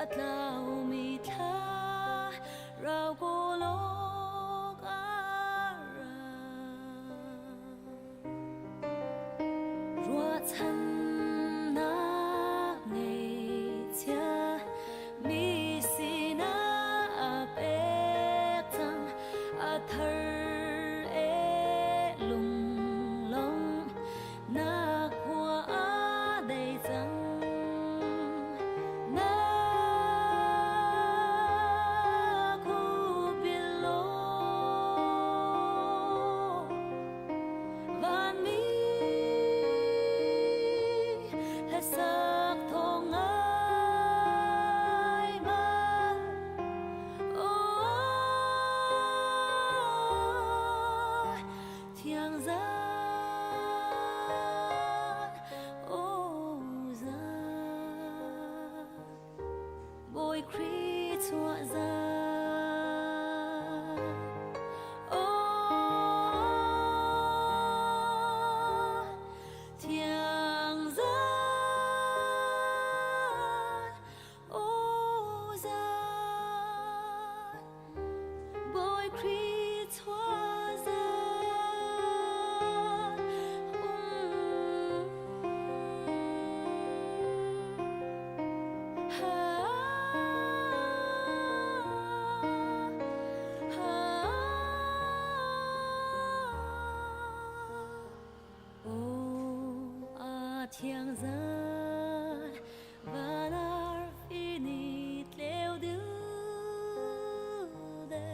atlaw mi tha rao ko lok ara rua chan na ngày cha mi si na pe tang a thar e lung long na kwa a dei chang na ku bilo van mi la sak thong ai man o thiang za o za boy create chua za o thiang za o za boy create chua za ha ha o a thiang zan vanar finit leo du de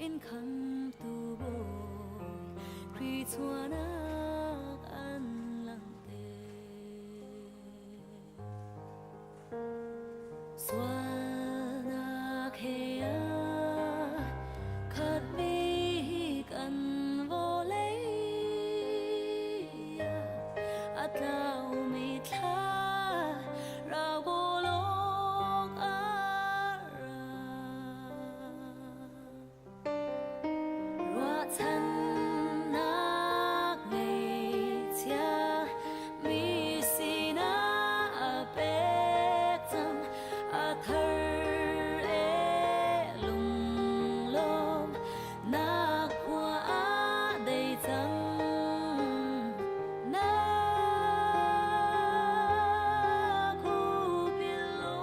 in kham tu boy kri chuanak an lang te swanak heya khat mi kan vo lei atlaw mi tha rao ko lok ara rua chan na ngày cha mi si na pe tang a thar e lung long na kwa a dei chang na ku bilo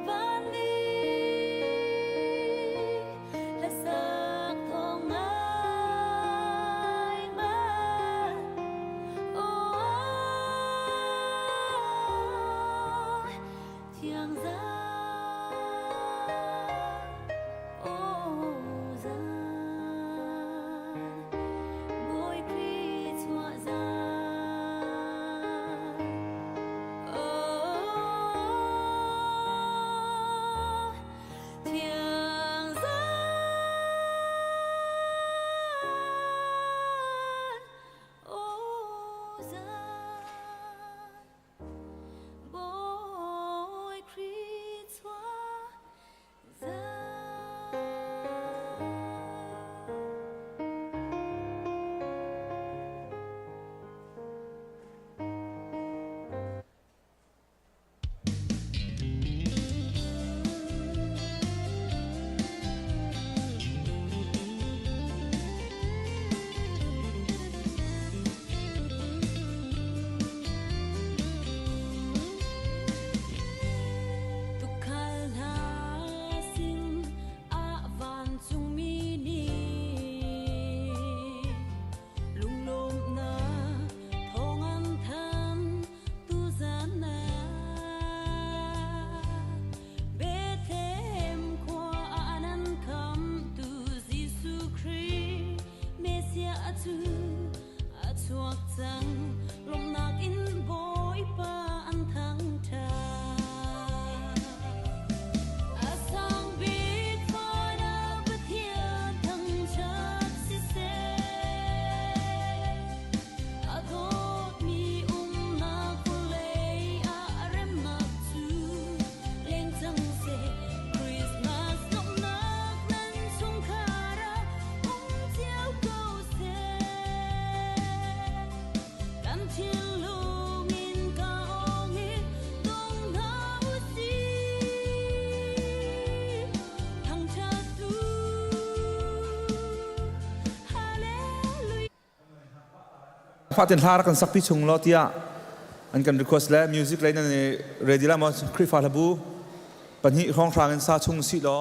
van mi la sak thong ai man o thiang za o za boy create chua za o thiang za o za boy create ฟ้าเต็นท่ารักกันสักพิชงล้อเตียอันกันรีควอสและมิวสิกเลยนั่นเรดิล่ามาคริฟาลาบูปัญหาของทางกันซาชงสิล้อ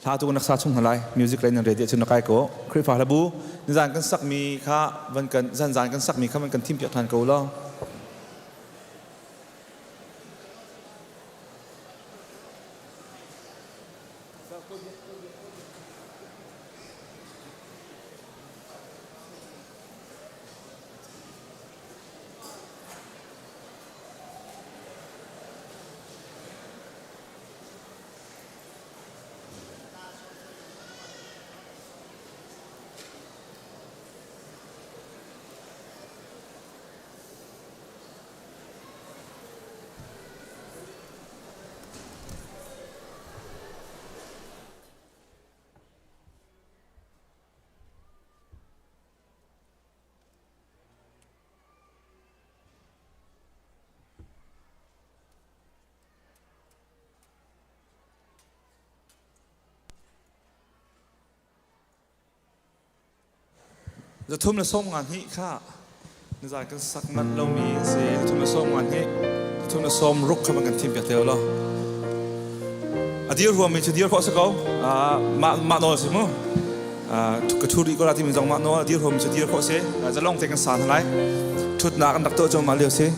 ถ้าตัวนักซาชงอะไรมิวสิกเลยนั่นเรดิชนกายก็คริฟาลาบูนิจานกันสักมีค่าวันกันจานกันสักมีค่าวันกันทิมเปียกทานกูล้อจะทุ่มละส้มงานนี้ค่ะนิจานกันสักนัดเรามีเสียทุ่มละส้มงานนี้ทุ่มละส้มรุกเข้ามากันทีมเปียกเทลล้อดีร์หัวมีชุดดีร์พอสักเอามาโน่สิมั้งกระทุรีก็ได้ที่มีจังมาโน่ดีร์หัวมีชุดดีร์พอเสียจะลองเทกันสารอะไรชุดหนักกันดักตัวจงมาเลี้ยวเสีย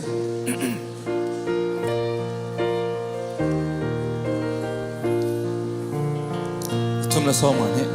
ทุ่มละส้มงานนี้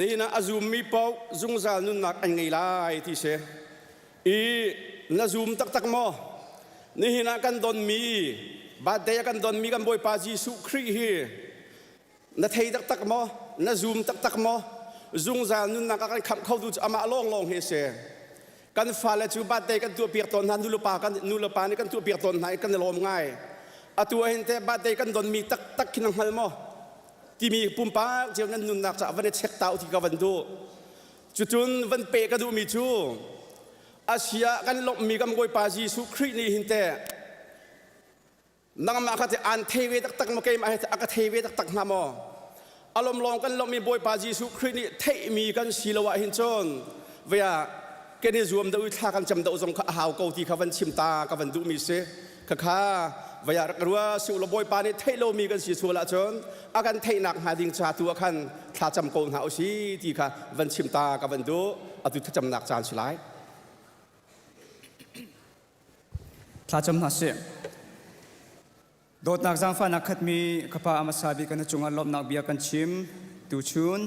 นี่นะอาซูมมีเป้าจุงจานุนักอันไงล่ะที่เสอีนะซูมตักมอนี่นะกันดอนมีบาดเดียกันดอนมีกันบอยปาจีสุครีฮีนะเทยตักมอนะซูมตักมอจุงจานุนักกันขับเข้าดูอามาลองเฮเสกันฟ้าและจูบาดเดียกันตัวเปียกตอนนั้นนูลปานี่กันตัวเปียกตอนไหนกันลมง่ายอะตัวเห็นแต่บาดเดียกันดอนมีตักขินังหัลมอที่มีปุ่มป้าเจ้านั้นนุนนักจะวันนี้เช็คเต้าที่กับวันดูจุนวันเปก็ดูมีจูอาเซียกันลบมีกำกวยปาจีสุครีนี่หินเตนังมาคัดอันเทวีตักมาเกยมาให้อักเทวีตักนามอารมณ์ลองกันลบมีบวยปาจีสุครีนี่เทมีกันศิลวะหินจนเวียเกณฑ์รวมดาวท่ากันจำดาวสงข้าวเกาที่กับวันชิมตากับวันดูมีเสข้าวิยารัวสุลบอยปานิเทโลมีกันสิสุละจนอาการเทนักหาดิ่งชาตัวขันท้าจำโกนหาอุชีที่ค่ะวันชิมตากับวันดูอตุท้าจำนักจานสุไลท้าจำนักเสียโดดนักจังฟ้านักขัดมีขปาอามาสาบิกันจุงอัลลบนักเบียกันชิมตูชุน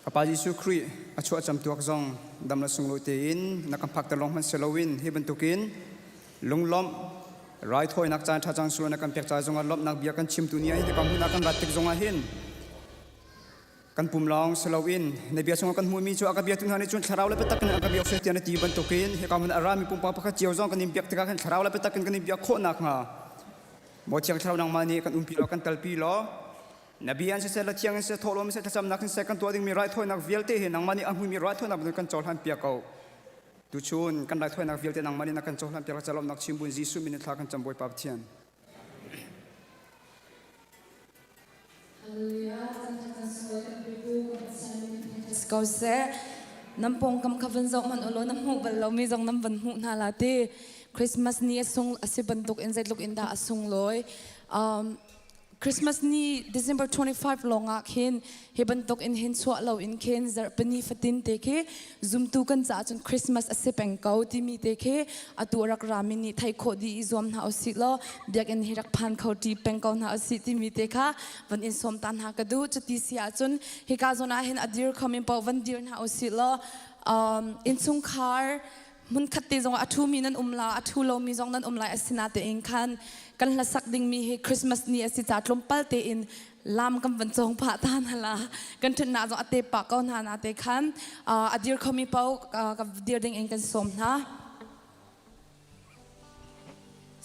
ขปายิสุครีอชัวจำตัวจงดำละสุงโลเตินนักพักตลองมันเซลวินฮิบันตุกินลุงล้อมรายถอยนักจานท้าจังสุนักเปียกใจจงอัลลบนักเบียกันชิมตุเนียที่กำหูนักรัดติกจงอาหิน กันปุ่มลองสโลวินในเบียร์ชงกันหัวมีชัวกันเบียร์ถึงหาในจุนชาราวและไปตักกันกันเบียร์เสียเตียนตีบันตุกินเฮกามันอารามีปุ่มปะพักเจียวจองกันนิมเบียร์ถึงกันชาราวและไปตักกันกันนิมเบียร์โคนักงาหมดเชียงชาวนางมานีกันปีล้อกันตัลปีล้อนบีอันเสร็จละเชียงเสร็จทอลมเสร็จทำนักเสร็จกันตัวดิ่งมีไรถ้วยนักเวียลเตะนางมานีอันหุยมีไรถ้วยนักบุญกันโจลหันเปียกเอาดูชุนกันไรถ้วยนักเวียลเตะนางมานีนักกันโจลหันเปียกจะลอมนักชิมบุญจีสุมินิทากันจำบวยปับเทียนก็เสียน้ำปงกำขวันจงมันอโลน้ำหูบัลเรามีจงน้ำบันหูนาลาตีคริสต์มาสนี้ส่งสิบันตุกอินเซตลุกอินดาส่งลอยคริสต์มาสนี้ December 25 ลงอ่ะเห็นเฮบันตุกอินเห็นสวะเราอินเห็นจะเป็นนิฟตินเตะเคซุ่มตูกันจ้าจนคริสต์มาสสิเป็นเก่าที่มีเตะเคอตัวรักรามินีไทยโคดีอิซอมนาอสิล้อเด็กอินเฮรักพันเขาที่เป็นเก่านาอสิที่มีเตะค่ะวันอินสมตันหากระดูจุดที่เสียจนเฮกาจนาเห็นอดีรคอมินเปวันเดียร์นาอสิล้ออินซุงคาร์มันขัดตีจงอัทุมีนันลาอัทุโลมีจงนันลาอสินาเตเองคันกันละสักดิ่งมีเฮคริสต์มาสนี้อสิจัดลมปัลเตอินลามกันวันจงพระทานฮละกันถึงนาจงอเตปากก็นาเตคันอดีรคอมิเปากับเดียร์ดิ่งเองกันสมนะ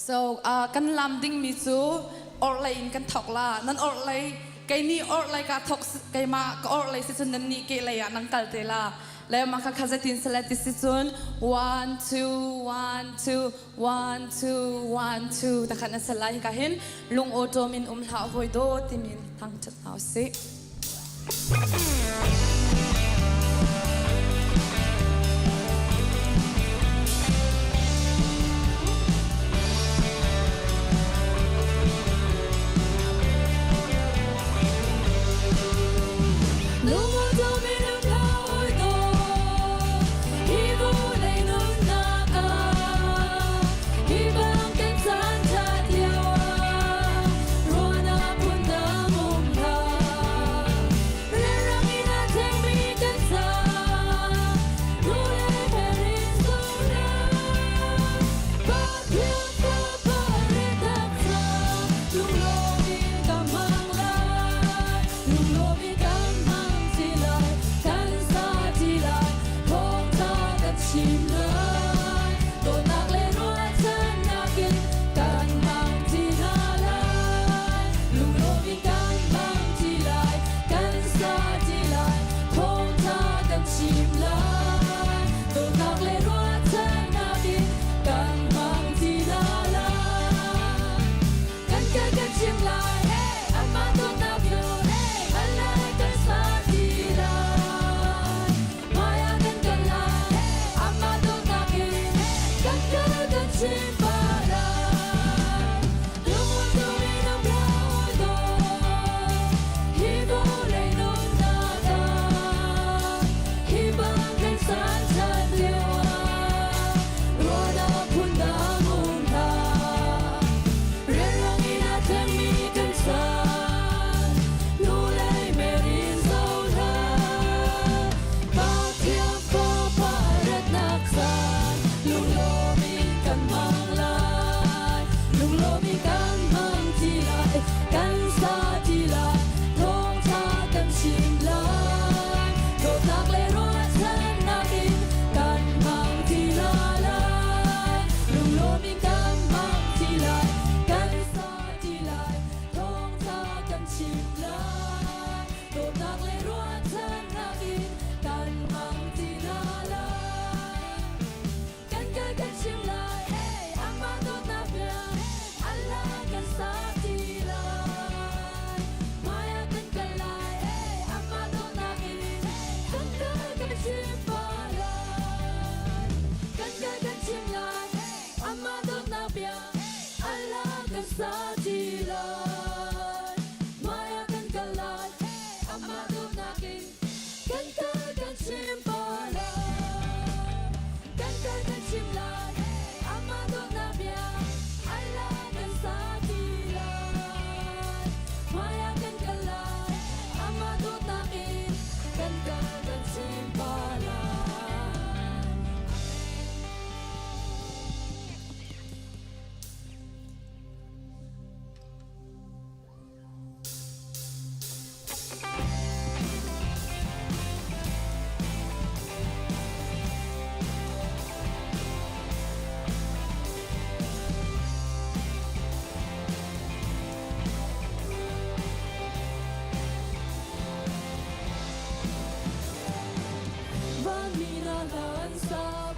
so กันลามดิ่งมีจูออร์ไลน์กันถกละนั่นออร์ไลน์ไกนี่ออร์ไลน์กาถกไกมาก็ออร์ไลน์สิจุนนันนี่เกเลยนังกัลเตละแล้วมาคัดตินสลัดที่สิจุน 1 2 1 2 1 2 1 2แต่ขันสลัดก็เห็นลุงโอโตมินหาหอยโดติมินทั้งจัดเอาสิ Take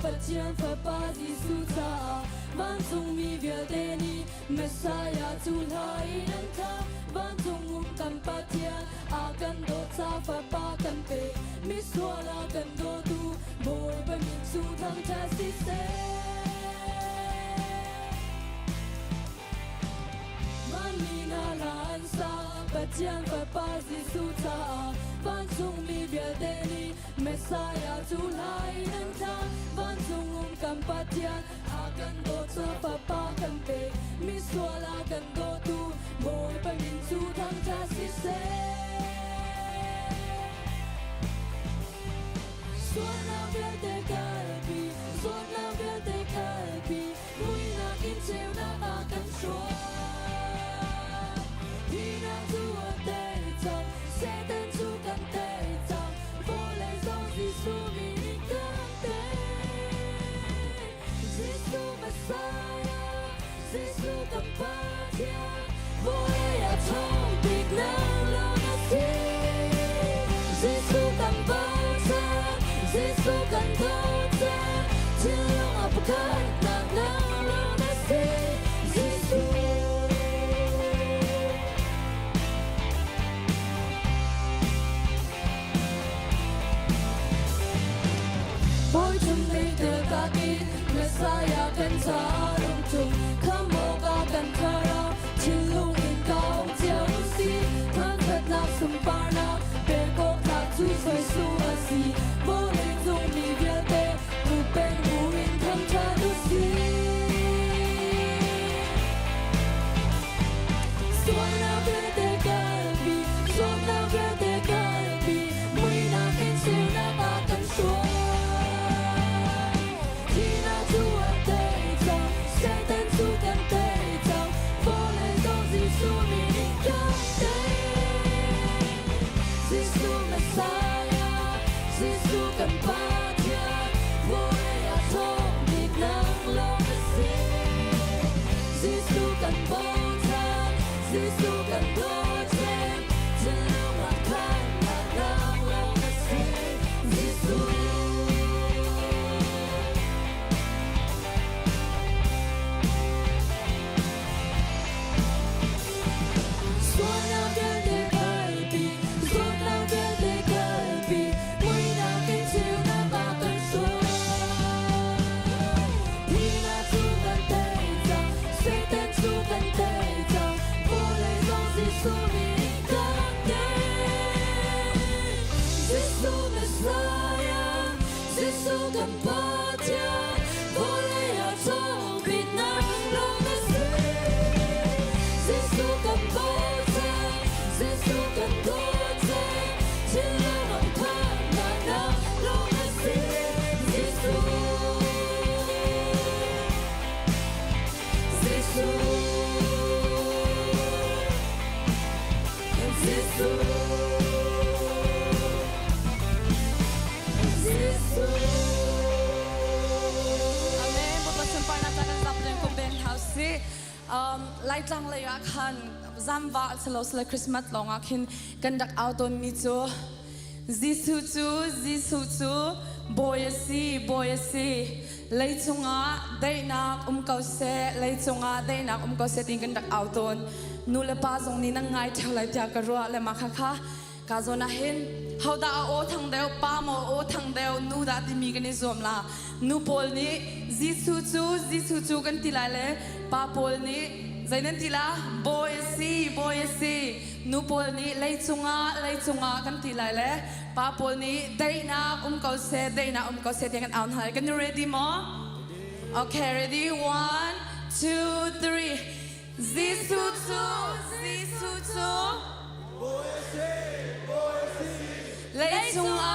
bát chén phật ba Giêsu cha van dung mi việt đê ni Messiah tu lai nang tha van dung kan bát chén akan do cha phật ba kan pe mi xua la kan do tu boy ba mi su thang cha si se Manina lansa, batian papa Giêsu cha, van dung mi việt đê ni Messiah tu lai nang tha, van dung kan batian akan do cha papa kan pe, mi xua la kan do tu, boy pa min su thang cha si se. Suona verde kalbi, suona verde kalbi, mui na kin cheu na akan shua. Hina tua tei chang, Satan chu kan tei chang, vô lệ dòng Giêsu mi ni kan tei. Giêsu Messiah, Giêsu kan patia, vô lệ a trong big nang lo na si. Giêsu kan patia, Giêsu kan patia, chill long up kai nang nang lo na si. Giêsu. Boy chung đi từ ca kỳ Messiah kan cha lung chung kham mo ka kan khara chin lung in cao chiao si than thật lạc sum par na pe ko ta chu soi su a si vô lệ dung mi việt te mu pen mu in tham cha du si suona verde kalbi suona verde kalbi mui na kin siêu na ta kan shua Hina tua tei chang, Satan chu kan tei chang, vô lệ dòng Giêsu mi ni kan tei. Giêsu Messiah, Giêsu kan patia, vô lệ a thong big nang lo na si. Giêsu kan bau chang, Giêsu kan do chen, chen long a kan na nang lo na si. Giêsu. Suona verde kalbi, suona verde kalbi, mui na kin cheu na ba kan shua. Hina chu kan tei chang, Satan chu kan tei chang, vô lệ dòng Giêsu mi ni kan tei. Giêsu Messiah, Giêsu kan patia, vô lệ a trong big nang lo na si. Giêsu kan patia, Giêsu kan do chen, chill long a kan na nang lo na si. Giêsu. Giêsu. Giêsu. Giêsu. Amen. Buat sempar na takan zap den ko ben house si. Light lang laya khan zam va selo selo Christmas long akin kandak auton mi chu. Giêsu chu boy si lei chunga daina kau se lei chunga daina kau se ting kandak auton nule pa zong ni nang ngai thlai tia ka ro le ma kha kha ka zona hin hauda o thang deu pa mo o thang deu nu da ti mi gani zom la nu pol ni Giêsu chu kan tilai le pa pol ni zainan tila boy si nu pol ni lei chunga kan tilai le pa pol ni daina kau se ting kan aun hai kan you ready mo okay ready 1 2 3 Giêsu chu lei chunga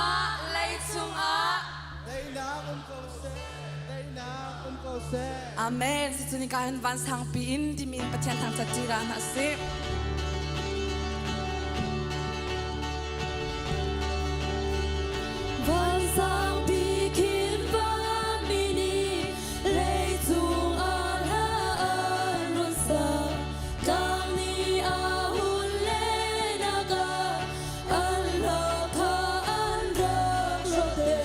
Amen. Situ ni kahan van sang piin di min patian tang tatira nasi. Van sang bikin van mini, lei tung al haan runsa, kang ni ahun le naga, Allah ka andrak rote.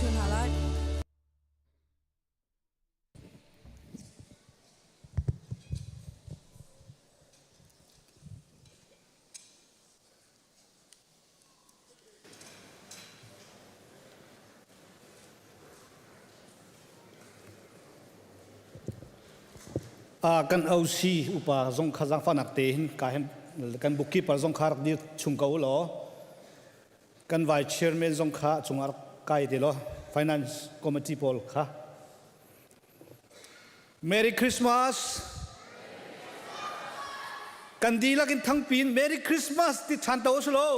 ชูนาลาย kan ausi upa zong khazang fanak te hin ka hen kan bookkeeper zong khar dir chungkau lo kan vice chairman zong kha chungar kai te lo finance committee pol kha Merry Christmas kan dila kin thang pin Merry Christmas ti chan to lo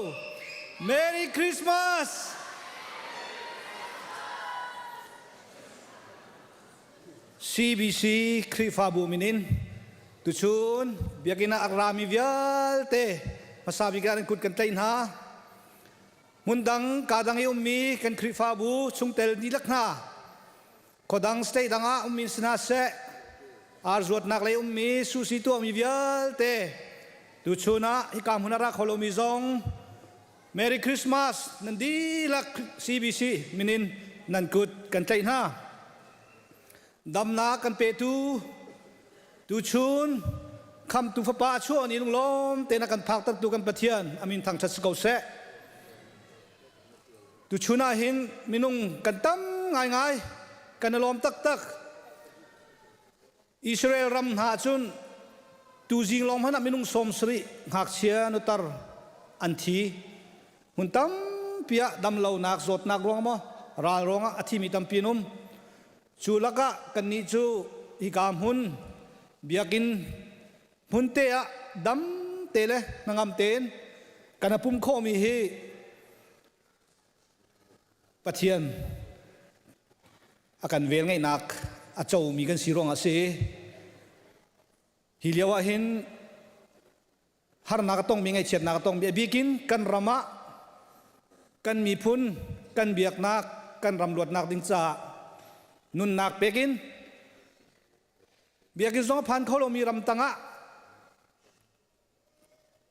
Merry Christmas CBC Krifabu minin tuchun biakina agrami vialte masabi garan kut kan tain ha mundang kadang ummi kan Krifabu chungtel dilakna kodang stay danga ummin sna se arzuat naklay ummi susi tu ummi vialte tuchuna hikam hunara kholomi zong Merry Christmas nandilak CBC minin nan kut kan tain ha damna kan petu tu chun kam tu fa chuan in lom te na kan phak tak tu kan pathian amin thang chat skau se tu chuna hin minung kan tam ngai ngai kan lom tak tak Israel ram ha chun tu jing lom hana minung som sri hak chia nu tar an thi mun tam pia dam lo nak zot nak rong mo ral ronga athi mi tam pinum chulaka kan ni chu hikam hun biakin hunte a dam tele nangam ten kana pum kho mi hi pathian akan vel ngai nak a chau mi kan sirong ase hilyawa hin har nak tong mi ngai chet nak tong bikin kan rama kan mi phun kan biak nak kan ram luat nak ding cha nun nak pekin biakin zong phan kholo mi ram tanga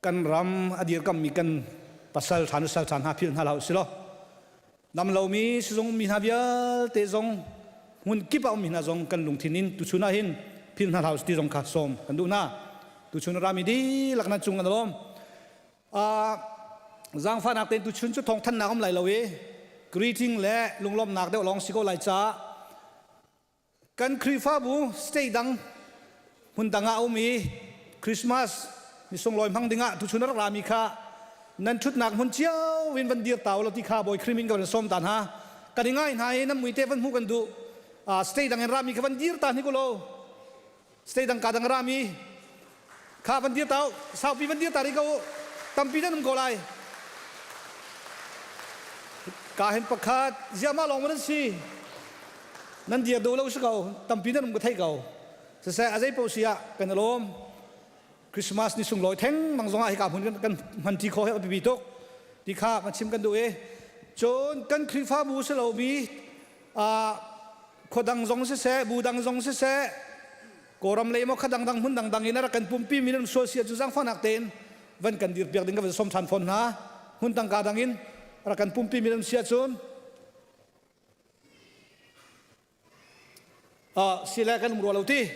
kan ram adir kam mi kan pasal than ha phil halau silo nam lo mi zong mi havial te zong hun kipa mi na zong kan lungthinin tu chuna hin phil halau sti zong kha som kan du na tu chuna rami di lakna chung an lom zang phan ak ten tu chun chu thong than na kom lai lo we greeting le lunglom nak de long siko lai cha kan Krifabu stay dang hun danga umi Christmas mi song loi mang dinga tu chunar rami kha nan thut nak hun chiao win van dir taw lo ti kha boy krimin ka som tan ha kaninga in hai nam muite van hu kan du stay dang rami kha van dir ta ni ko lo stay dang ka dang rami kha van dir taw sau pi van dir ta ri ko tampi nan ko lai ka hen pakhat jama long man si nan dia do lo sakau tampi nan ko thai kau se se azai po sia kan lom Christmas ni sung loi theng mang zonga hi ka hun kan man ti kho he bi tok ti kha ma chim kan du e chon kan Krifabu se lo bi khodang zong se budang zong se koram le mo khadang dang hun dang ina kan pumpi minun so sia chu jang fanak ten van kan dir piak ding ka som than phon na hun tang ka dangin ra kan pumpi minun sia chon sila kan muro lauti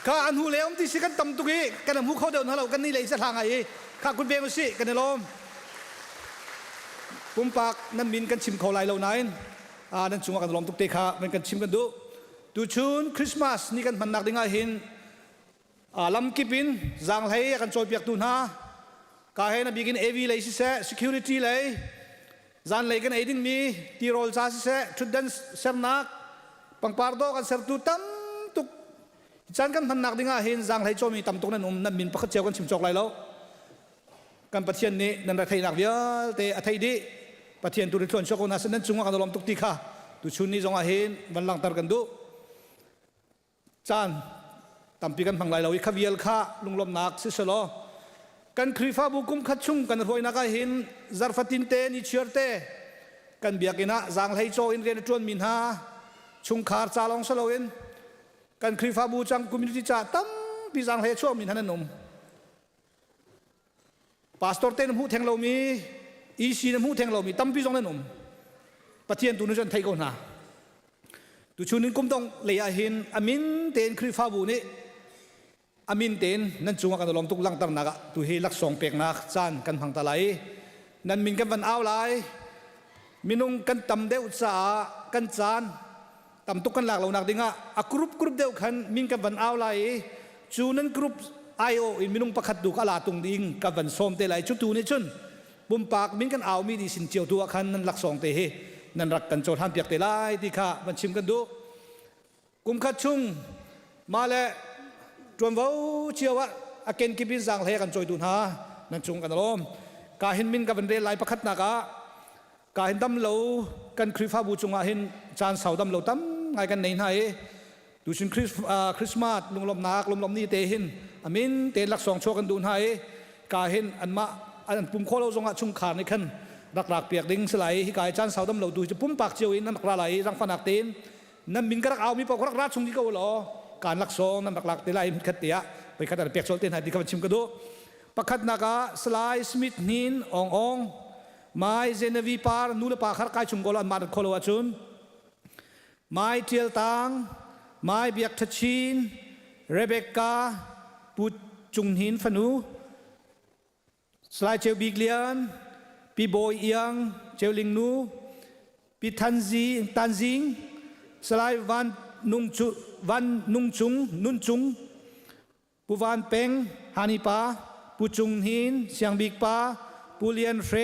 ka anhu leom ti sikan tam tu gi kan mu kho de na lo kan ni le sa thang ai ka kun be ma si kan lom pumpak nan min kan chim kho lai lo nain nan chunga kan lom tuk te kha men kan chim kan du tu chun Christmas ni kan man nak dinga hin lam kipin jang lai kan choi piak tu na ka he na bigin av le si se security le zan lei kan aiding mi ti rol sa se thudan sernak pangpardo kan sertu tam tuk chan kan man nak dinga hin jang lai chomi tam tuk nan nan min pakhat cheu kan chim chok lai lo kan pathian ni nan ra thai nak vial te athai di pathian tu ri thon chok na san chunga kan lom tuk ti kha tu chun ni zonga hin ban lang tar kan du chan tampi kan phang lai lo i kha vial kha lunglom nak si selo kan Krifabu kum khachung kan roi na ka hin zarfatin te ni chiarte kan biakina jang lai cho in ren tron min ha chung khar cha long saloin kan Krifabu chang community cha tam pi jang lai cho min hanan nom pastor ten hu theng lo mi อีซีน้ำหูแทงเรามีตั้มพี่จงนั่นอมปะเทียนตุนจนไทยก่อนนะตุชุนินกุมต้องเลยอาหินอามินเตนคริฟาบูนี่อามินเตนนั่นจุงกันลมตุกลังตั้งนักตุเฮลักสองเปียกนักจานกันพังตะไลนั่นมินกันวันเอาไลมินุงกันตำเดอุตสากันจานตำตุกกันหลักเราหนักดิ้งอะกรุ๊ปเดียวกันมินกันวันเอาไลจูนั้นกรุ๊ปไอโออินมินุงประคัดดูกอาลาตุงดิ้งกันวันส้มเตไลชุดตูนี่ชุนบุมปากมินกันเอามีดีสินเจียวตัวคันนั่นหลักสองเตเฮนั่นรักกันโจทย์ห้ามเปียกเตไลที่ข้ามันชิมกันดูกุมขัดชุ่งมาแล้วจวนว่าเชื่อว่าอาเกนกิบินสังเฮกันจอยตุนฮานั่นจุงกันล้อมกาหินมินกับเป็นเรลายประคัดนักกาหินดำเหลากันคริฟ้าบูจุงอาหินจานเสาดำเหลาตั้มไงกันไหนไหนดูชินคริสต์มาสลุงลมนักลมนี่เตหินอามินเตนหลักสองโชกันดูนให้กาหินอันมาอันปุ่มโคเราจงอาชุงขาในขันรักเปียกดิ้งสลายที่กายจานเสาดำเหลาดูจะปุ่มปากเจียวอินนั่นรักไหลรังฟันหักเตนนั่นมินกระเอามีปอกรักราชชุงที่เขาหล่อการลักซองนั่นหลักเตไลขัดเตียไปขัดแต่เปียกโซลเตนให้ดีกับชิมกระโดประคัดนักสไลสมิธนินองไม้เจเนวีปาร์นูเลปาขัดกายชุมกอลันมาดโคลวาชุนไม้เทียลตังไม้เบียกทัชินเรเบคกาปุจุงหินฟนูสไลเจลบิกเลียนปีโบยยังเจลลิงนูปีทันซิงสไลวันนุงจุงนุนจุงปูวันเป็งฮานิปาปูจุงหินเสียงบิกปาปูเลียนเฟร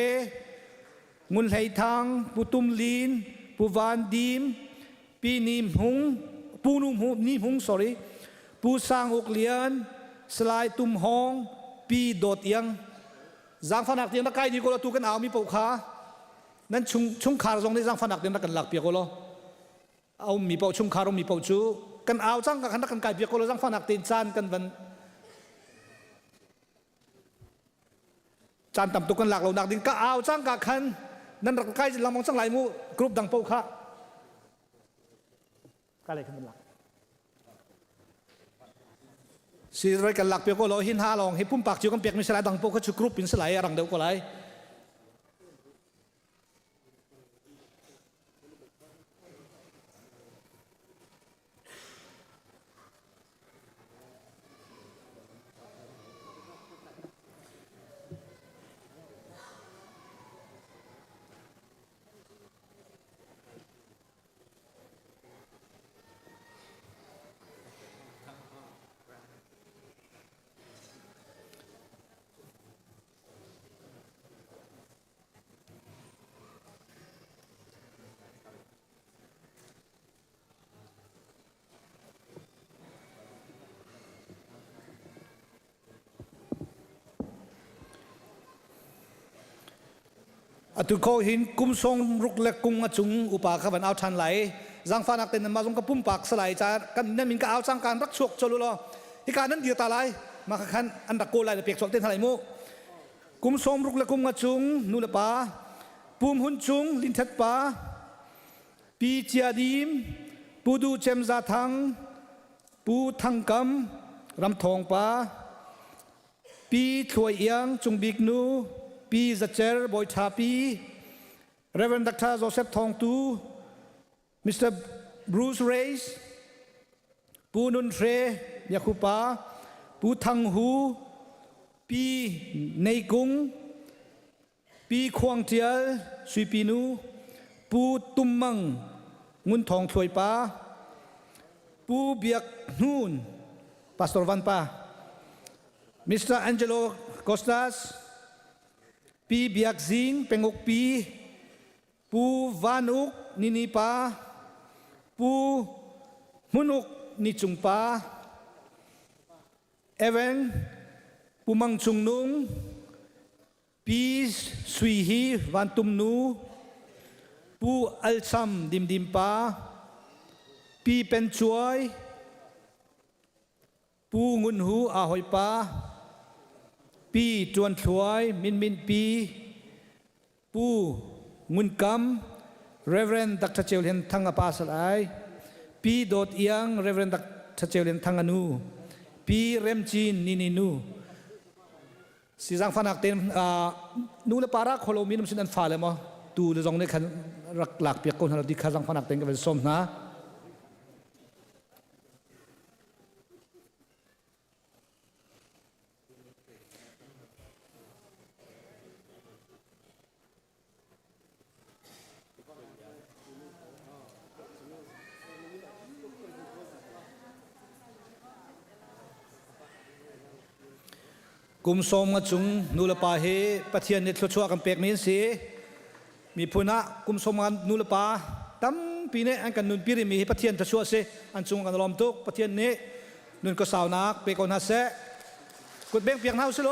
งุนไหทางปูตุมลีนปูวันดีมปีนิมหงปูนุมหงนิมหง sorry ปูสร้างอกเลียนสลายตุมหงปีโดดยังจางฟันักเตียงตะไคร้ดีก็เราตูกันเอามีปูขานั้นชุงขาตรงนี้จางฟันักเตียงตะกันหลักเปียกก็เราเอามีปูชุงขาเรามีปูจูกันเอาจังกันนักกันไก่เปียกก็เราจางฟันักเตียงจานกันวันจานต่ำตุกันหลักเราหนักดิ้งก็เอาจังกันคันนั่นรักใกล้เรามองจังไหลมูกรุ๊ปดังปูขาก็เลยขึ้นเป็นหลักสิ่งไรกันหลักเปียกก็เราหินหาลองให้พุ่มปากจิ๋วกันเปียกมีสลายดังปูเขาชุกรุ๊ปเป็นสลายรังเดียวก็ไรตุโคหินกุมทรงรุกเล็กกุงอจุงอุปาขบันเอาทันไหลจังฟ้านักเต้นมาจงกระพุ่มปากสลายจากันนั่นมินก็เอาจังการรักชกจลุลอที่การนั้นเดียวตาไหลมาขันอันตะโกไหลเปียกสดเต้นไหลมูกุมทรงรุกเล็กกุงอจุงนูเลปาปุ่มหุ่นจุงลินทัดปาปีเจียดีมปูดูเจมซาทังปูทังกำรำทองปาปีถวยเอียงจุงบิกนูปีจัดเจอร์บอยทาปีเรเวนดักทาโจเซฟทองตูมิสเตอร์บรูซเรย์ปูนุนเทรยาคุปาปูทังหูปีเนกุงปีควงเทียลสุยปีนูปูตุมมังงุนทองถวยปาปูเบียกนูนพาสตอร์วันปามิสเตอร์แองเจโลคอสตาสปีเบียกซิงเป็งอกปีปูวานุกนินิปาปูมุนุกนิจุงปาเอเวนปูมังจุงนุงปีสุยฮีวันตุมนูปูอัลซัมดิมปาปีเป็นช่วยปูงุนหูอาหอยปาปีจวนถวยมินปีปูงุนกำเรเวนดักทะเจลเห็นทั้งอปาสลายปีโดดเอียงเรเวนดักทะเจลเห็นทั้งอนูปีเรมจีนนินู si giang phanak ten nu le para kholo min sin an fa le mo tu le jong ne khan rak lak piak kon hal di kha giang phanak ten ka som naกุมสมงจุงนูลปาเฮปะเทียนเนทชัวกันเปกมีนสีมีพุนะกุมสมงนูลปาตั้มปีเนอันกันนุนปีริมีปะเทียนทชัวเซอันจุงกันลอมตุกปะเทียนเนนุนก็สาวนักเปกอนฮัสเซกุดเบงเปียงเฮาสิโล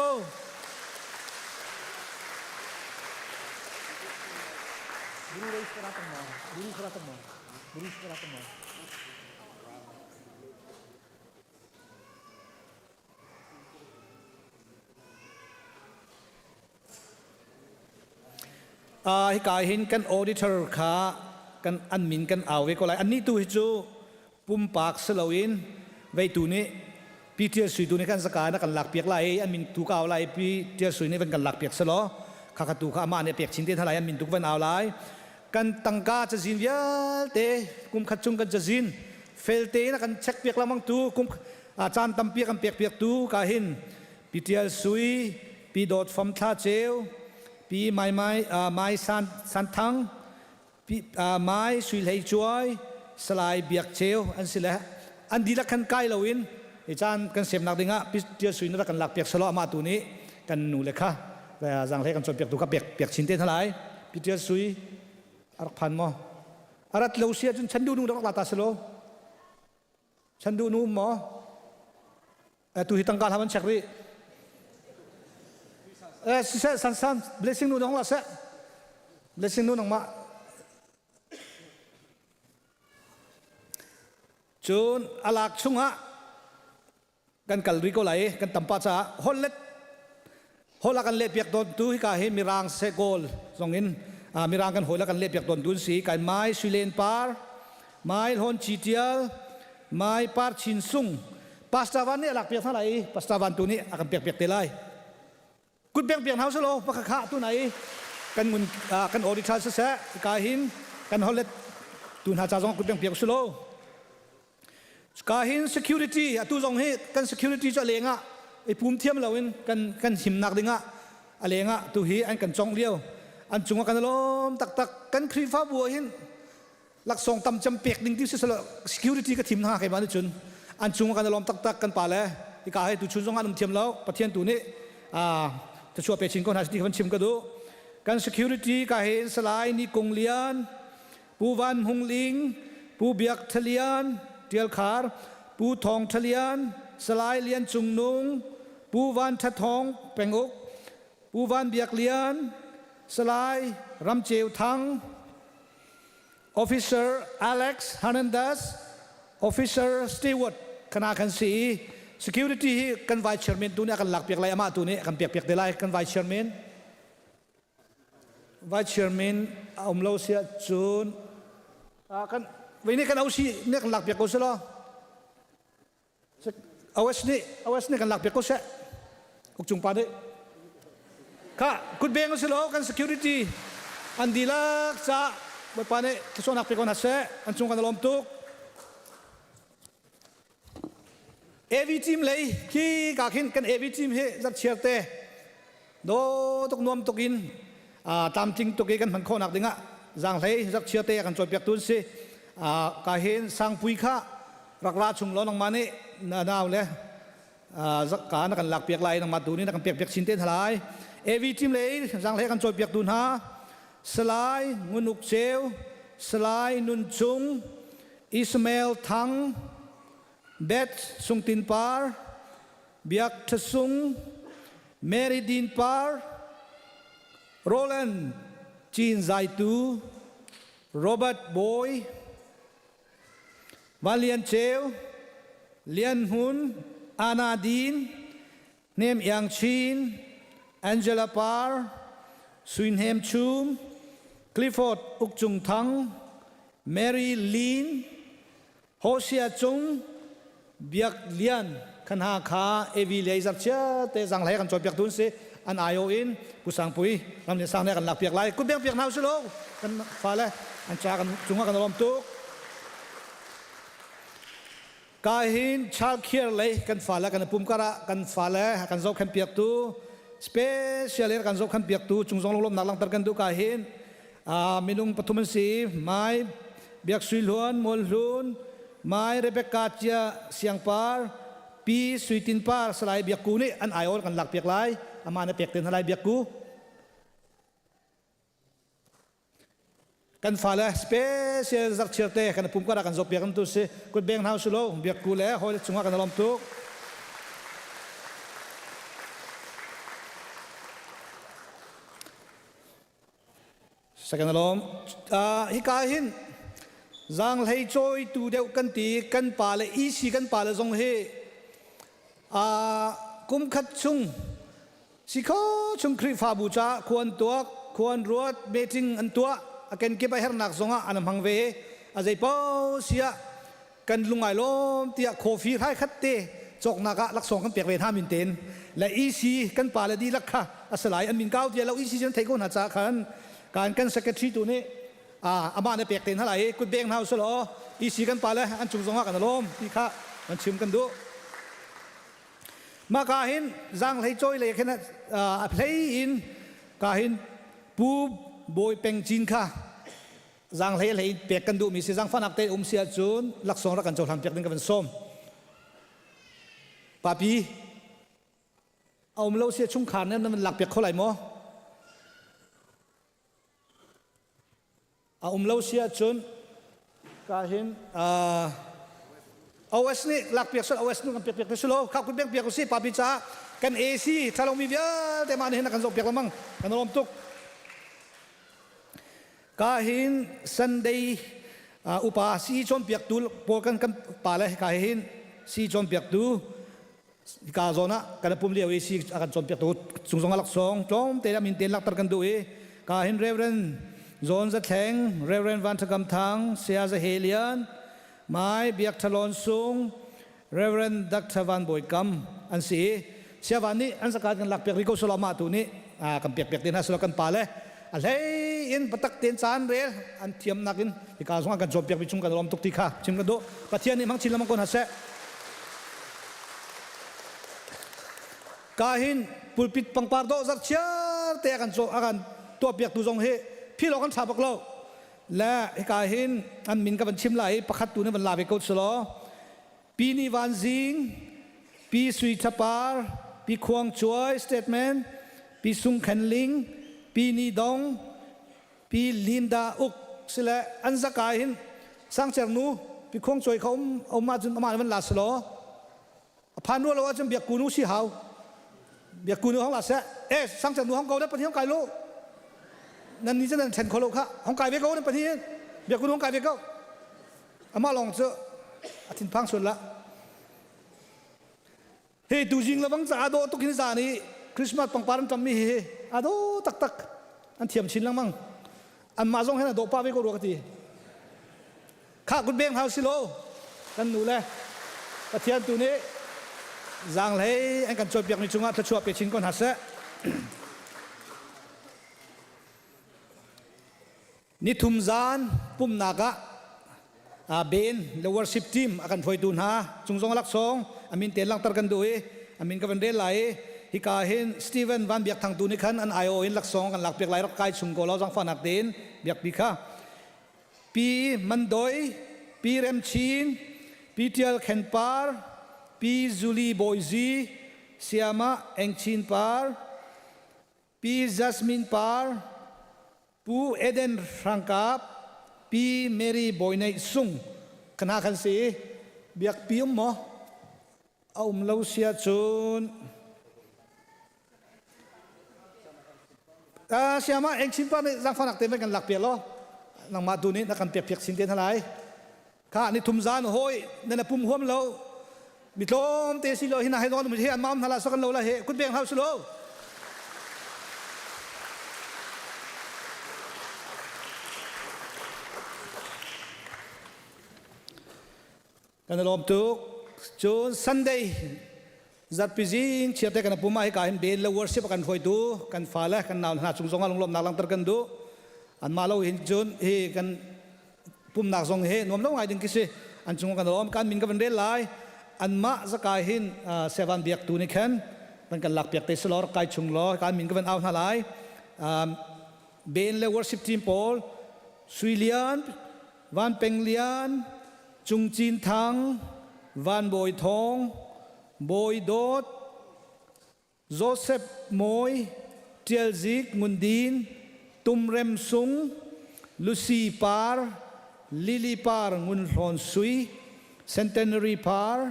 ให้กายเห็นกันออดิเตอร์ขากันอันมินกันเอาไว้ก็ไรอันนี้ตัวจูปุ่มปากสลาวินไว้ตัวนี้ปีเทียสุยตัวนี้กันสกายนักกันหลักเปียกไรอันมินตัวเอาไรปีเทียสุยนี่เป็นกันหลักเปียกสลอข้าขตูข้ามาเนี่ยเปียกชิ้นเดียวเท่าไรอันมินตัวเป็นเอาไรกันตั้งกาจะจินเยอะเตะกุมขัดจุงกันจะจินเฟลเตนักกันเช็คเปียกละมังตัวกุมอาจารย์ตั้มเปียกกันเปียกตัวกาหินปีเทียสุยปีโดดฟอมท่าเจลปีไม้สันทังปีไม้สุยเลยช่วยสลายเบียกเชลอันสิแหละอันดีละกันใกล้เราวินอาจารย์กันเสียมนักดิ่งะปีเดียวสุยนั่นกันหลักเปียกสลอมาตัวนี้กันหนูเลยค่ะแต่จังเลยกันจนเปียกตัวก็เปียกชิ้นเต้นเท่าไรปีเดียวสุยอารักพันมั้งอารักเลวเสียจนฉันดูนู่นรักลาตาสโลฉันดูนู่นมั้งตัวที่ตั้งการทำมันเช็ครีสัน blessing นู่นน้องละเส blessing นู่นน้องมาจนอลักชุงฮะกันกัลริโกไหลกันตั้มปัจจาฮอลเล็ดฮอลกันเล็ดเปียกโดนตู้ให้กาเห็นมีรางเซโกลส่งอินมีรางกันหอยแล้วกันเล็ดเปียกโดนตุนสีกันไม้สุเลนปาร์ไม้ฮอนชีเทียลไม้ปาร์ชินซุงปัสตาวันนี่อลักเปียกเท่าไหร่ปัสตาวันตัวนี้อากันเปียกเตลัยกุดเปียงเฮาสโลปะขะตัวไหนกันมุนกันออดิชันเสะกาหินกันฮอลเลตตุนหาจาจงกุดเปียงสโลกาหิน security ตุจงให้กัน security จะเลงะไอภูมิเทียมเราเองกันหิมนักดิ่งะเลงะตุฮีอันกันจงเดียวอันจงกันล้มตักกันครีฟ้าบัวหินหลักส่งตำจำเปียกดิ่งที่สุด security ก็ทิมหน้าใครมาดิจุนอันจงกันล้มตักกันป่าเลยที่กาให้ตุชุนจงอันเทียมแล้วปะเทียนตัวนี้จะช่วยเปชินก็หาสิ่งที่มันชิมก็ดูการ security ก็เห็นสลายนิกงเลียนปูวันหงลิงปูเบียกทะเลียนเตียลขาร์ปูทองทะเลียนสลายเลียนจุงนุงปูวันทะทองแปงอกปูวันเบียกเลียนสลายรำเจียวทัง Officer Alex Hernandez Officer Stewart คณะขันสีsecurity กันไวเชอร์เมนตัวนี้กันหลักเปียกไรอามาตัวนี้กันเปียกเดลัยกันไวเชอร์เมนเราเสียจูนกันวันนี้กันเอาสิเนี่ยกันหลักเปียกกูเสียแล้วเอาเวสนี่กันหลักเปียกกูเสียกุจุงปาดิค่ะคุณเบงกูเสียแล้วกัน security อันดีลักจะบทปานี่ที่ส่วนหลักเปียกกูนัดเสียอันจุงกันลมตุกAV team เลยที่กาขินกัน AV team เฮจัดเชียร์เตะโดตกนวมตกินตามจริงตกินกันมันโคนักดิ่งะจังเลยจัดเชียร์เตะกันจอยเปียกตุนสิกาเห็นสังปุยข้ารักราชุงล้อนังมานี่น่าเลยจักการนักกันหลักเปียกไหลนังมาตูนี่นักกันเปียกชิ้นเต้นทลาย AV team เลยจังเลยกันจอยเปียกตุนฮะสลายงุนุกเซลสลายนุนจุงอิสมาเอลทังเบตซุงตินปาร์เบียกทซุงเมริดินปาร์โรแลนจีนไซตูโรเบิร์ตบอยวาเลียนเชลเลียนฮุนอานาดีนเนมยังชีนแองเจลาปาร์สวินเฮมชูมคลิฟฟอร์ดอุกจุงทังแมรี่ลีนโฮเซียจงเบียกเลียนขันหาคาเอวีเลย์จัดเชื่อเตจังไหลกันจอยเบียกตุนสิ อันไอโออินผู้สังปุยลำเลียงสังเนี่ยกันหลักเปียกไล่กุดเบียงเปียกหนาวสิโลกันฟ้าเลยอันจากันจุงกันลมตุกกาหินชาเคียร์เลยกันฟ้าเลยกันปุ่มกระกันฟ้าเลยกันโซขันเปียกตูสเปเชียลเลยกันโซขันเปียกตูจุงซองลมนักลังตัดกันดูกาหินมินุงปฐุมศรีไม้เบียกสุยล้วนมลลุนไม้เรเบคกาเจียเสียงปาร์ปีสุยตินปาร์สลายเบียกกูนี่อันไอโอกันหลักเปียกไล่อามาเนี่ยเปียกเต็นสลายเบียกกูกันฟ้าเลยสเปเชียลจักเชียร์เตะกันปุ่มกระกันโซเปียกันตุสิกุดเบงเฮาสุโลเบียกกูเลยหอยจุงกันลมตุกสักกันลมฮิกาหินจังเลยจอยตูเดียวกันตีกันป่าเลยอีสีกันป่าเลยทรงเฮกุมขัดชุงสิเขาชุงคริฟาบูชาควรตัวควรรวดเบจิงอันตัวอากันเก็บไปให้นักสงฆ์อันพังเวอาใจเป้าเสียกันลุงไอลมเตียโคฟีให้คัดเตจกนักลักสงกันเปียกเวท่ามินเตนและอีสีกันป่าเลยดีลักค่ะอาศัยอันมินเก้าเตียแล้วอีสีฉันเทกุนหัดจากขันการกันสเก็ตชีตัวนี้อามาในเปียกเต็นเท่าไหร่กุดเบงเฮาสโลอีสีกันป่าเลยอันจุงสงฆ์กันลมพี่ข้ามันชิมกันดูมากาหินจังเลยจอยเลยแค่นั้นเพลย์อินกาหินปูบอยเป็งจินค่ะจังเลยเปียกกันดูมีเสียจังฟันอักเตเสียจูนลักษณะรักกันโจทำเปียกนึงกันส้มป้าปีเอาเล่าเสียชุ่มขานเนี่ยมันหลักเปียกเขาไหลมั้งเอาเล่าเสียจูนกาหินเอาเวสนี่หลักเปียกสุดเอาเวสนี่กันเปียกสุดโลข้าวคุณเปียกกูสิป้าปีจ้ากันเอซีถ้าเรามีเยอะแต่มาเนี่ยนักกันส่งเปียกละมั้งกันลมตุกกาหินซันเดย์อุปาสีจอมเปียกตูปกันกันป่าเลยกาหินสีจอมเปียกตูกาโซนะกันปุ่มเลี้ยวสีกันจอมเปียกตูสุงสงลักสองจอมเตะมินเตนลักตระกันดูกาหินเรเวนโซนจะแข็งเรเวนวันทกำทังเสียจะเฮเลียนไม้เบียกทะลอนสูงเรเวนดักทวันบอยกัมอันสีเสียวันนี้อันสกัดกันหลักเปียกริโกสลามาตัวนี้กันเปียกเตีนฮะสลักกันป่าเลยอะไรอินปตักเตียนจานเรลอันเทียมนักอินที่การส่งกันจบเปียกไปชุ่มกันลมตุกติค่ะชิมกันดูกระเทียนนี่มังชินละมังคนหัดเสะกาหินปุลปิดปังปาร์โดจักเชียร์เตะกันโซอากันตัวเปียกตัวทรงเฮพี่เรากันชาบักเราและกาหินอันมินกับมันชิมไหลประคัดตัวนี้มันลาไปกดสโลปีนิวันซิงปีสุยทัปาร์ปีควงช่วยสเตทเมนต์ปีซุงแคนลิงปีนีดงปีลินดาอุกสิละอันสักายหินสร้างเจรนูปีควงช่วยเขาเอามาจนประมาณมันลาสโลพานัวเราจะเบียกกูนูสิหาวเบียกกูนูห้องลาเสะสร้างเจรนูห้องเก่าได้ปฏิห้องไก่ลูกนั่นนี่จะนั่นเชนโคโลค่ะห้องไก่เวกเขาได้ปฏิเบียกกูนูห้องไก่เวกเขาอามาลองเจออาทิตย์พังส่วนละเฮ้ดูจริงแล้วบังจ่าโดตุกินจ่านี่คริสต์มาสปังปารันจำมีเฮอาโดตักอันเทียมชินลังมั่งอันมาส่งให้น่ะโดป้าไปก็รู้กันทีข้าคุณเบงเฮาสิโลกันหนูเลยกระเทียนตัวนี้จางเลยอันกันจอยเปียกในจุงอ่ะถ้าชัวเปียกชินก่อนหัดเสะนี่ทุ่มจานปุ่มนากะเบนเลเวอร์ชิปทีมอากันถอยตุนหาจุงซงลักซองอามินเตลังตระกันดูอามินกับวันเดลไหลฮิกาเห็นสตีเวนวันเบียกทางตุนิคันอันไอโอเห็นลักซองกันหลักเปียกไหลรักไก่ชุงโกลาจังฟันหักเดนเบียกปีค่ะปีมันดอยปีเรมชินปีเทียลเคนปาร์ปีจูลีบอยซีเซียมาเองชินปาร์ปีจัสมินปาร์ปูเอเดนรังกาบปีเมรี่บอยในซุงขณะขันสีเบียกปีมอเอาเลาเสียจุนเสียมาเองชินปานี่จังฟันหักเต็มไปกันหลักเปียกล้อนังมาดูนี่นักกันเปียกเปียกสินเตียนเท่าไรข้านี่ทุ่มจานโหยนั่นแหละปุ่มหัวมันเรามิโลมเตสิโลหินาให้นอนมันเฮียนมามทลาสักกันเราละเฮคุณเบียงเฮาสโลกันลมตุกจูนซันเดย์ zat pizing chiate kan puma hi ka hin ben le worship kan phoi tu kan fala kan naw na chung zonga lunglom nak lang tar kan du an malo hin chun hi kan pum nak zong he nom lo ngai ding kisi an chung kan lom kan min ka ban re lai an ma zakai hin sevan biak tu ni khanมันกันหลักเปียกเตสลอร์กายชุงล้อการมินก็เป็นเอาหน้าหลายเบนเลวอร์ชิปทีมโพลสุยเลียนวันเป็งเลียนจุงจีนทังวันบอยทองบอยโดดโจเซฟมอยเทียลซิกงุนดีนตุมเรมซุงลูซีปาร์ลิลีปาร์งุนฮอนซุยเซนเทนนารีปาร์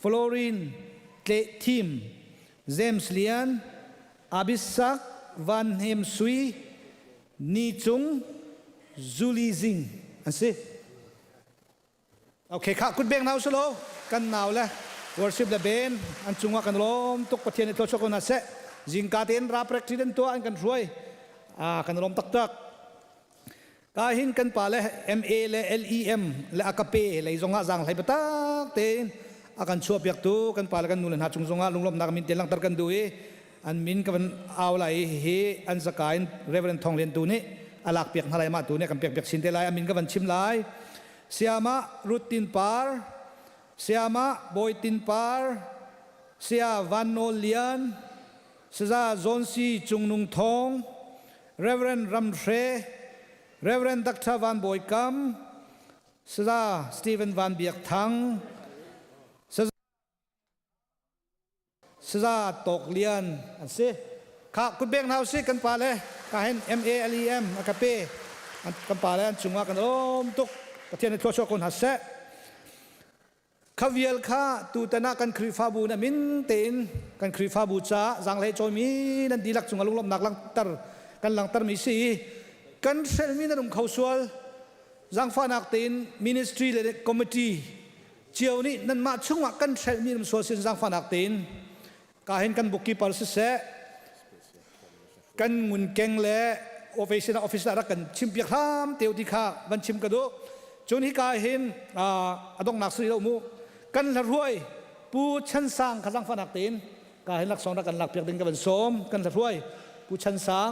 ฟลอรินเกลทีมเจมส์เลียนอาบิสักวันเฮมซุยนีจุงจูลีซิงอันสิโอเคค่ะคุณเบงนาวสโลกันนาวเลยวอร์ชิปเดเบนอันจุงว่ากันล้มตุกประเทศในตัวชกนัสเซจิงกาเตนรับประเทศตัวอันกันช่วยกันล้มตักกาหินกันป่าเลย MA เลย LEM เลยอากาเปเลยจงอาจังไหลปะตักเตนakan suap yak tu kan pala kan nulan hachung zonga lunglom nak min telang tar kan duwi an min kan awlai he an zakain reverend thong len tu ni alak piak halai ma tu ni kan piak sin te lai amin kan chim lai siama rutin par siama boitin par sia van nolian saza zonsi chungnung thong reverend ramre reverend dr van boykam saza stephen van biak thangสซาตกเลียนอันสิข้าคุณเบงนาวสิกันป่าเลยข้าเห็น MALEM อากาเป้กันป่าเลยจุงว่ากันล้มตุกประเทศในทั่วโลกคนหัดเสะข้าเวียลข้าตูตนากันครีฟาบูนะมินเตนกันครีฟาบูจ้าจังเลยโจมีนั่นดีลักจุงลุงลมนักลังตร์กันลังตร์มีสีกันเซลมีนั่นเขาสวลจังฟ้านักเตนมินิสทรีเลยคอมมิตี้เจียวนี้นั่นมาช่วงว่ากันเซลมีนั่นสวลสิจังฟ้านักเตนกาเห็นกันบุกกี้ปาร์สเซกันงุนเก่งเล่ออฟฟิศรักกันชิมเปียกทามเตียวที่ข้าวันชิมกันดูจนที่กาเห็นดงนักสุริเรามูกันละรวยปูชันสางข้าสังฟันนักเต็นกาเห็นหลักสองรักกันหลักเปียกเดินกันเป็นสมกันละรวยปูชันสาง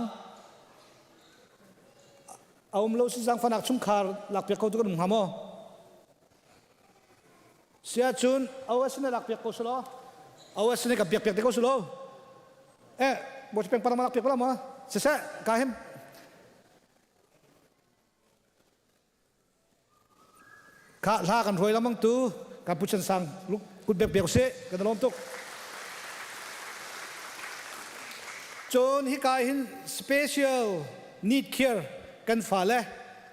เอาเราสิสังฟันนักชุ่มขาหลักเปียกเขาตุกันมุฮัมโมเสียจุนเอาไว้สินะหลักเปียกเขาสโลawas ni ka piak-piak teko sulo bos peng para malak piak pala mo sesa kahem ka la kan roi lamang tu ka puchan sang luk kut bek bek se ka dalom tuk chon hi kai hin special need care kan fale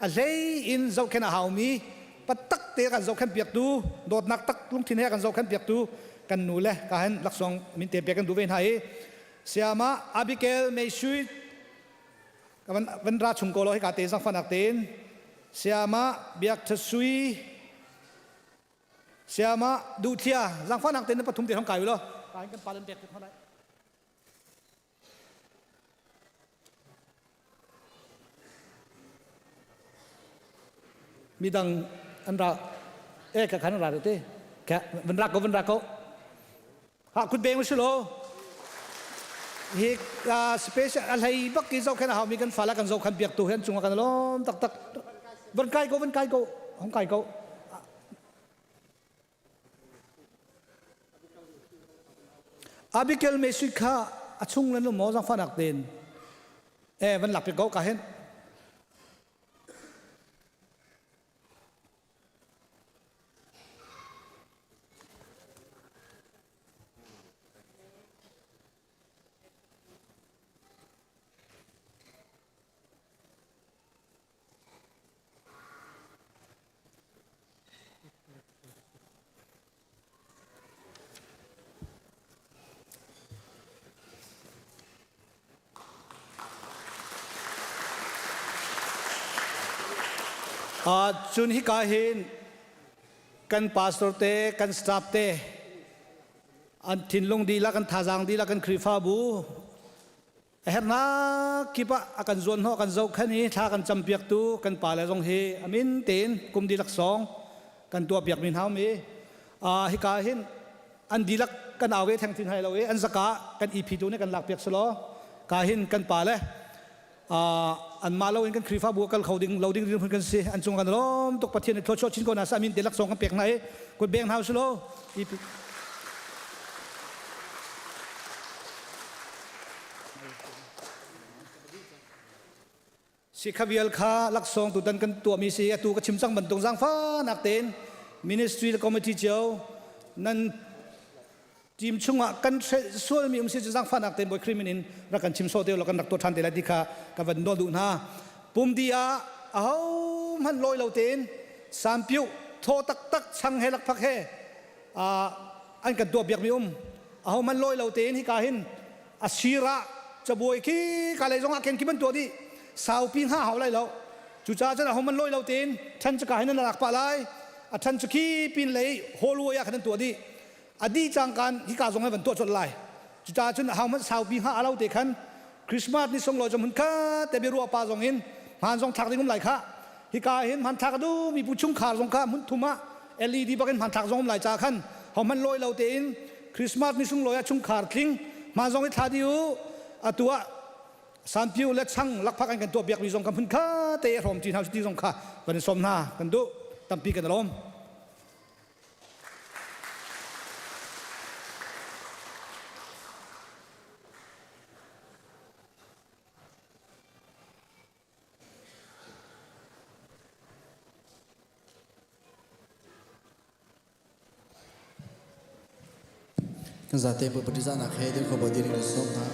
a lei in zau ken a haumi patak te kan zau ken piak tu dot nak tak lung thin he kan zau ken piak tuกันนูเลยการลักษณะมินเตเปียกันดูเวนให้เสียมาอาบิเกลไม่ช่วยกันวันราชุงโกโลให้การเตะสังฟันนักเตนเสียมาเบียกทศวีเสียมาดูเทียสังฟันนักเตนนั้นปฐุมเตะท้องไก่อยู่หรอการกันปาเลนเปียกเท่าไหร่มีดังอันรากับขันราเต้แค่วันรักก็หากคุณเบงไม่ใช่หรอเฮกสเปเชียลอะไรบักกี้เจ้าแค่ไหนมีกันฟ้าละกันเจ้าขันเปียกตัวเห็นจุงกันล้อมตักวันไก่ก็ห้องไก่ก็อาบิเกลเมสุข้าชุ่งนั้นลูกหมอสังฟันหักเด่นวันหลับเปียกก็เห็นจุนฮิกาเห็นกันพาสตอร์เตกันสตาฟเตอันทินลงดีละกันท่าจางดีละกันครีฟาบูเห็นนะคิดว่ากันจวนหัวกันเจ้าแค่นี้ถ้ากันจำเปียกตู้กันป่าเลยตรงเฮอามินเต็นกุมดีลักสองกันตัวเปียกมินเฮามีฮิกาเห็นอันดีลัก กันเอาเวทแทงทินให้เราเวอันสกากันอีพีดูเนี่ยกันหลักเปียกสโลกาหินกันป่าเลยอันมาเราเองกันครีฟ้าบัวกันเขาดิ้งเราดิ้งดิ้งกันสิอันจงกันล้อมตกปะเทียนในโทษชิ้นก่อนนะสามินเดลักสองกันเปียกไหนกดเบงเฮาสโลอีพีสิขวิลคาลักษงตุดันกันตัวมีเสียตัวกระชิมสังบันตรงสังฟ้านักเต้นมินิสทรีและคอมมิตี้เจ้านั้นทีมช่วงกันส่วนมีอุมเสียสังฟ้านักเต้นบอยคริมินินรักกันชิมโซเดียวเรากันนักตัวทันเดลัดิคากับวันโดนดูนะปุ่มดีอาเอามันลอยเราเต้นสามพิวโทตักตักช่างเฮลักพักเฮอันกันตัวเบียกมีเอามันลอยเราเต้นที่กาหินอาชีระจะบวยขี้กาเลยจงอาเก่งกี่มันตัวดีสาวปีห้าเขาไรแล้วจุจ้าจะเอามันลอยเราเต้นท่านจะกาให้นั่นหลักปะไรท่านจะขี้ปีนเลยโฮลัวยาขันตัวดีอดีจังการที่กาส่งให้มันตัวจนไรจุจ้าจะเอามันสาวปีห้าเราเตะขันคริสต์มาสนี่ส่งลอยจมุนข้าแต่ไม่รู้ว่าปาส่งเห็นมันส่งถักที่มุมไหลข้าที่กาเห็นมันถักดูมีผู้ชุ่มขาส่งข้ามุนทุมะLED บักเห็นมันถักส่งมุมไหลจ้าขันเอามันลอยเราเต้นคริสต์มาสนี่ส่งลอยชุ่มขาทิ้งมันส่งให้ท่าดิวตัวสามพิวและช่างลักพักกันตัวเบียกมีสองคำพึ่งข้าเตะรอมจีนเฮาที่สองข้าวันนี้สมนากันดูตั้มปีกันรอมกันจะเต็มปฏิจจานักเฮดินขบดีริสสมนะ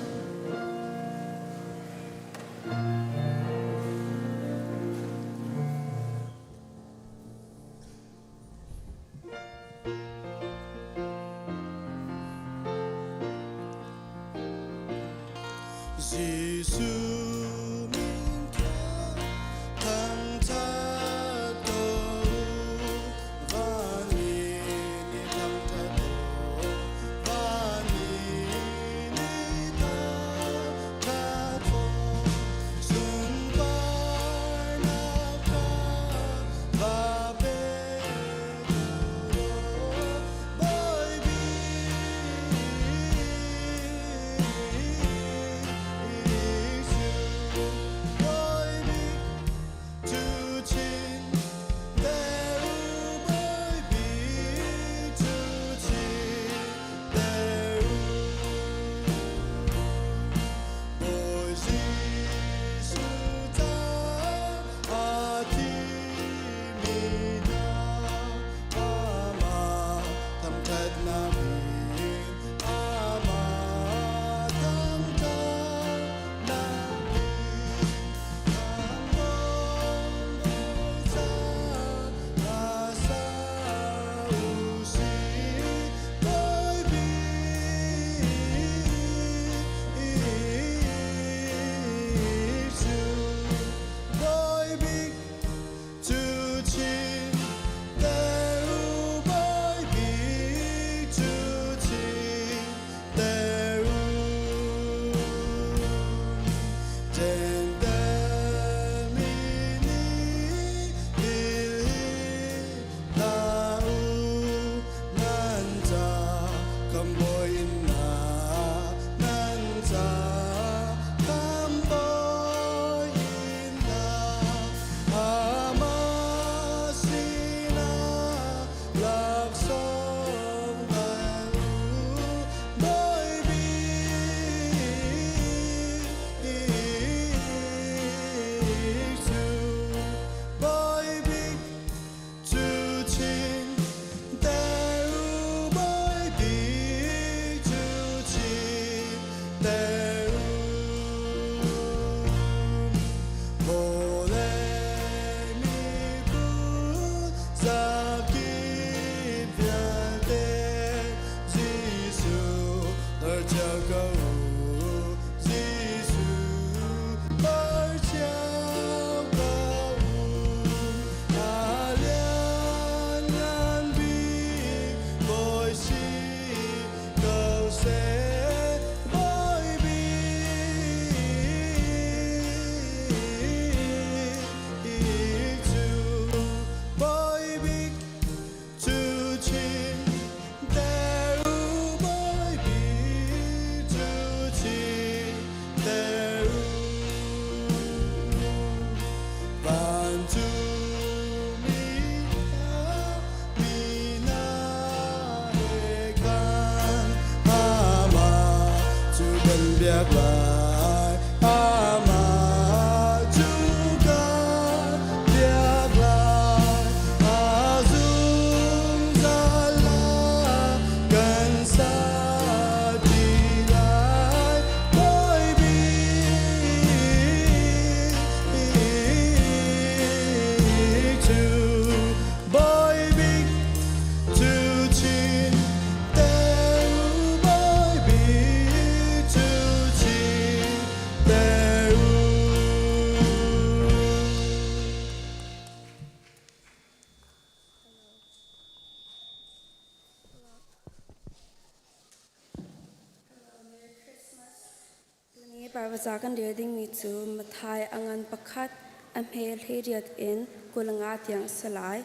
ประจากันเดียดิ้งมีจูมาทายอังันประคัดอัมเฮลเฮเดียดเอ็นกุลงาเตียงสลาย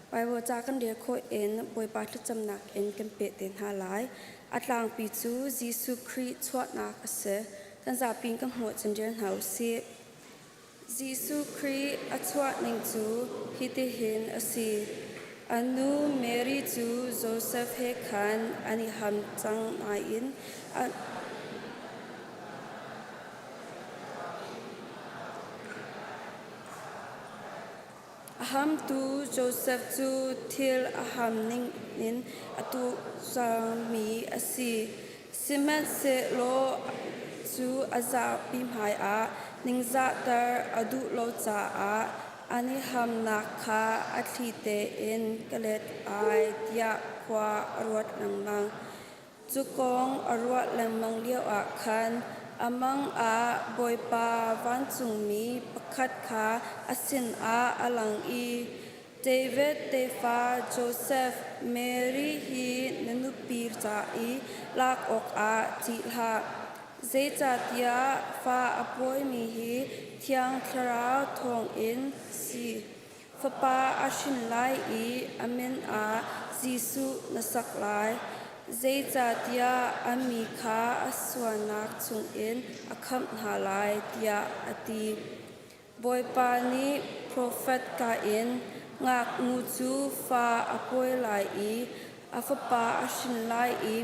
ไปประจากันเดียโคเอ็นบอยปาทุจำนักเอ็นกันเปเต็นหาลายอัตลางปีจูจีสุครีชวดนักเสกันจะปิงกันหัวจันเดียนเฮาเสียจีสุครีอัชวดนิงจูฮิติหินอสีอนุเมรีจูโจเซฟเฮคันอันนี้ฮัมจังนายอินฮัมตูโจเซฟจูทิลฮัมนิงนินอตุซามีอสีซิเมนเซโลจูอาซาปิมไฮอานิงซาตาอดุโลจาอาอันนี้ฮัมนักขาอัตลิเตอินกเลตไอเดียควาอรวดลังมังจุกองอรวดลังมังเลี้ยวอาคันอามังอาบอยปาวันจุงมีประคัดขาอสินอาอลังอีเดวิดเตฟาโจเซฟเมรีฮีนนุปีร์จาอีลากออกอาจิลาเจจาติยาฟ้าอปวยมีฮีเทียงคราทองอินสีฟปาอาชินไลอีอเมนอาจีสุนสักไลเจจาติยาอามีคาอสวานักจุงอินอคัมหาไลติยาอตีบอยปานีโปรเฟตกาอินงักงูจูฟ้าอปวยไลอีอาฟปาอาชินไลอี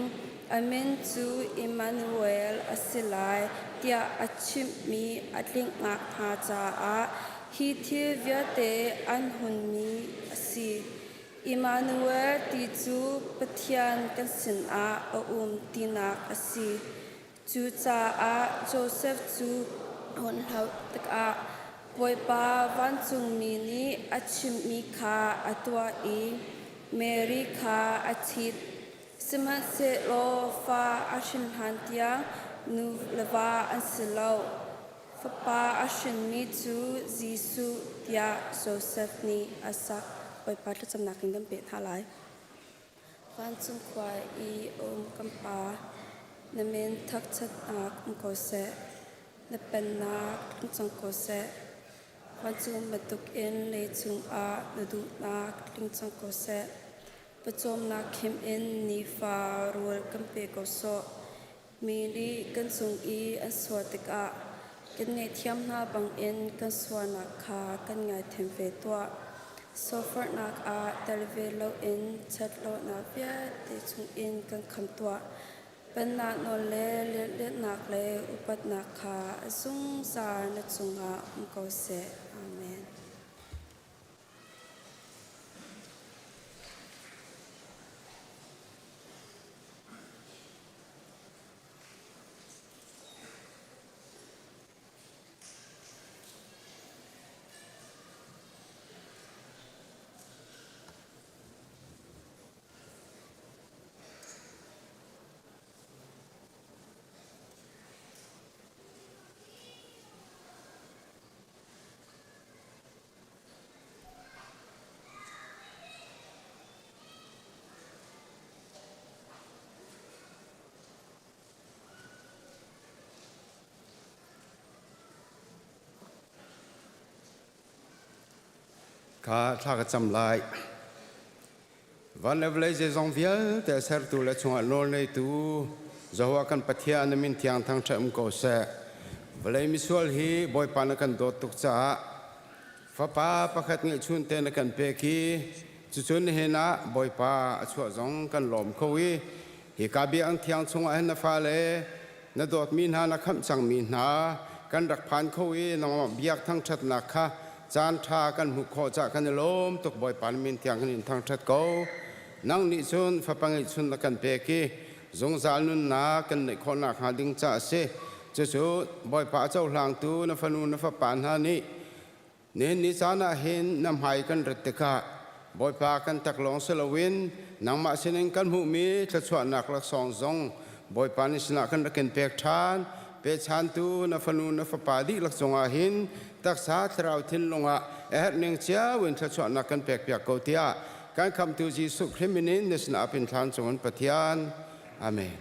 อาเมนจูอิมมานูเอลอสิไลเตียอัชิมมีอัดลิงงักฮาจาอาฮิทิเวียเตอันหุนมีอสีอิมมานูเอลติจูปะเทียนกันสินอาตีนักอสีจูจาอาโจเซฟจูหุนเฮาตกอาปวยปาวันจุงมีนีอัชิมมีคาอตัวอีเมริคาอาทิตสมัครเซโลฟ้าอาชินฮันเตียนูเลวาอันสโลฟปาอาชินมีจูจีสุเตียโจเซฟนีอาศักไปปัดจำนักกินกันเป็ดหาไลฟันจุงควายอีกัมปานเมนทักชัดนักโกเซนเป็นนักจังโกเซฟันจุงมาตุกอินเลจุงอาณดูนักจังโกเซประจมนักเข้มอินนิฟารัวกันเปกโซมีลีกันสุงอีอันสวติกะกันไงเทียมหน้าบังอินกันสวนักขากันไงเทมเฟตัวโซฟร์นักอาเตลเวลอินชัดโลนาเวียติสุงอินกันคำตัวเป็นนักนอเลเลือดนักเลอุปัตนักขาสุงสารนัดสุงอาอุกเสอาเมนข้าถ้ากจำลายวันเวลาจะจงเวียแต่เสร์ตุและชงอันโนในตูจะว่ากันปัทยานมินที่อันทั้งเชื่อมโกเสเวลามิสวลฮีบอยปานักันโดดตุกจ้าฟ้าป้าประคัดเงยชุนเตนักันเปกีจุนเห็นนะบอยป้าช่วยจงกันหลอมเขาวิฮิกาบีอังที่อันชงอันนัฟาเลนโดดมินหานักคำจังมินหากันรักผ่านเขาวิน้องเบียกทั้งชัดนักค่ะจานทากันหุกขอจากกันลมตกบ่อยปานมินเทียงกันทางชัดเก่านั่งนิชนฟ้าปังอิชนกันเปกีจงจานุนนากันในคนนักหาดิ้งจ่าเสจู่บ่อยป่าเจ้าหลังตูนฟ้านูนฟ้าปานฮานี่เน้นนิจานาเห็นนำหายกันรัตกะบ่อยป่ากันตักลองสลวินนางมาเสนกันหูมีจะชวนนักลักสองจงบ่อยป่านิสนากันรักกันเปกชานเปชันตูนฟ้านูนฟ้าปาดีลักสงอาหินตักษาทราวทินลงอ่ะหนึ่งเจ้าวินจะชวนนักกันเปกเปียกเกาเตียการคำตูจีสุคริมินินนิสนาเป็นทานจงอันปฏิญาณอาเมน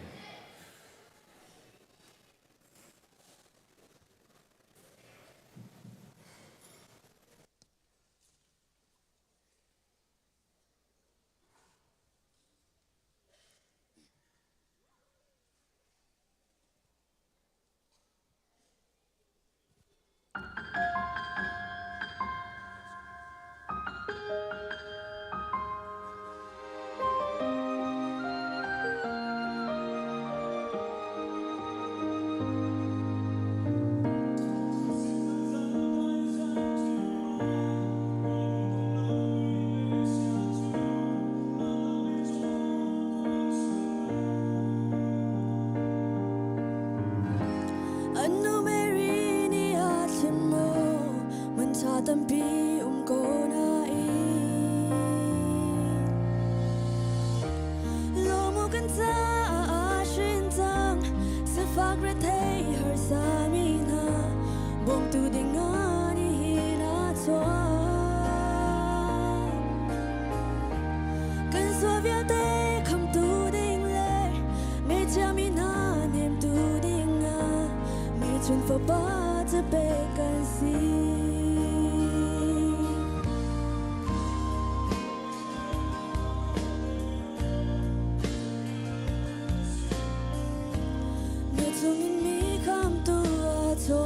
tampi ko na lo mo kan sa shin tang se fak re thei har sa mi na bom tu ding ani na chwa kan so via te kham tu ding le me cha mi na nem tu ding a me chun for ba te be kan si me chung in mi kham tu a chwa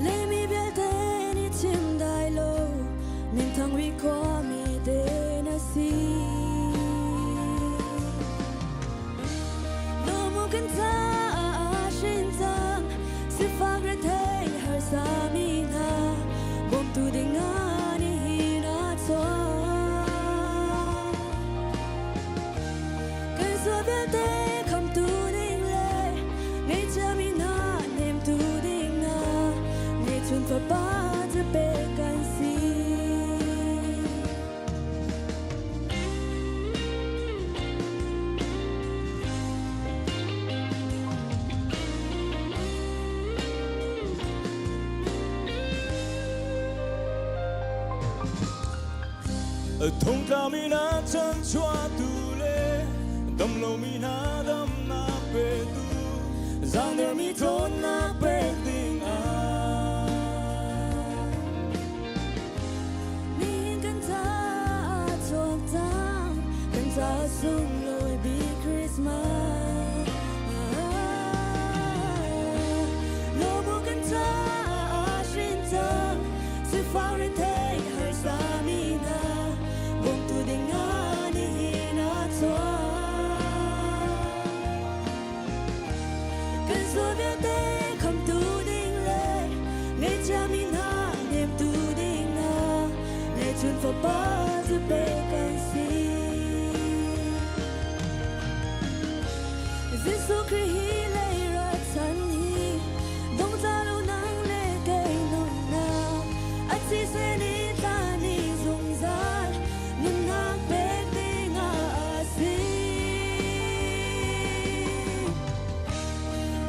le mi bel te ni chim dai lo min thang wi ko mi te na si lo mo kan ta shin tang si fak re thei har sa mi na bom tu ding ani hi na chwa kan so bel te kham tu ding le me cha mi na nem tu ding na me chun fa ba te be kan si thông ca mi na chân choa tu le dam lo mi na dam na pe tu giang der mi thon na pe ting a mi kan ta chok tang kan ta sung loi bi Christmas lo mo kan ta shin tang si fa re thei har sa mi na bom tu ding ani hi na chwa kan so via te kham tu ding le me cha mi na nem tu ding na me chun for ba te be kan si Giêsu Christ hi le ra chan hi dong ta lo nang le kai non na a chi se ni ta ni zung zan nun na pe ding a si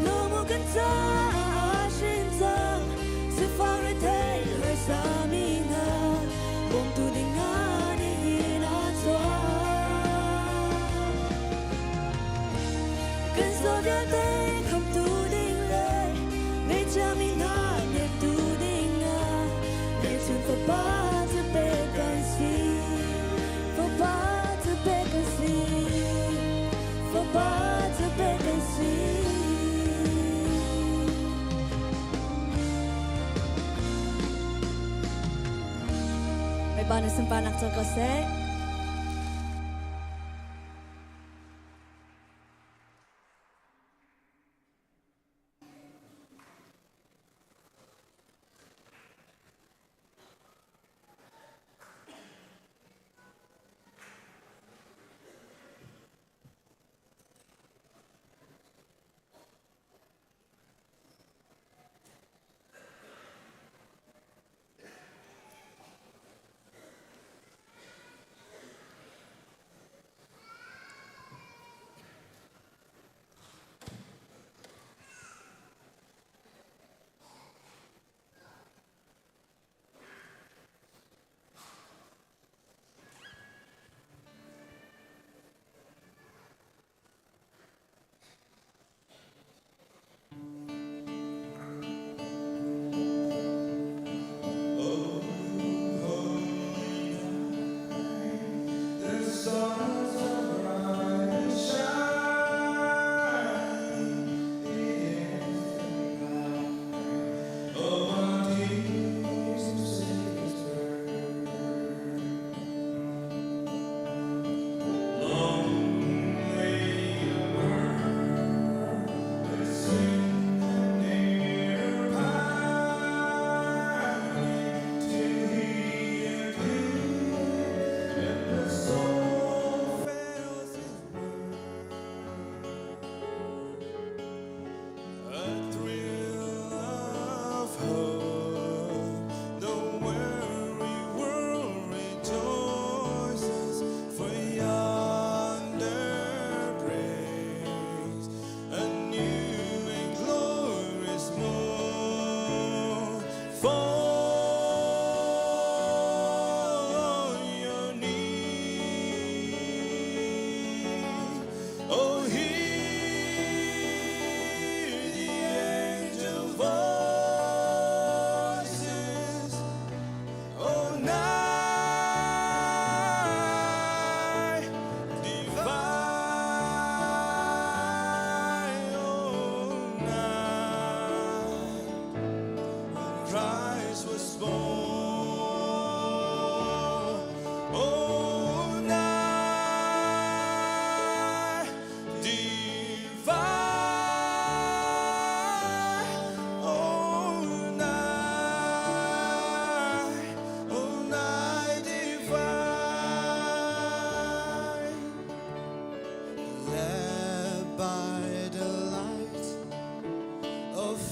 lo mo kan ta shin tang si fa re thei har sa mi na bom tu ding ani hi na chwa kan so via te kham tu ding le me cha mi na nem tu ding a me chun for ba te be kan si for ba te be kan si for ba te be kan si May banas ng panak sa kase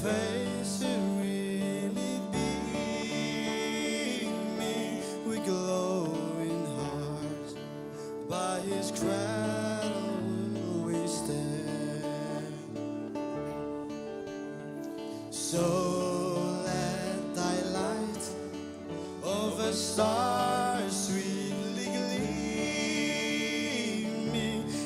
face it really beaming with glowing hearts. By his cradle will we stand. So let thy light over stars sweetly gleaming.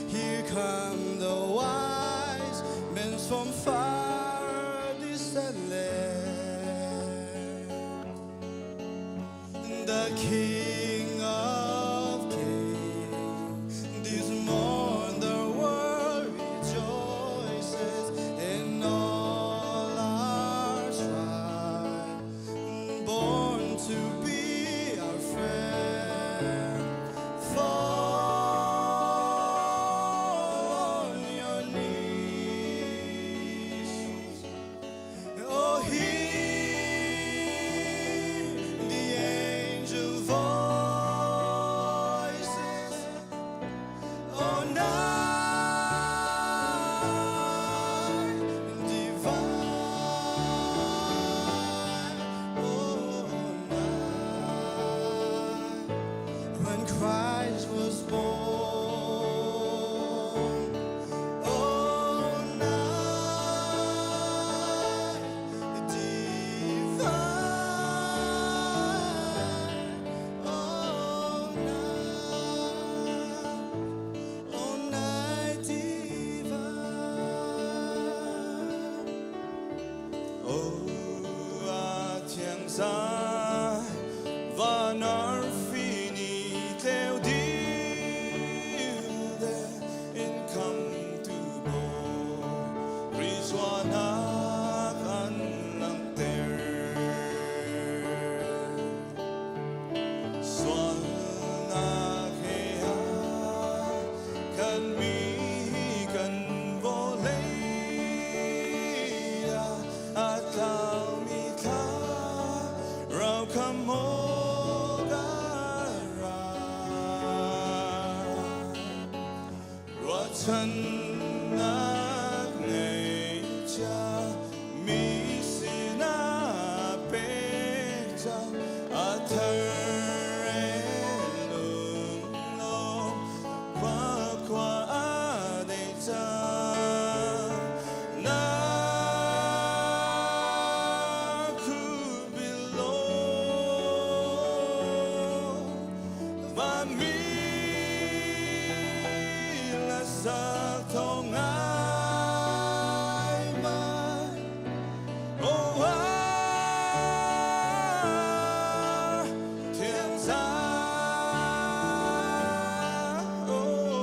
Here come the wise men from far distant land. The King of Kings, this morn the world rejoices, and all are tried, born to be our friend. Fall on your knees. Oh, hear the angel voices. Oh, night divine. Oh, night when Christ was born. Oh, night divine. Oh, night divine. Oh, à thiên gia và nở phi ni theo dilde in come to bo rizwana kan lang ter swan na kaya kan mi kan volea at lao mi ka rao kamogara Rotan nak ngay cha mi sinapekta at herelum lo kwa adeta na kubilo va mi la sa thong ai mai oh thiên gia oh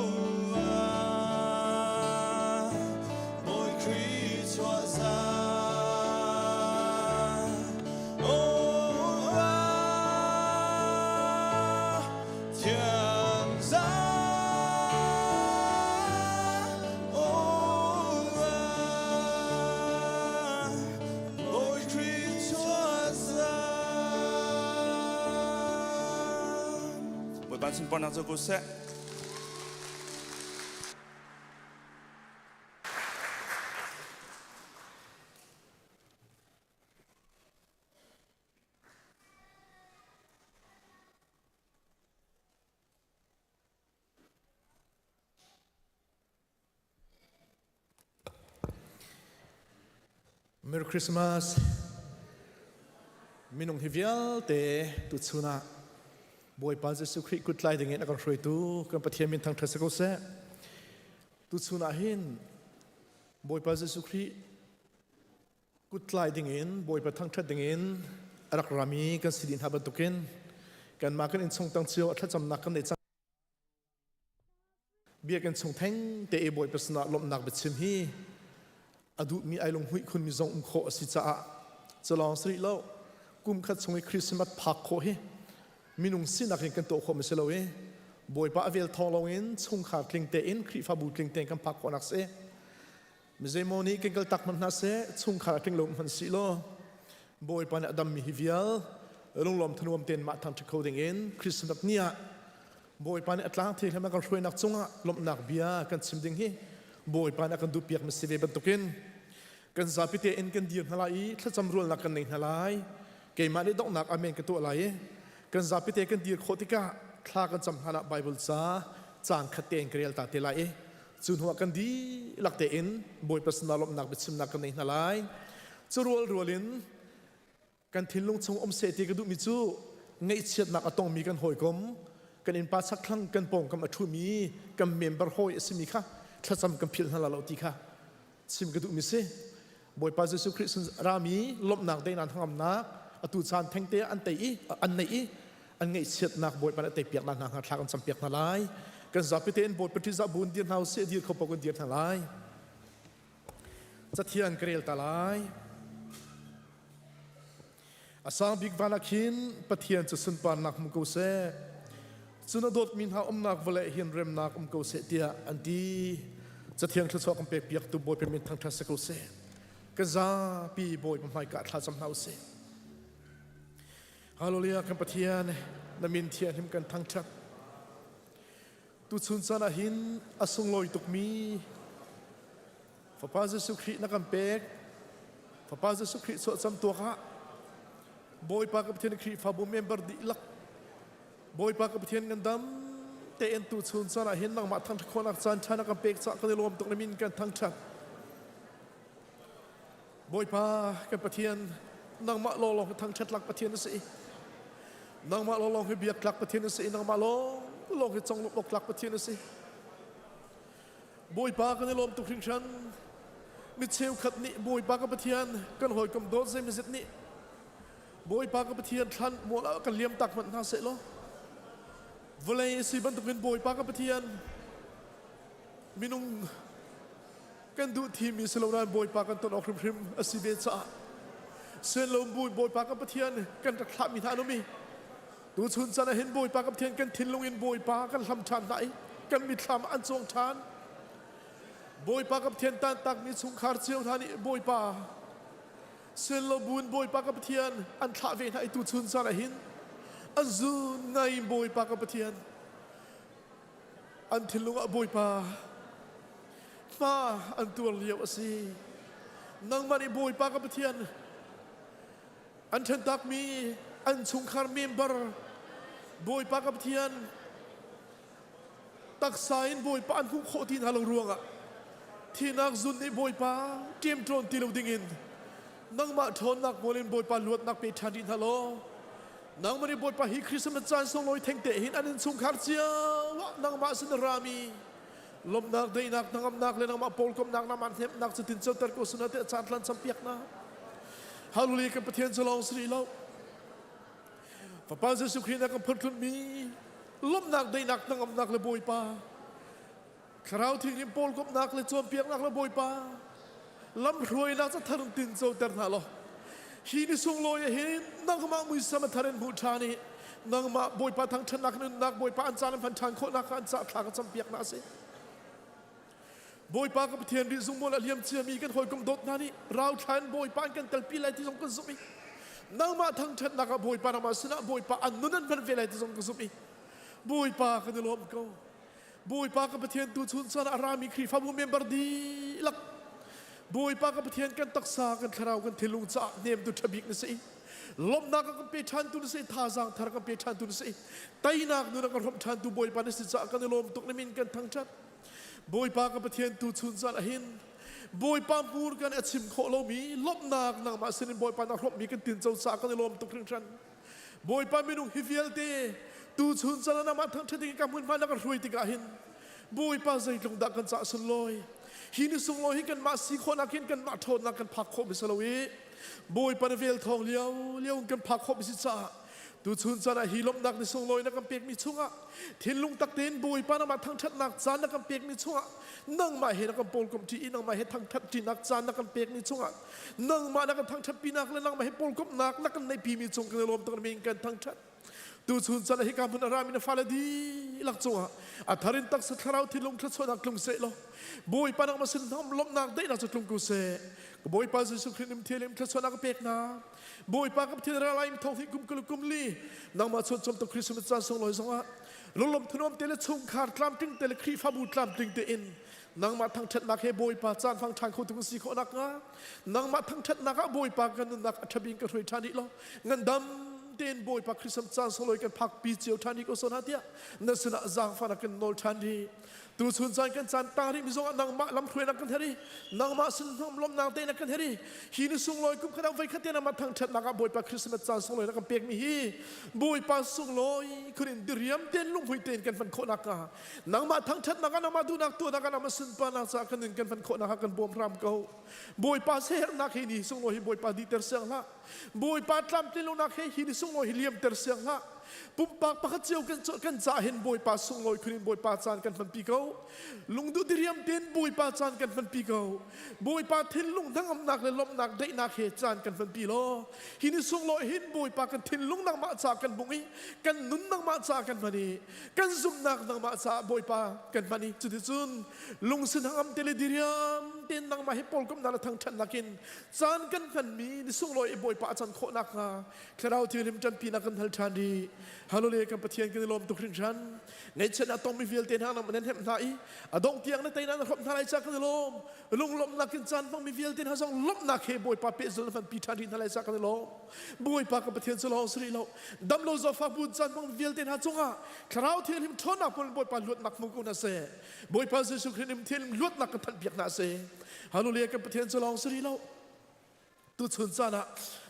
bồi Christ cho ra oh thiên gia bồi Christ cho ra. Buổi ban xin pon cho cô sẽ. Merry Christmas. Minung hivial te tu chuna. Boy pa Jesu Christ good lighting in akar hroi tu kan pathiam min thang thasako se. Tu chuna hin boy pa Jesu Christ good lighting in boy pa thang thading in arak rami kan sidin haban tukin kan ma kan in chong tang chio atha cham nak kan nei chang bia kan chong theng te e boy pasna lom nak bechim hi adu mi ai long hui khun mi zong kho si cha chalong sri lo kum khat chungi Christmas phak kho hi minung sinak kan to kho meselo e boy pa avel thong in chung kha kling te in khri fa bu kling te kan phak kho nak se mizemoni kan kal tak man na se chung kha kling lom han si lo boy pa na adam mi hivial long lom thanuam ten ma thang thikho ding in Christmas nia boy pa na atlang the khama kan hroi nak chunga lom nak bia kan chim ding hi boy pa na kan du piak me sive ban tokin กันซาพิเตเอ็นกันเดียนฮลายถ้าจำรวนหลักกันในฮลายเกมาได้ดอกหนักอเมนกันตัวอะไรกันซาพิเตกันเดียนโคติกะคลากันจำฮนาไบเบิลซาจางขัดเตนเกลียลตาเตลายจุนหัวกันดีหลักเตเอ็นบอยประสนาลมหนักบิดซิมหนักกันในฮลายจะรัวลินกันทิ้งลงชงอมเสตีกันดูมิจูไงเชียดหนักต้องมีกันหอยกลมกันอินปาสักครั้งกันปองกันอัฐุมีกันเมมเบอร์หอยสิมีค่ะถ้าจำกันพิลฮัลลาตีค่ะซิมกันดูมิเซบอยปาเยซูคริสต์รามีลบหนักได้นานทั้งอำนาจอตุจานแทงเตอันเตอีอันไหนอีอันไงเชียดหนักบอยปานเตเปียกนานหางทางกันจำเปียกนาลายกันจับไปเตนบอยปฏิจับบุญเดียนเฮาเสียเดียเขาปกันเดียนนาลายจะเทียนเกลียลตาลายอาสาบิกวานักหินปะเทียนจะสุนปานนักมุกเสสุนดดมินหาอมนักวะเลหินเรมนักมุกเสเตียอันดีจะเทียนทศกัมเปียกตุบอยเป็นมินทางทัศกุเสกซาปีบอยมันไม่กัดทาสำเนาเสฮาโลเลียกันปะเทียนนามินเทียนหิมกันทั้งชัดตุสุนสานาหินอสุงลอยตุกมีฟาปาเจสุครินักกันเปียกฟาปาเจสุคริสวดจำตัวข้าบอยปากกับเทียนครีฟาบุเมมเบอร์ดีลักบอยปากกับเทียนกันดำเตนตุสุนสานาหินนักมาทั้งคนนักจันทานักกันเปียกสักกันรวมตุกนามินกันทั้งชัดบอยปากันปะเทียนนางมะลองทางชัดหลักปะเทียนนั่นสินางมะลองให้เบียกหลักปะเทียนนั่นสินางมะลองให้จงลุกหลักปะเทียนนั่นสิบอยปากันในลมตุกครึ่งชั้นมิเชลขัดนี่บอยปากันปะเทียนกันหอยกำโดดเซมิเซตนี่บอยปากันปะเทียนทันมัวแล้วกันเลี้ยมตักมันน่าเสร็จแล้ววลัยสิบันตุกินบอยปากันปะเทียนมินุงกันดูทีมีสโลนานบอยปากันตอนออกพริมอสิเบซ่าเซนลมบุยบอยปากันปะเทียนกันตะขามีทานุมีดูชุนจันเห็นบอยปากันปะเทียนกันทิ้งลงอินบอยปากันทำชานไหนกันมีทำอันทรงชานบอยปากันปะเทียนตันตักมีสุงคาร์เซียวทานิบอยปาเซนลมบุยบอยปากันปะเทียนอันท้าเวทให้ดูชุนจันเห็นอันซูไงบอยปากันปะเทียนอันทิ้งลงบอยปามาอันตัวเลี้ยวสินังมันบอยปากกับเทียนอันฉันตักมีอันสุงคาร์เมมเบอร์บอยปากกับเทียนตักสายบอยปาอันผู้โคตินฮาลงรวงอ่ะที่นักซุนในบอยปาเกมโทรนตีเราดิ่งอินนังมาทนนักโมเลนบอยปาลวดนักเปชันดินฮาโลนังมันบอยปาฮิคริสต์มาจานทรงลอยแทงเตะหินอันนั้นสุงคาร์เซียวนังมาสินรามีลมนักได้นักนังนักเลยนังมาโพลกมนักน้ำมันเทมนักสุดที่เจ้าตระกูลสุนัขเตะจานลันสัมเปียกนะฮาลูลีกับประเทศฉลองสรีโลพระปาเจสุครีนักกับพลทุนมีลมนักได้นักนังนักเลยบอยปาคราวที่นิมโพลกมนักเลยจอมเปียกนักเลยบอยปาลำรวยนักจะทำตินเจ้าตระนาโลฮีนิสุงลอยเห็นนักมามุยสมัทเรนหูชานีนักมาบอยปาทั้งชนักนึงนักบอยปาอันจานพันทางโคนักอันจานขากจอมเปียกนะสิบอยปากับเทียนดิซุงโมลเลียมเชียมีกันหอยกงดดนานี่เราทานบอยปานกันเตลปีไลที่ส่งกันสุมีนางมาทั้งชัดนักบอยปานามาสนะบอยปาอันนู้นนั่นเป็นเวลาที่ส่งกันสุมีบอยปากันในลมก็บอยปากับเทียนตูชุนสานอารามีครีฟาบุเมมเบอร์ดีลักบอยปากับเทียนกันตักษากันคราวกันเทลุงจ่าเนมตุทบิกนี่สิลมนักกันเปชันตุนี่สิท่าจางทาร์กันเปชันตุนี่สิไตนักนู้นกันรบชันตุบอยปานี่สิจ่ากันในลมตุกนิมินกันทั้งชัดบอยปากกับประเทศตูชุนจันหินบอยปามพูดกันชิมโคโลมีลบนักนางมาสินบอยปานรบมีกันตินเจ้าสากันในลมตุกครึ่งชันบอยปามินุฮิฟิเอลเตตูชุนจันนามาทั้งชติกามุนมานักรวยติกาหินบอยปาใจลงดักกันจ่าสุนลอยหินสุงลอยกันมาสีคนนักหินกันมาโทนนักกันพักโคบิสลาวีบอยปานเวลทองเลี้ยวกันพักโคบิสิจ่าตูชุนจันหิลมนักในสุงลอยนักกันเปียกมีชุ่งอ่ะทิ้งลุงตักเต้นบอยปานมาทั้งชัดนักจานนักกันเปียกมีชุ่งอ่ะนั่งมาเห็นนักกันโปลกมจีนั่งมาเห็นทั้งชัดจีนักจานนักกันเปียกมีชุ่งอ่ะนั่งมานักกันทั้งชัดปีนักและนั่งมาเห็นโปลกมนักนักกันในปีมีชุ่งกันรวมตัวมีกันทั้งชัดตูชุนจันหิการพุนอารามินฟาลดีลักจังอ่ะอัธรินตักสัทธาราวทิ้งลุงทัศนักลุงเสลบอยปานมาสินทำลมนักได้นักจะลุงกุเสบอยปานสุขนิมเทียมทัศนักเปียกนาบอยปากับเทียนอะไรมีทองที่กุมกลุกุมลีนางมาชนชมตัวคริสต์มาสทรงลอยสังวะลมทนอมเตลชงขาดกลามตึงเตลครีฟาบูกลามตึงเตอิน nang ma thang that nak he boi pa chan phang thang khu tung si kho nak nga nang ma thang that nak boi pa kan nak athabing ka throi thani lo ngan dam ten boi pa Christmas chan soloi kan phak pi cheu thani ko sona tia na sina zang fa nak nol thani tu chun chan kan chan tari mi zong nang ma lam throi nak kan heri nang ma sin nom lom nang te nak kan heri hi ni sung loi kup khadam vai khatia ma thang that nak boi pa Christmas chan soloi nak kan pek mi hi boi pa sung loi kunin diriam ten lung hui ten kan fan kho nak ka nang ma thang that nak na ma du nak tu nak na ma sin pa nak sa kan kan fan kho nak kan bom ram ko boi pa se nak hi ni sung loi boi pa di ter sang la boi pa tlam tin lu nak hi ni sung loi liam ter sang la pum pak pakhat chiu kan cha hin boi pa sung loi kunin boi pa chan kan fan pi ko lung du diriam ten boi pa chan kan fan pi ko boi pa thin lung dang am nak le lom nak dei nak he chan kan fan pi lo hi ni sung loi hin boi pa kan thin lung nak ma cha kan bungi kan nun nak ma cha kan mani kan zum nak ma cha boi pa kan mani chu ti chun lung sin hang am tele diriam ten nang ma he pol kom na thang than nakin chan kan fan mi ni sung loi boi pa chan kho nak ha khrau thi lim chan pi na kan hal than di hallelujah kan pathian kan lom tu khring chan nei chen atong mi vil ten hang na man hem nai adong tiang na taina na khop thalai cha kan lom lung lom na kin chan pang mi vil ten ha song lop na khe boi pa pe zul fan pi than din thalai cha kan lom boi pa kan pathian chu lo sri lo dam lo zo fa bu chan pang mi vil ten ha chunga khrau thi lim thon na pon boi pa lut nak mu ku na se boi pa jesu khrin lim thil lut nak kan than piak na se hallelujah kan pathian chu lo sri lo tu chun chana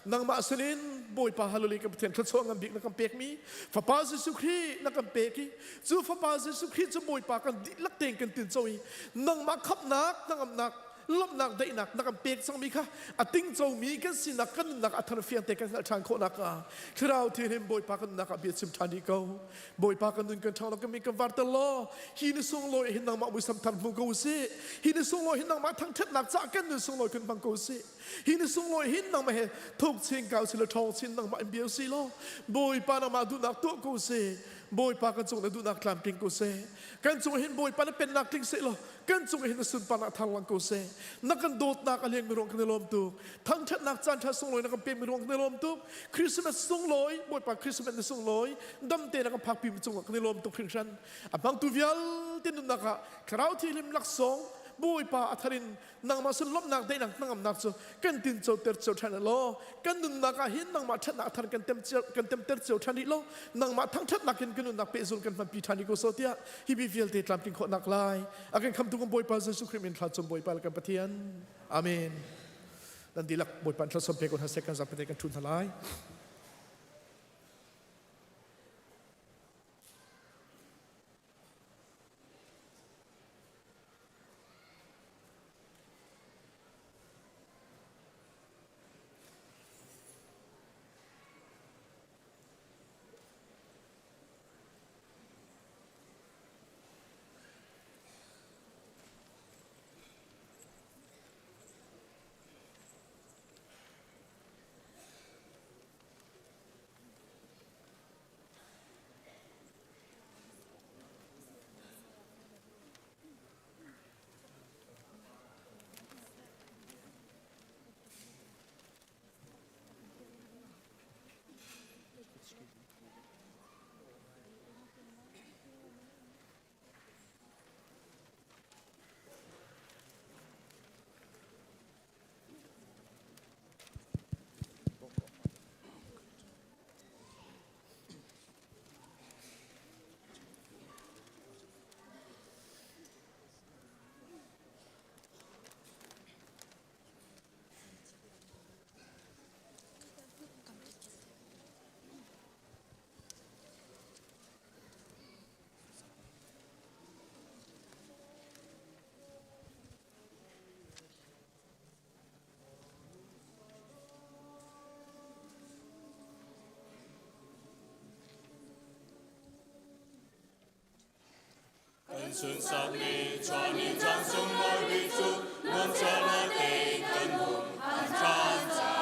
nang ma selin boi pa hallelujah kan pathian thachong ngam bik na kan pek mi fa pa jesu khri na kan peki chu fa pa jesu khri chu boi pa kan lak teng kan tin choi nang ma khap nak nang am nak lop nak dei nak nak am pek sang mi kha ating chou mi kan sin nak kan nak athan fian te kan than kho nak a khrau thi him boi pa kan nak a bi sim thani ko boi pa kan nun kan thang nak mi kan war ta lo hi ni sung loi hin nang ma mu sam than mu ko se hi ni sung loi hin nang ma thang that nak cha kan nun sung loi kan bang ko se hi ni sung loi hin nang ma he thok ching kau sil thong sin nang ma biu si lo boi pa na ma du nak to ko se boi pa kan chung na du nak klam ting ko se kan chung hin boi pa na pen nak ting se lo kan chung hin sun pa na thang lang ko se nak kan dot nak aleng mi rong kan lom tu thang that nak chan tha sung loi nak kan pe mi rong kan lom tu Christmas sung loi boi pa Christmas na sung loi dam te nak kan phak pi mi chung kan lom tu khring san abang tu vial tin nak ka krau thi lim lak song boi pa atharin nang ma sun lop nak dei nak nang am nak so kan tin chou ter chou than lo kan nun nak a hin nang ma that nak than kan tem ter chou than lo nang ma thang that nak kan kan nak pe zul kan fan pi thani ko so tia hi bi vial te tlam ting kho nak lai akan kham tu ko boi pa jesu khrim in thla chom boi pa kan pathian amen dan dilak boi pa thla som pe kon ha second zap te kan thun thalai Xuân sắc mi cho niên trang sung lối vi chu muôn cho na te cần hùng an chan cha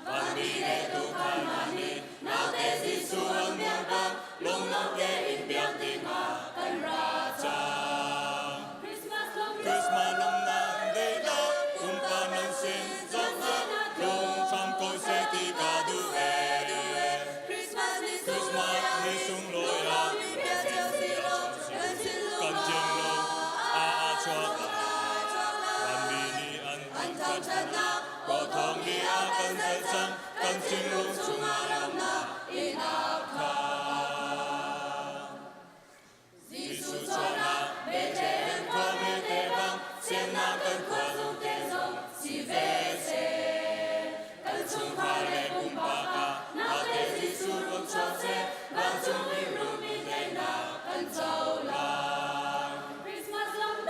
an mi de tu kan an mi na te si su an miang bang long na te in biang ti ma kan ra cha Christmas long na de la pa nan sin zong na long cham ko se ti ka du Christmas ni sung lối la 看见了啊啊！ kan chin lung chung a lam na in a kha Giêsu cho na bê thế em qua bê thế bang xem na kan qua dung thế dung si về se kan chung pha le bum pa ka na te Giêsu cũng cho se bang chung mi ru mi le na kan chau la Christmas long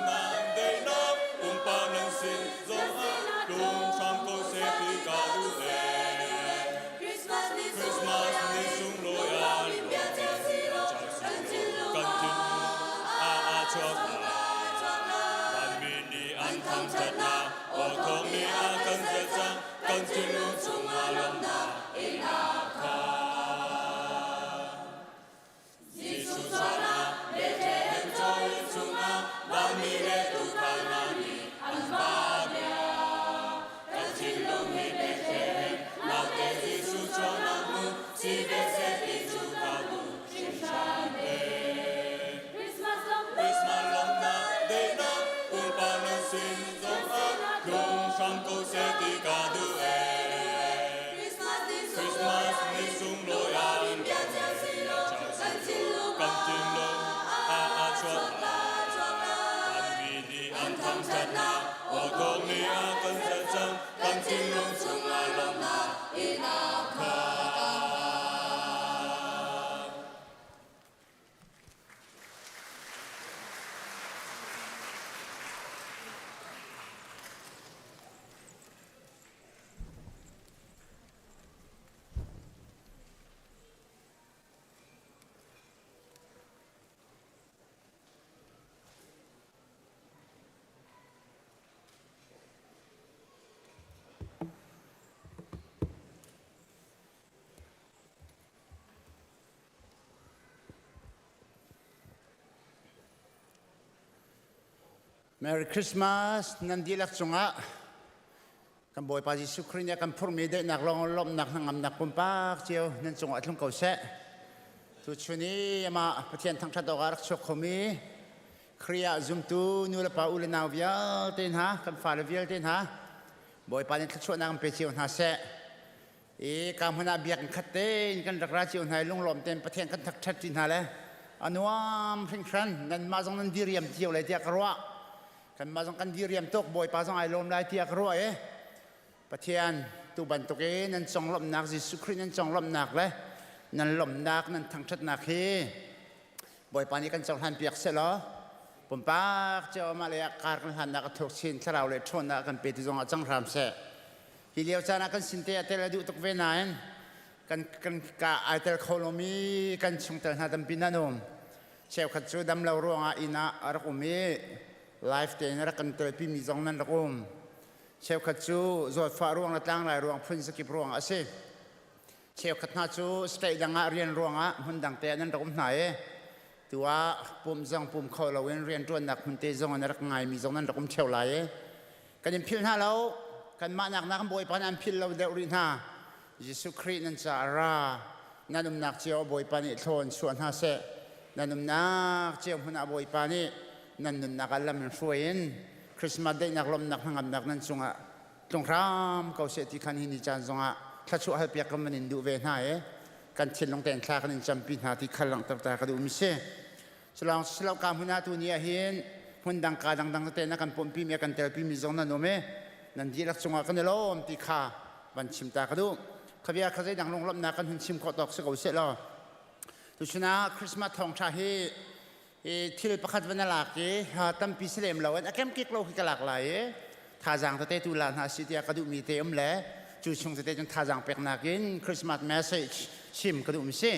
na de na bum pa nang sin zong a lung cham ko se ti ka du le Christmas ni sung lo ya lo kan chin a chok la ban mi ni an tham chat na o thong ni a kan se chang kan chin lung chung a lam na in a kha Giêsu cho na bê thế em cho in chung a ban mi le tu ka na ni an va bia kan chin lung ni bê thế na te Giêsu cho na mu si ve se ti chu ka bu shin shan de Christmas long na de na un pa na sin zong a lung cham ko se ti ka du e Christmas ni sung lo ya in bia cha si lo kan chin lu kan chin lo a chok la ban mi ni an tham chat na o thong ni a kan se chang kan chin lung chung a lam na in a kha Merry Christmas นันดีลักษณะกันบ่อยปาจิสุครีเนี่ยกันพูดมีได้นักลองลมนักหงำนักปุ่มปากเจียวนั่นจงอัดลงเก่าเสะทุกชนี้มาประเทศทางชาติอรักชกขมีเครียจุมตูนูละปาอุลนาวเวียเต้นฮะกันฟาเลเวียเต้นฮะบ่อยปานี่ชวนนางไปเจียวหาเสะการพนาเบียกันขัดเต้นกันรักราเจียวหายลงลมเต้นประเทศกันทักชัดจินฮะเลยอนุวามเพ่งครันนั่นมาจงนั่นดีเรียมเจียวเลยเจียกรัวกันมาจงกันดีเรียมตกบ่อยปาจงไอลมได้เจียกรัวประเทศตุบันตุกนั่นจงลมนักจิสุครีนั่นจงลมนักเลยนั่นลมนักนั่นทางชัดนักเฮบ่อยปานี้กันจงหันเปียกเสร็จแล้วผมปากเจ้ามาเลยการกันหันนักทุกชิ้นที่เราเลยชนนักกันไปที่จงจังรำเสะที่เลี้ยวจานักกันสินเตียเตลดูตุกเวนายกันกะไอเตลโคโลมีกันชงเตลหาดัมปินานุมเชลขัดจูดัมเราร่วงอินาอารักุมีไลฟ์เตนรักกันเตลพิมีจงนั่นรักุมเชลขัดจูจอดฟ้าร่วงละตั้งหลายร่วงพรินสกิปร่วงอาศัยเชลขัดนาจูสเตดังอาเรียนร่วงหุ่นดังเตนั่นรักุมไหนตัวปุ่มจงปุ่มเขาเราเรียนตัวนักหุ่นเตจงนักไงมีจงนั่นรักุมเชลไหลกันยังพิลหน้าเรากันมาหนักนักบ่อยปานันพิลเราเดรินาเยซูคริสต์นั่นจะรานั่นนักเจ้าบ่อยปานิทนส่วนหาเสนั่นนักเจ้าหุ่นบ่อยปานินั่นนักอัลลัมช่วยคริสต์มาสได้นักลมนักหังนักนั่นจงอ่ะตรงรามเขาเสติขันหินิจานจงอ่ะถ้าช่วยให้เปียกมันดูเวน่ากันเชิญลงแต่งคลากันจำปีหาที่ขันหลังตากันดูมิเช่สลองสลาวการหุ่นตัวนี้เห็นหุ่นดังกาดังแต่นักกันปุ่มปีมีกันเตลปีมีจงนั่นโนเมนั่นดีลักษณะกันเลยล้มตีขาบันชิมตากระดูขบียขจัยดังลงลมนักกันหุ่นชิมขอตอกสกุลเสร็จแล้วทุกชนะคริสต์มาสทองชาฮีที่เราประคัดวันหลักตั้มปีเสลมเราแค่กิ๊กเราคิดหลากหลายท่าจางตัวเตตุลานหาสิทธิกระดูมีเตมแหละจู่ชงตัวเตจนท่าจางเป็กนักินคริสต์มาสเมสเซจชิมกระดูมิเซ่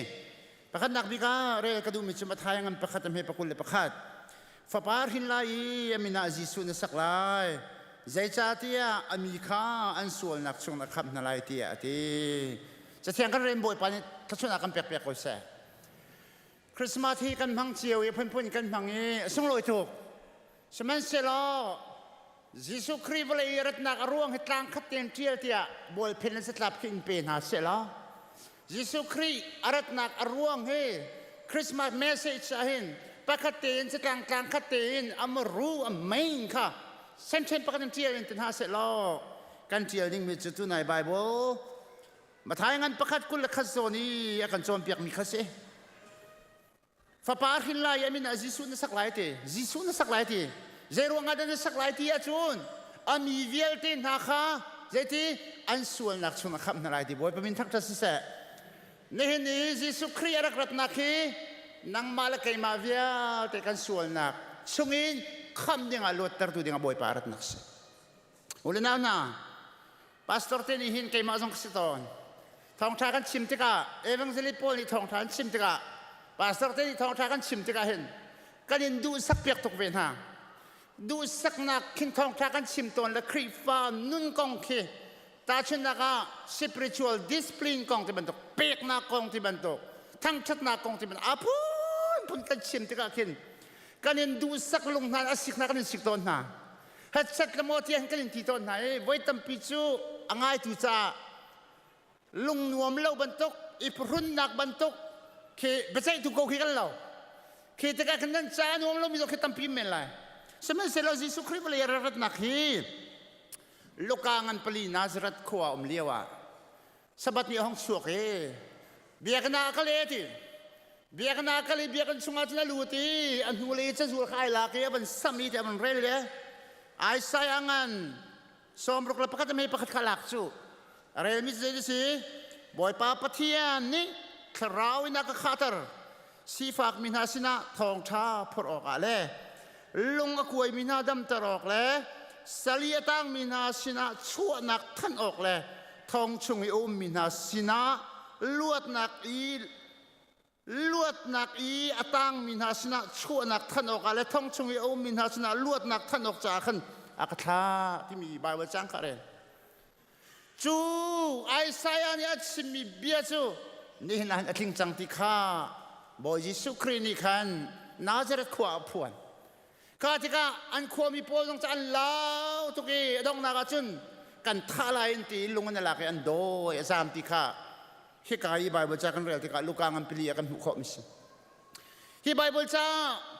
ประคัดนักบิกาเรื่องกระดูมิจุมาทายงันประคัดทำให้ประกุลเลยประคัดฟ้าปาร์หินไลมีนาจิสุนสักไลใจจ่าเตียอเมริกาอันส่วนนักชงนักขับนาไลเตียที่จะเทียงกันเรียนบ่อยปานทัศนกันเปียกๆก็เสียคริสต์มาสที่กันพังเจียวเพื่อนๆกันพังนี้ส่งลอยถูกสมัยเสลอยิสุคริสต์เลยรัตนักร่วงให้ตรังขัดเตียนเทียเตียบ่อยเพลินสลับขิงเป็นหาเสลอยิสุคริสต์รัตนักร่วงให้คริสต์มาสเมสเซจเห็นปะขัดเตียนสกลางขัดเตียนอมรู้อเมนค่ะเส้นปะกันเทียนเป็นหาเสลอ กันเจียนิ่งมีจุดในไบเบิลมาท้ายงั้นประคัดกุลคัสโซนี่กันจอมเปียกมีคัสเอฟ้าป่าหินลายมินอาจิสุนสักหลายทีจิสุนสักหลายทีเจรวงกันสักหลายทีอาจุนอามีเวลตินนาคาเจตีอันส่วนหลักชุนขับนาลายทีบอยเป็นมินทักทัศเสนี่นี่จิสุครีรักรัตนักฮีนังมาลกัยมาเวียแต่กันส่วนหนักชงอินคำดิ่งอาลวดตรตุดิ่งอาบอยปารัตนักเสอุลนานะพาสตอร์เตนี่หินกัยมาส่งสิตอนทองทากันชิมติกาเอวังเจลิโปนี่ทองทานชิมติกาพาสตอร์เตนี่ทองทากันชิมติกาเห็นกันยินดูสักเปียกตกเวนฮะดูสักนักขิงทองทากันชิมตอนและครีฟ้านุ่นกองเคตาชุนนักspiritual discipline กองที่บรรทุกเปียกนักกองที่บรรทุกทั้งชัดนักกองที่บรรทุกอาพุ่นกันชิมติกาขินกันยินดูสักลงนั้นอาศิกนักกันสิกตอนนะฮัดสักละโมที่กันยินที่ตอนไหนไว้ตั้มปิจูอ่างไอตุจ่าลุงนวมเล่าบรรทุกอีพรุ่นนักบรรทุกเคไม่ใช่ทุกคนกันเล่าเคแต่กันนั้นจ้านวมเล่ามีตัวเคตั้มพิมพ์อะไรสมัยเสร็จแล้วยิสุคริสต์เลยรัตนักฮีลูกกางอันปลีนาซาเรตขวาเลี้ยวสบัดมีห้องสวกเบียกันนาคาเลติเบียกันนาคาเลเบียกันสุงาตนาลูติอันหัวเลยจะสุรขายลักมันสามีแต่มันเร่เลยไอ้สายงานสมรุกละพักจะไม่พักขลักจูเรื่องมิสเซนสิบอยป้าปะเทียนนี่คราวนักขัตร์สีฝากมินาสินะทองช้าพอออกอะไรลุงก็คุยมินาดำตรอกเลยสลียตังมินาสินะชั่วนักท่านออกเลยทองชงอิอุมมินาสินะลวดนักอีตังมินาสินะชั่วนักท่านออกอะไรทองชงอิอุมมินาสินะลวดนักท่านออกจากขันอักษาที่มีใบวัจังกันจูไอสายนี่อาจจะมีเบียจูนี่นั่นอธิงจังติข้าบอยยิสุครีนี่ขันนาซาเรตขวาพวนข้าที่ข้าอันขวามีโพลงจันลาวทุกทีดองนากจุนกันท่าลายตีลุงนั่นแหละกันโดยสามติข้าฮิกายใบบัลจากกันเรียลติข้าลูกางอันพิลีกันหุกมิสฮิใบบัลจา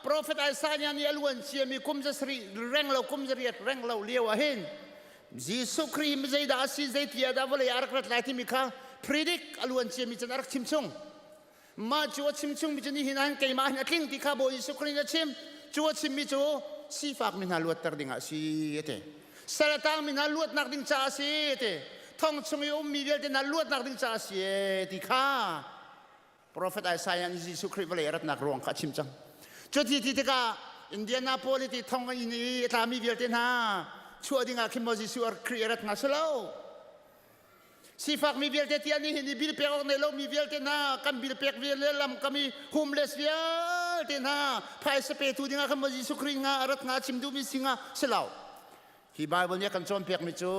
โปรเฟตไอซาเนียนี่ล้วนเชียมีคุมจะสรีเร่งเราคุมจะเรียดเร่งเราเลี้ยวเห็นยิสุครีมใจดาสีใจที่ดาวเลยอารักรัตไลที่มีข้าพรีดิกอล้วนเชียมีจันอารักชิมชงมาจัวชิมชงมีจันนี่หินันเกี่ยมาหินักลิงที่ข้าบอกยิสุครีมจะชิมจัวชิมมีจัวสีฝากมีนาลวดตรดิ่งอาสีเตสารตังมีนาลวดนักดิ่งจ้าสีเตทองชงยมมีเวลเตนาลวดนักดิ่งจ้าสีที่ข้าโปรเฟตไอซายันยิสุครีมเลยรัตนักรวงข้าชิมจังจุดที่ข้าอินเดียนาโพลิที่ทองอินี่ตามีเวลเตนาชัวดิ่งอาคิมโมจิสุอาร์ครีรัตนักสโลสีฝากมีเวลเตที่อันนี้เห็นบิลเปกออกในโลกมีเวลเตนากันบิลเปกเวลลำกันมีโฮมเลสเวลเตนาพายสเปตูดิ่งอาคิมโมจิสุครีงารัตนักชิมดูมิสิงาสโลที่ไบเบิลเนี่ยกันจอมเปียกมิจู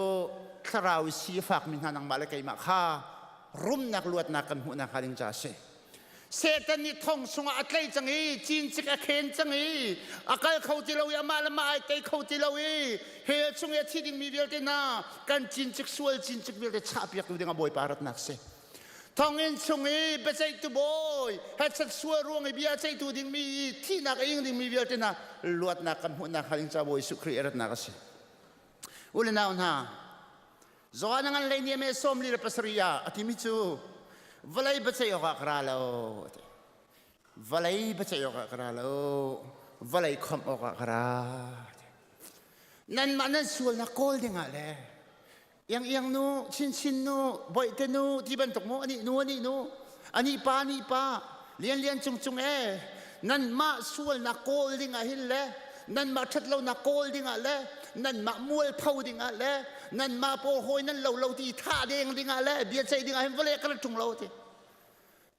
คราวสีฝากมินหานังมาเลกัยมาข้ารุมนักลวดนักกันหัวนักฮาริงจ่าเสเซตันนี่ท่องสงอัตไลจังอีจีนจิกเคนจังอีอาการเขาที่เราอย่ามาละมาไอ้ไก่เขาที่เราเฮียชงเอที่ดิ่งมีเวลเตน่ากันจีนจิกสวยจีนจิกเวลเตชาเปียกดูดิ่งอาบอยปารัตนักเสท่องเงินชงเบสไอตัวบอยให้สักสวยรวงไอเบียใจตัวดิ่งมีที่นักเองดิ่งมีเวลเตน่าลวดนักกันหัวนักฮาริงจ่าบอยสุครีรัตนักเสอุลนาอุนฮาจอนังอันเลนี่เมสอมลีรปัสริยาอธิมิจูวลัยบัจจัยอกราโลวลัยบัจจัยอกราโลวลัยคอมอกรานั่นมันนั่นส่วนนักโกลดิ่งอะไรยังนู้ชินนู้บ่อยเตนู้ที่บรรทุกนู้อันนี้นู้อันนี้ป้าเลียนจุงนั่นมาส่วนนักโกลดิ่งอะไรเลยนั่นมาชัดเรานักโกลดิ่งอะไรนั่นมามวยเผาดิ่งอะไรนั่นมาโปโหยนั่นเราที่ท่าเด้งดิ่งอะไรเบียดใจดิ่งอะไรวะเลยกระจุงเราที่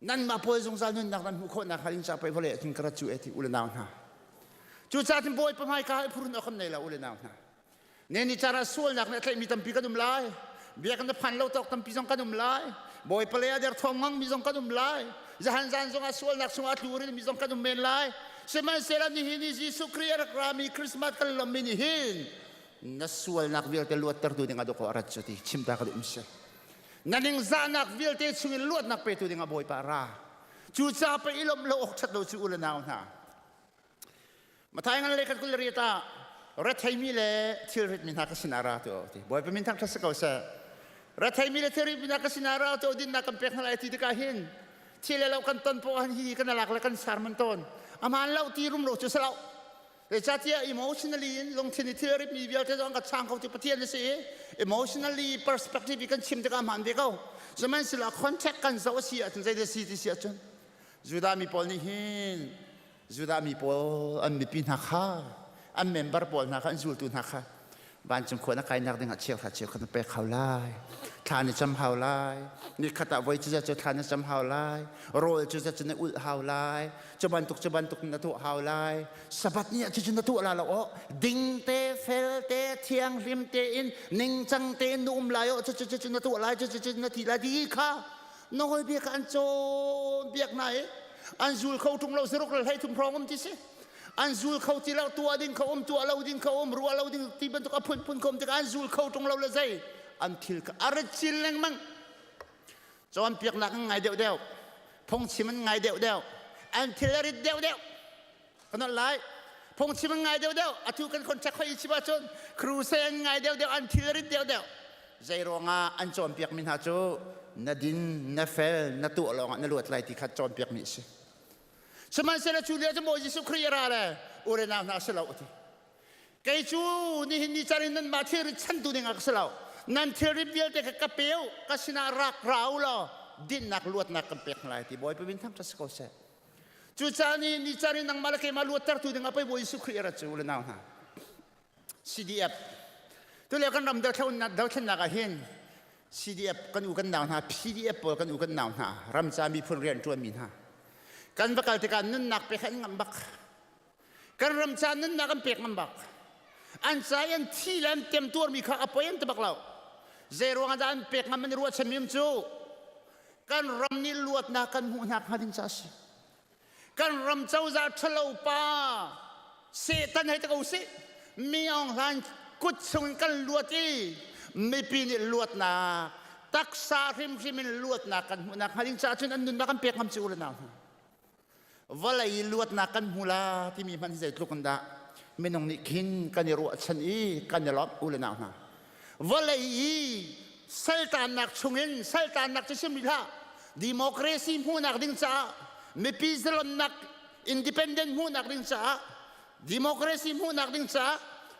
นั่นมาโปสงสารนั่นนักนั้นหุกคนนักฮาริงจ่าไปวะเลยถึงกระจุเอติอุลนาวนะจู่จ่าถึงบ่อยประมาณการพูดนักคำไหนละอุลนาวนะเนี่ยนี่จาราส่วนนักเนี่ยใครมีตั้มปีกันดุมไล่เบียกันจะพันเราตอกตั้มปีสองกันดุมไล่บ่อยเปลี่ยนเดี๋ยวทองงังมีสองกันดุมไล่จะหันจานสงอาส่วนนักสงอาลูริมีสองกันดุมเมนไล่เสมัยเสร็จนี่ฮินิจิสุครีรักรามีคริสต์มาสกันลำมินิฮินนัสวลนักวิลเตลวดตรดูดิ่งอาดุกอรัจจุติชิมตากระดุมเสนั่นเองจานักวิลเตชุงิลวดนักเปตุดิ่งอาบอยปาราจู่จ่าไปอิลมโลกชัดดูจูอุลนาวนะมาทายงั้นเลยกันกุลเรียตา รัฐไทยมีเลที่ริดมินฮักสินาราตัวที่บ่อยเป็นมินทักทัศกาวเสรัฐไทยมีเลที่ริดมินฮักสินาราตัวดินนักเป็กนั่นแหละที่ตะกาหินที่เรากันต้นพอันฮีกันหลักแล้วกันสารมันต้นอามันเราที่รุมโรจุสลาวแต่ชาติemotionally ลงที่นี่ที่ริดมีเบียร์จะต้องกัดช่างเขาที่ประเทศนี่สิ emotionally perspective กันชิมตะกามันเด็กเขาสมัยสิละ contact กันสาวเสียจนใจเดสีที่เสียจนจุดามีปอลนี่หินจุดามีปอลอันมีปีนักข้าอันเมมเบอร์ปอลนักข้าอันจูตุนักข้าบ้านจงควรนักใครนักดึงหัดเชี่ยวกันไปเขาไล่ทานจำเขาไล่นี่ขตะไว้จะทานจำเขาไล่โรยจะในอุดเขาไล่จะบันตุกนัตุเขาไล่สบัดเนี่ยจะนัตุอะไรล่ะโอ้ดิ่งเตะเฟลเตะเทียงริมเตะอินนิ่งจังเตะนุ่มไล่โอ้จะนัตุอะไรจะนาทีละดีค่ะน้อยเบียกันโจเบียกไหนอันจูลเขาทุ่งเราสรุปเราให้ทุ่งพร้อมที่สิอันจูลเขาที่เราตัวดินเขาตัวเราดินเขารัวเราดินที่บรรทุกพุ่นคมจากอันจูลเขาทุ่งเราเลยใจอันทิลกอารจิลเลงมังจอมเปียกหนักไงเดียวพงชิมันไงเดียวอันทิลริดเดียวขนาดไรพงชิมันไงเดียวอาทิตย์กันคนชักไฟชิบะจนครูเซงไงเดียวอันทิลริดเดียวใจรองอันจอมเปียกมินหาจูนาดินนาเฟลนาตัวลองนาลวดไหลที่ขัดจอมเปียกมิสิสมัยเสร็จจูเลียจะโมยิสุครียร์อะไรอุเรนานาเสลาวที่ไกจูนี่หินนี่จารินนันมาเทริชันตุเดงักเสลาวนั่นเทริเบียลเด็กกับเปียวกัสนารักเราล่ะดินนักลวดนักกับเปียกไหลที่บ่อยไปบินทำทัศกเสจูจานี่นี่จารินนังมาเลกมาลวดตัดตุเดงักไปโมยิสุครียร์จูอุเรนาฮะ CDF ตัวเล็กกันรำเดาเท่านักกันเห็นCDF กันอุกันหนาวหา PDF กันอุกันหนาวหารำจามีพลเรียนจวนมินหากันประกาศการนั่นหนักไปขันงำบักกันรำจานั่นหนักกันเปียกงำบักอันใจอันที่แล้วเต็มตัวมีข้าอภัยอันตะบักเราเจรวงอันเปียกงำมันรัวชมิมจูกันรำนิลวดนักกันหูนักหาดินจัสกันรำเจ้าจะทะเลาป้าเสตันให้ตะกูสิมีองหานกุดส่งกันลวดอีไม่ปีนลวดนักตักสาริมนลวดนักกันหูนักหาดินจัสจนอันนุนนักกันเปียกงำจูเลยนะว่าเลยลวดนักกันหูลาที่มีมันที่ใจทุกคนด่าไม่น้องนิคินกันยรัวชันอีกันยล็อกอุลนาฮะว่าเลยเซลตานนักชงเงินเซลตานนักจะชิมลิละดิโมคราซีหูนักดิ้งจ้าไม่พิจารณานักอินดิเพนเดนต์หูนักดิ้งจ้าดิโมคราซีหูนักดิ้งจ้า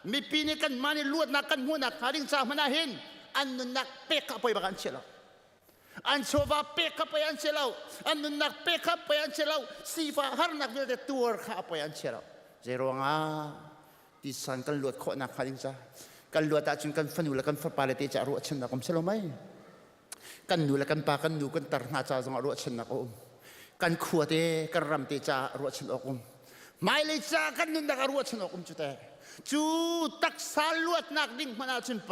ไม่ปีนี้กันมันลวดนักกันหูนักหาดิ้งจ้ามันน่าเห็นอันนั้นนักเป๊กกับไปบังอันเชลล์อันโชวาเป๊กกับไปอันเชลล์อันนั้นนักเป๊กกับไปอันเชลล์สีฟ้าหานักเดือดตัวกับไปอันเชลล์เจรวงที่สันกันลวดโคนักหาดิงจ้ากันลวดตาจุนกันฟันอยู่แล้วกันฟันปลาเลติจ่ารัวชนะกมเชลไหมกันดูแล้วกันปากันดูกันตระหนักจ่าจังรัวชนะกมกันขวดเตกันรำเตจ่ารัวชนะกมไม่เลยจ่ากันนุนดักรัวชนะกมจุดเตจูตักสาลวดนักดิ้งมันเอาจุนไป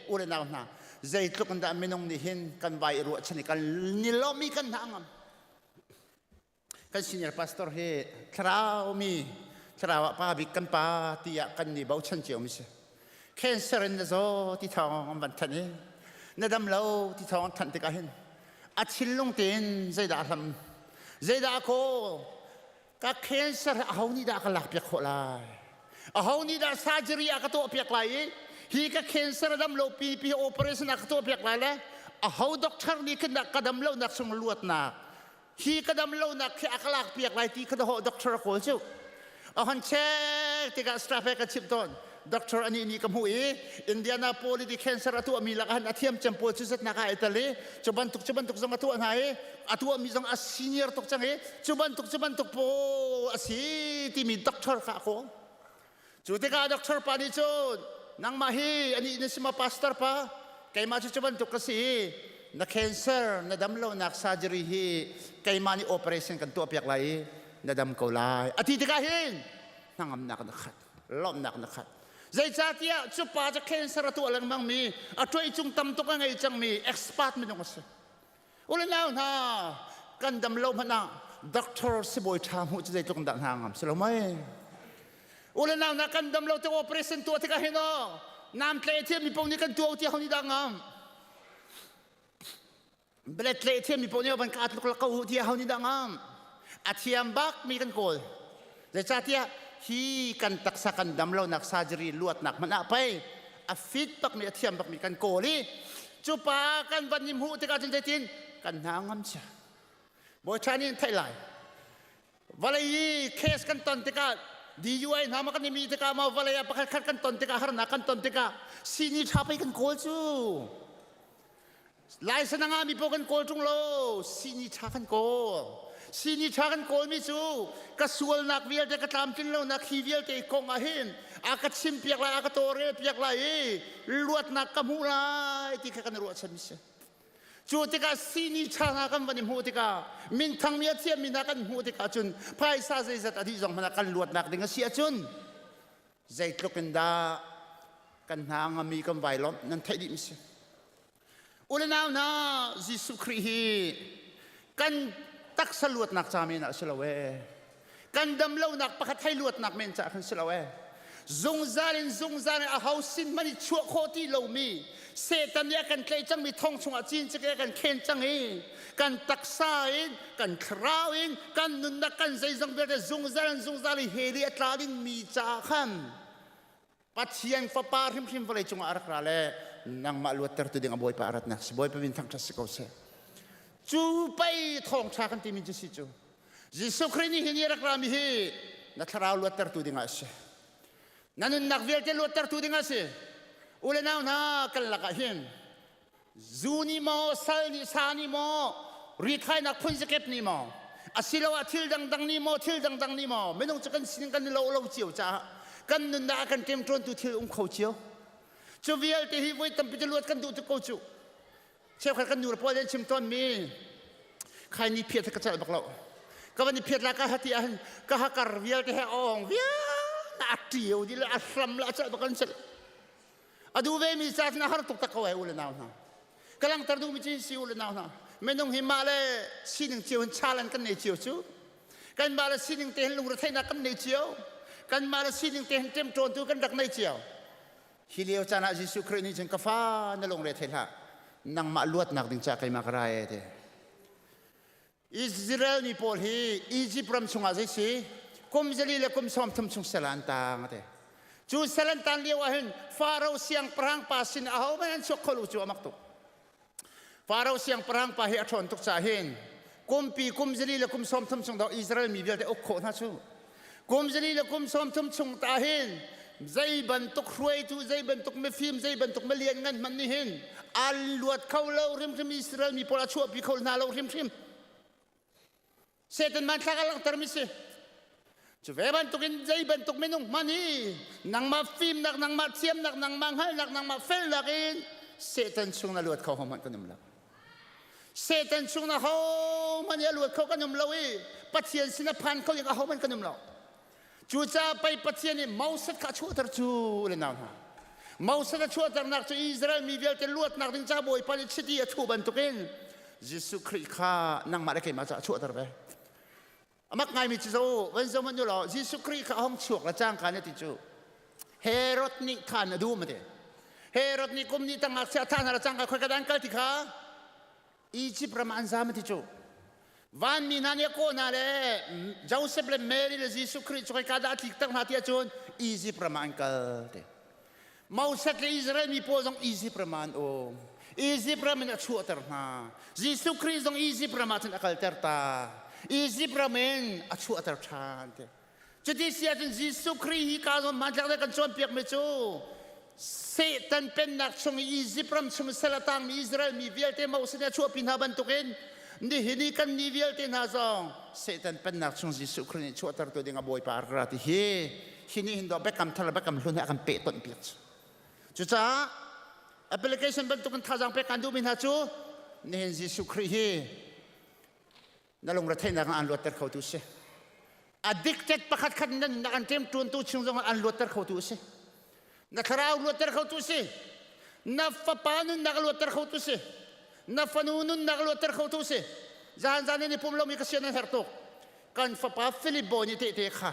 อุเรนาวนาใจทุกคนได้ไม่น้องนี่เห็นกันใบรัวชนะกันนิลมีกันทางกันซีเนียร์พาสตอร์เฮคราวมีชราวป้าบิกันป้าที่อยากกันนี่บ่าวชันเจียวมิเช่แค่เสร็จแล้วที่ท้องบันทันนี่นดำเล่าที่ท้องทันติกาเห็นอาชิลลงเตียนใจด่าทำใจด่าโคก็แค่เสร็จเอานี่ด่าก็หลักเปียกโคลายเอานี่ด่าซาจรีอาก็ตัวเปียกไหลฮีก็แค่เสร็จดำเล่าปีโอเปอเรชั่นอาก็ตัวเปียกไหลแล้วเอาด็อกเตอร์นี่ขึ้นนักก็ดำเล่านักสมรวจนักฮีก็ดำเล่านักแค่อักหลักเปียกไหลที่ก็ต้องด็อกเตอร์โคชิวอาหันเช็คที่การสตราเฟกับชิปตอนด็อกเตอร์อันนี้กับหูอินเดียนาโพลิที่แคนเซอร์ตัวมีหลักฐานอาเทียมจำปวดชุดนักอิตาลีจุบันตุกจังตัวไหนตัวมีจังอาซีเนียร์ตุกจังจุบันตุกโพอาซีที่มีด็อกเตอร์ข้าโคจุดที่การด็อกเตอร์ปานิจูนังมาฮีอันนี้นี่สิมาพาสตอร์ปะใครมาจุบันตุกกษีนักแคนเซอร์นักดำเล่านักซาจรีฮีใครมานี่โอเปอเรชั่นกันตัวเปียกไหลนักดำเกาลายอาทิตย์ที่การเห็นนั่งนักขัดล้อมนักขัดใจจ่าเตี้ยจุดป้าจะแค่สระตัวอะไรมั่งมีช่วยจุงตำตุกไงจังมีเอ็กซ์พาร์ตไม่ต้องสิอุลนาฮะกันดำเล่ามันนะด็อกเตอร์สิบอยทำหัวใจตรงดังหางสลบไหมอุลนากันดำเล่าตัวโอเปอเรชั่นตัวที่กันเห็นน้ำเทเทียมมีปงนี้กันตัวที่เขานี่ดังอ่ะเบลเทเทียมมีปงนี้มันกัดลูกละเขาที่เขานี่ดังอ่ะอาเทียมบักมีกันโกลใจจ่าเตี้ย ฮีกันตักสักันดำเรานักซาจรีลวดนักมันอะไปอฟิตปักมีเทียมปักมีกันโกลีจูปากันวันยิมหูติกาจันเจตินกันนางงำชาบอยชานินไทยไลวาเลยเคสกันตอนติกาดีอยู่ไอ้นามากันมีติกามาวาเลยปักขัดกันตอนติกาหานักกันตอนติกาซีนี่ชาไปกันโกลจูลายสนางามีโปกันโกลจุงโลซีนี่ชากันโกซีนี่ชากันโกลมิจูกระสวลนักเวียเด็กตามจินโลนักฮีเวียเตกงอาหินอากาศชิมเปียกลายอากาศโตเรเปียกลายลวดนักกมูลายที่กันรวดฉันมิเชจูติกาซีนี่ชานักันวันนี้หูติกามินทั้งเมียเทียมมินักันหูติกาจุนพายซาใจจัดอดีจงมันกันลวดนักดึงเสียจุนใจตลุกันดากันหางมีกันไวล้อมนั่นไทยดิมิเชอุลนาวนายิสุครีฮีกันตักสลวดนักจามินักสลาเวกันดำเล่านักปะคัดให้ลวดนักเมนจากขันสลาเวซงซาลินอาเฮาสินมันชั่วโคตรโลมีเศษตันยากันเคยจังมีทองชงอาจีนจะกันเข็นจังเองกันตักซาเองกันคราวเองกันนุนนักกันใจจังเบลซงซาลินเฮลีอัตลาดินมีจาขันปัจเจียงฟ้าปาริมวลัยจงอารักราเลนังมาลวดเตอร์ตุดิงอบอยปารัตนักบอยเป็นทั้งทัศกเสจูไปทองชากันที่มีจิสิจูยิสุครีนี่เห็นรักรามีนักราวลวดเตอร์ตุดิงอาเสนั่นนักเวลเตลวดเตอร์ตุดิงอาเสอุเลนาวนากันลักเห็นจูนิโมซัลนิซานิโมรีไทนักพุนสเก็บนิโมอาศิลวะทิลดังนิโมนิโมไม่ต้องจะกันสิ่งกันเราเจียวจ้ากันนุนดากันเต็มตรนตุทิลเขาเจียวจูเวลเตฮิไว้ตั้มพิจารณากันดูตุโกจูเชื่อกันดูระพอเดินชิมต้นมีใครนี่เพียรกระจายบอกเราก็วันนี้เพียรละก็ฮัตติอันก็ฮักการเวลเตฮอองเวียน่าเที่ยวดิละอัศรมละจะบอกกันเสร็จอดูเวมีจัดนะฮาร์ตุกตะกวายอุลนาวนะกำลังตรดูมิจิสิอุลนาวนะไม่ต้องหิมาเลยสิ่งเจียวชาลันกันในเจียวจูกันมาเลยสิ่งเตะลุงระเทนักกันในเจียวกันมาเลยสิ่งเตะเต็มโจนตัวกันดักในเจียวฮิเลวจานาจิสุครีนี่จึงกฟ้านลงเรทเฮละนังมาลวดนักดึงจากใครมากระไรเดอิสราเอลนี่พอลฮีอียิปต์รำชงอาเจสีคุมจะลีเลคุมซ้อมทำชงสลันตางเดจูสลันตันเลียวเห็นฟาโรห์เสียงปรางปาสินอาหูมันชกขลุจูมักตุฟาโรห์เสียงปรางปาเฮอัชอนตุกซาเห็นคุมปีคุมจะลีเลคุมซ้อมทำชงดาวอิสราเอลมีเบียดอกโคนะจูคุมจะลีเลคุมซ้อมทำชงตาเห็นใจบันตุกรวยจูใจบันตุกไม่ฟิล์มใจบันตุกไม่เลียนเงินมันนี่เห็นอัลลวดเขาเล่าริมอิสราเอลมีพลชั่วปีเขาหน้าเล่าริมเสด็จมันทักลังตรมิเสจูเวบันตุกินใจบันตุกไม่นุ่งมันนี่นังมาฟิล์มนังมาเทียมนังมาให้นังมาเฟลนักเองเสด็จช่วงนั้นลวดเขาหอมันกันนุ่มละเสด็จช่วงนั้นเขามันยัลวดเขากันนุ่มละเว้ยปัจเจียนสินพันเขายังเขามันกันนุ่มละจูจ้าไปปัจเจียนนี่เมาสักข้าชั่วตรจูเลยนะเมาสักชั่วตรนักจูอิสราเอลมีเวลเตลวดนักถึงจ้าบอยไปชิดีทูบันตุกินยิสุคริข้านังมาได้เก็บมาจากชั่วตรไปมักไงมิจิโซวันสมันอยู่หรอยิสุคริข้าห้องฉวกละจ้างกันเนี่ยติจูเฮโรดนี่ข้านะดูมาเดเฮโรดนี่กุมนี่ตั้งอักษรท่านละจ้างกันคนกระดานกันติข้าอียิปต์ประมาณสามติจูวันมีนันยาโกนาเลเจ้าเซเบลเมริลยิสุคริสช่วยกันได้ติดตั้งหาที่จูนอียิปต์ประมาณกันเดมาอุสักอิสราเอลมีโพสองอียิปต์ประมาณโออียิปต์ประมาณชั่วตระนายิสุคริสองอียิปต์ประมาณนักเตอร์ตาอียิปต์ประมาณชั่วตระชานเดจุดที่เสียจนยิสุคริสฮิกาซอมมาจากได้กันชนเปียกเมจูเซตันเป็นนักชงอียิปต์ประมาณชงเซลตังมีอิสราเอลมีเวลเตมาอุสักชั่วพินาบันตุกินนี่ฮินี่กันนี่เวลเตน่าซองเซตันเป็นนักชงยิสุคริสชั่วตระตัวเด้งบอยปาร์กราติฮินี่ฮินดอเบกัมทาร์เบกัมลุนอากันเปต้นเปียกจุดจ้าแอปพลิเคชันบรรทุกกันท่าจังไปกันดูมินฮาจูนี่เห็นยิสุคริสนั่นลงระเทนนักอันลวดเตอร์เขาตุเสaddicted ประคัดขันนั่นนักอันเต็มตัวตุชิงจงอันลวดเตอร์เขาตุเสนักราวลวดเตอร์เขาตุเสนับฟ้าปานุนนักลวดเตอร์เขาตุเสนับฟนูนุนนักลวดเตอร์เขาตุเสจานนี่พุ่มเรามีกษัตริย์นั่นเหรอตุกันฟ้าปาฟิลิปโบนี่เตะค่ะ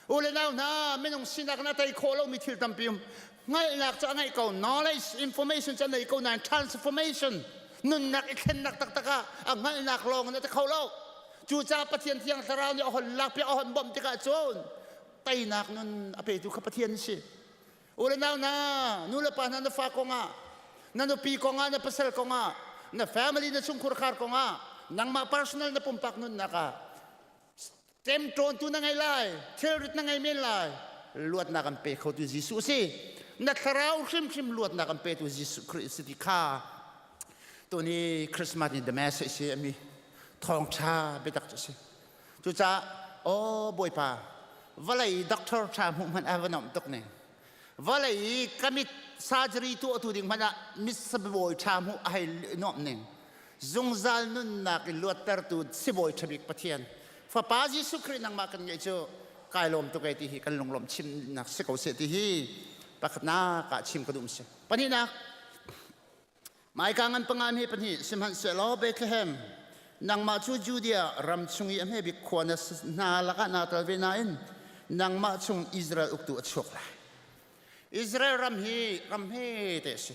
โอ้เลยน่าไม่ต้องสินักนักไอ้โคเรามีทิลตัมพิมง่ายนักจะง่ายเขา knowledge information จะง่ายเขานั่น transformation นุ่นนักเข็นนักตักตะกะง่ายนักลองนั่นจะเขาเล่าจู่จ้าปะเทียนเทียงสราวเนี่ยอ่อนหลักเปียอ่อนบ่มติกะโจน ไต่นักนั่นอเปตุขปเทียนสิโอ้แล้วนะนู่นละปานันฟ้ากงอ่ะนั่นปีกงอ่ะนั่นภาษากงอ่ะนั่น family นั่นชุมคุรคาร์กงอ่ะนังมา personal นั่นปุ่มปักนู่นนะคะเต็มโจนตัวนั่งไงไล่เทอร์ริตนั่งไงไม่ไล่ลวดนักอันเปเขาตัวยิสุสินักคราวชิมลวดนักอันเปตัวยิสุคริสต์ที่ข้าตัวนี้คริสต์มาสนี่ the message มีทองชาไปตักจะสิจุจ้าโอ้บอยป่าวะเลยด็อกเตอร์ชามุมันเอวันนอมตกเนี่ยวะเลยก็มีsurgery ตัวดิ่งมันอะมิสบอยชามุไอ้นอมเนี่ยจงซาลนุนนักลวดเตอร์ตัวสิบอยชบิกปะเทียนฟ้าป้าจิสุครินังมากันไงเจ้ากายลมตัวไกที่กันลมชิมนักสกาวเสติฮีปะขณะกะชิมกระดุมเสปะนี่นักหมายการเงินปังงานให้ปะนี่สิมันเสลอเบธเลเฮมนังมาจูจูเดียรำชุงยามให้บิควานนาละกันนาตระเวนัยนังมาชุงอิสราเอลอุกตัวชกเลยอิสราเอลรำให้เตสิ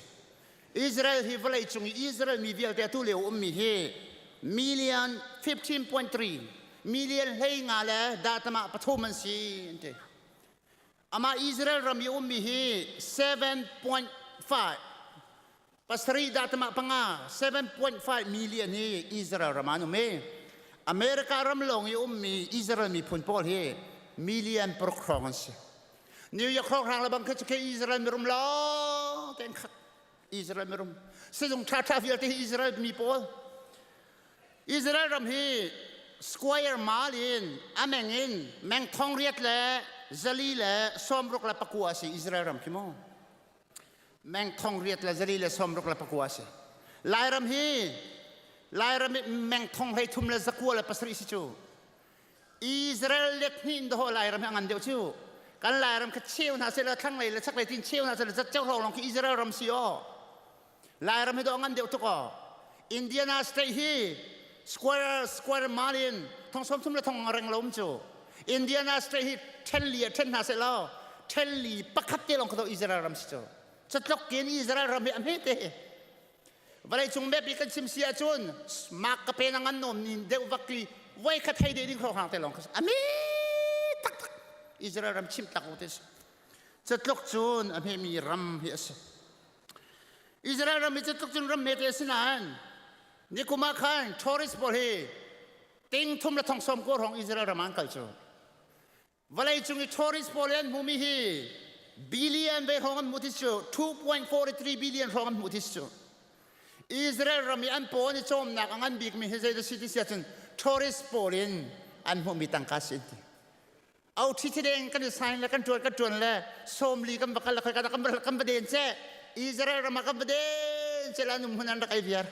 อิสราเอลที่วันชุงอิสราเอลมีเวลแต่ตุเลวมีให้million 15.3 million ให้งาเลยดาตมาปฐมันสิเตอามาอิสราเอลรำมีมีให้ 7.5ปัสรีดาตมาปังอา7.5 million นี่อิสราเอลรามานุเมอเมริการำลงยุมีอิสราเอลมีพุนปอลเฮmillion ปรครองสินิวยอร์กครองทางละบังคับจะอิสราเอลมีรุมล้อเต็มขัดอิสราเอลมีรุมซึ่งชาฟิลที่อิสราเอลมีปอลอิสราเอลรำฮีสควอร์มาลินอเมงินแมงทองเรียดเล่ซาลีเล่สมรุกละปักวัวสิอิสราเอลรำคิโมแมงทองเรียดละซาลีเล่สมรุกละปักวัวสิลายรำฮีแมงทองให้ทุ่มละสักวัวละปัสริสิจูอิสราเอลเล็กหินดอลายรำให้อันเดียวจูกันลายรำคัดเชี่ยวน่าเสียละทั้งเลยละสักเลยทิ้งเชี่ยวน่าเสียละเจ้าของลองที่อิสราเอลรำซีโอลายรำให้ดองอันเดียวทุกคนอินเดียนาสเตย์ฮีสควอร์มาลินทองสมทุ่มละทองแรงล้มจูอินเดียนาสเตย์ฮีเทนลีน่าเสียละเทนลีปักขัดเตลองเขาอิสราเอลรำซีจูจะตกเกณฑ์อิสราเอลรำให้อันเฮเตวันนี้จงแบบอีกันชิมเสียจุนมากกระเป็นงันนมนินเดวักลีไว้ขัดให้เด็กเขาห่างแต่ลองเขาอเมตักอิสราเอลรำชิมตักอุติสจะตกจุนอเมมีรำเฮสอิสราเอลรำมีจะตกจุนรำเมเตสนานนี่กุมาขันทอริสบอลเฮติงทุ่มละทองสมกูของอิสราเอลรำอันกัลจูวันนี้จงทอริสบอลเอนมุมิฮีบิลเลียนเบของมุติจู 2.43 billion ของมุติจูอิสราเอลรำมีอันโปนี่ชมนักอันบิ๊กมีเฮเซดซิตี้เซียจนทอริสบอลเอนอันมุมีตังคัสอินทีเอาที่ที่เด้งกันสายแล้วกันจวนแล้วสมลีกันบักละกันกันประเด็นเจ้อิสราเอลรำมากันประเด็นเจ้าละนุ่มนันรักไอเบียร์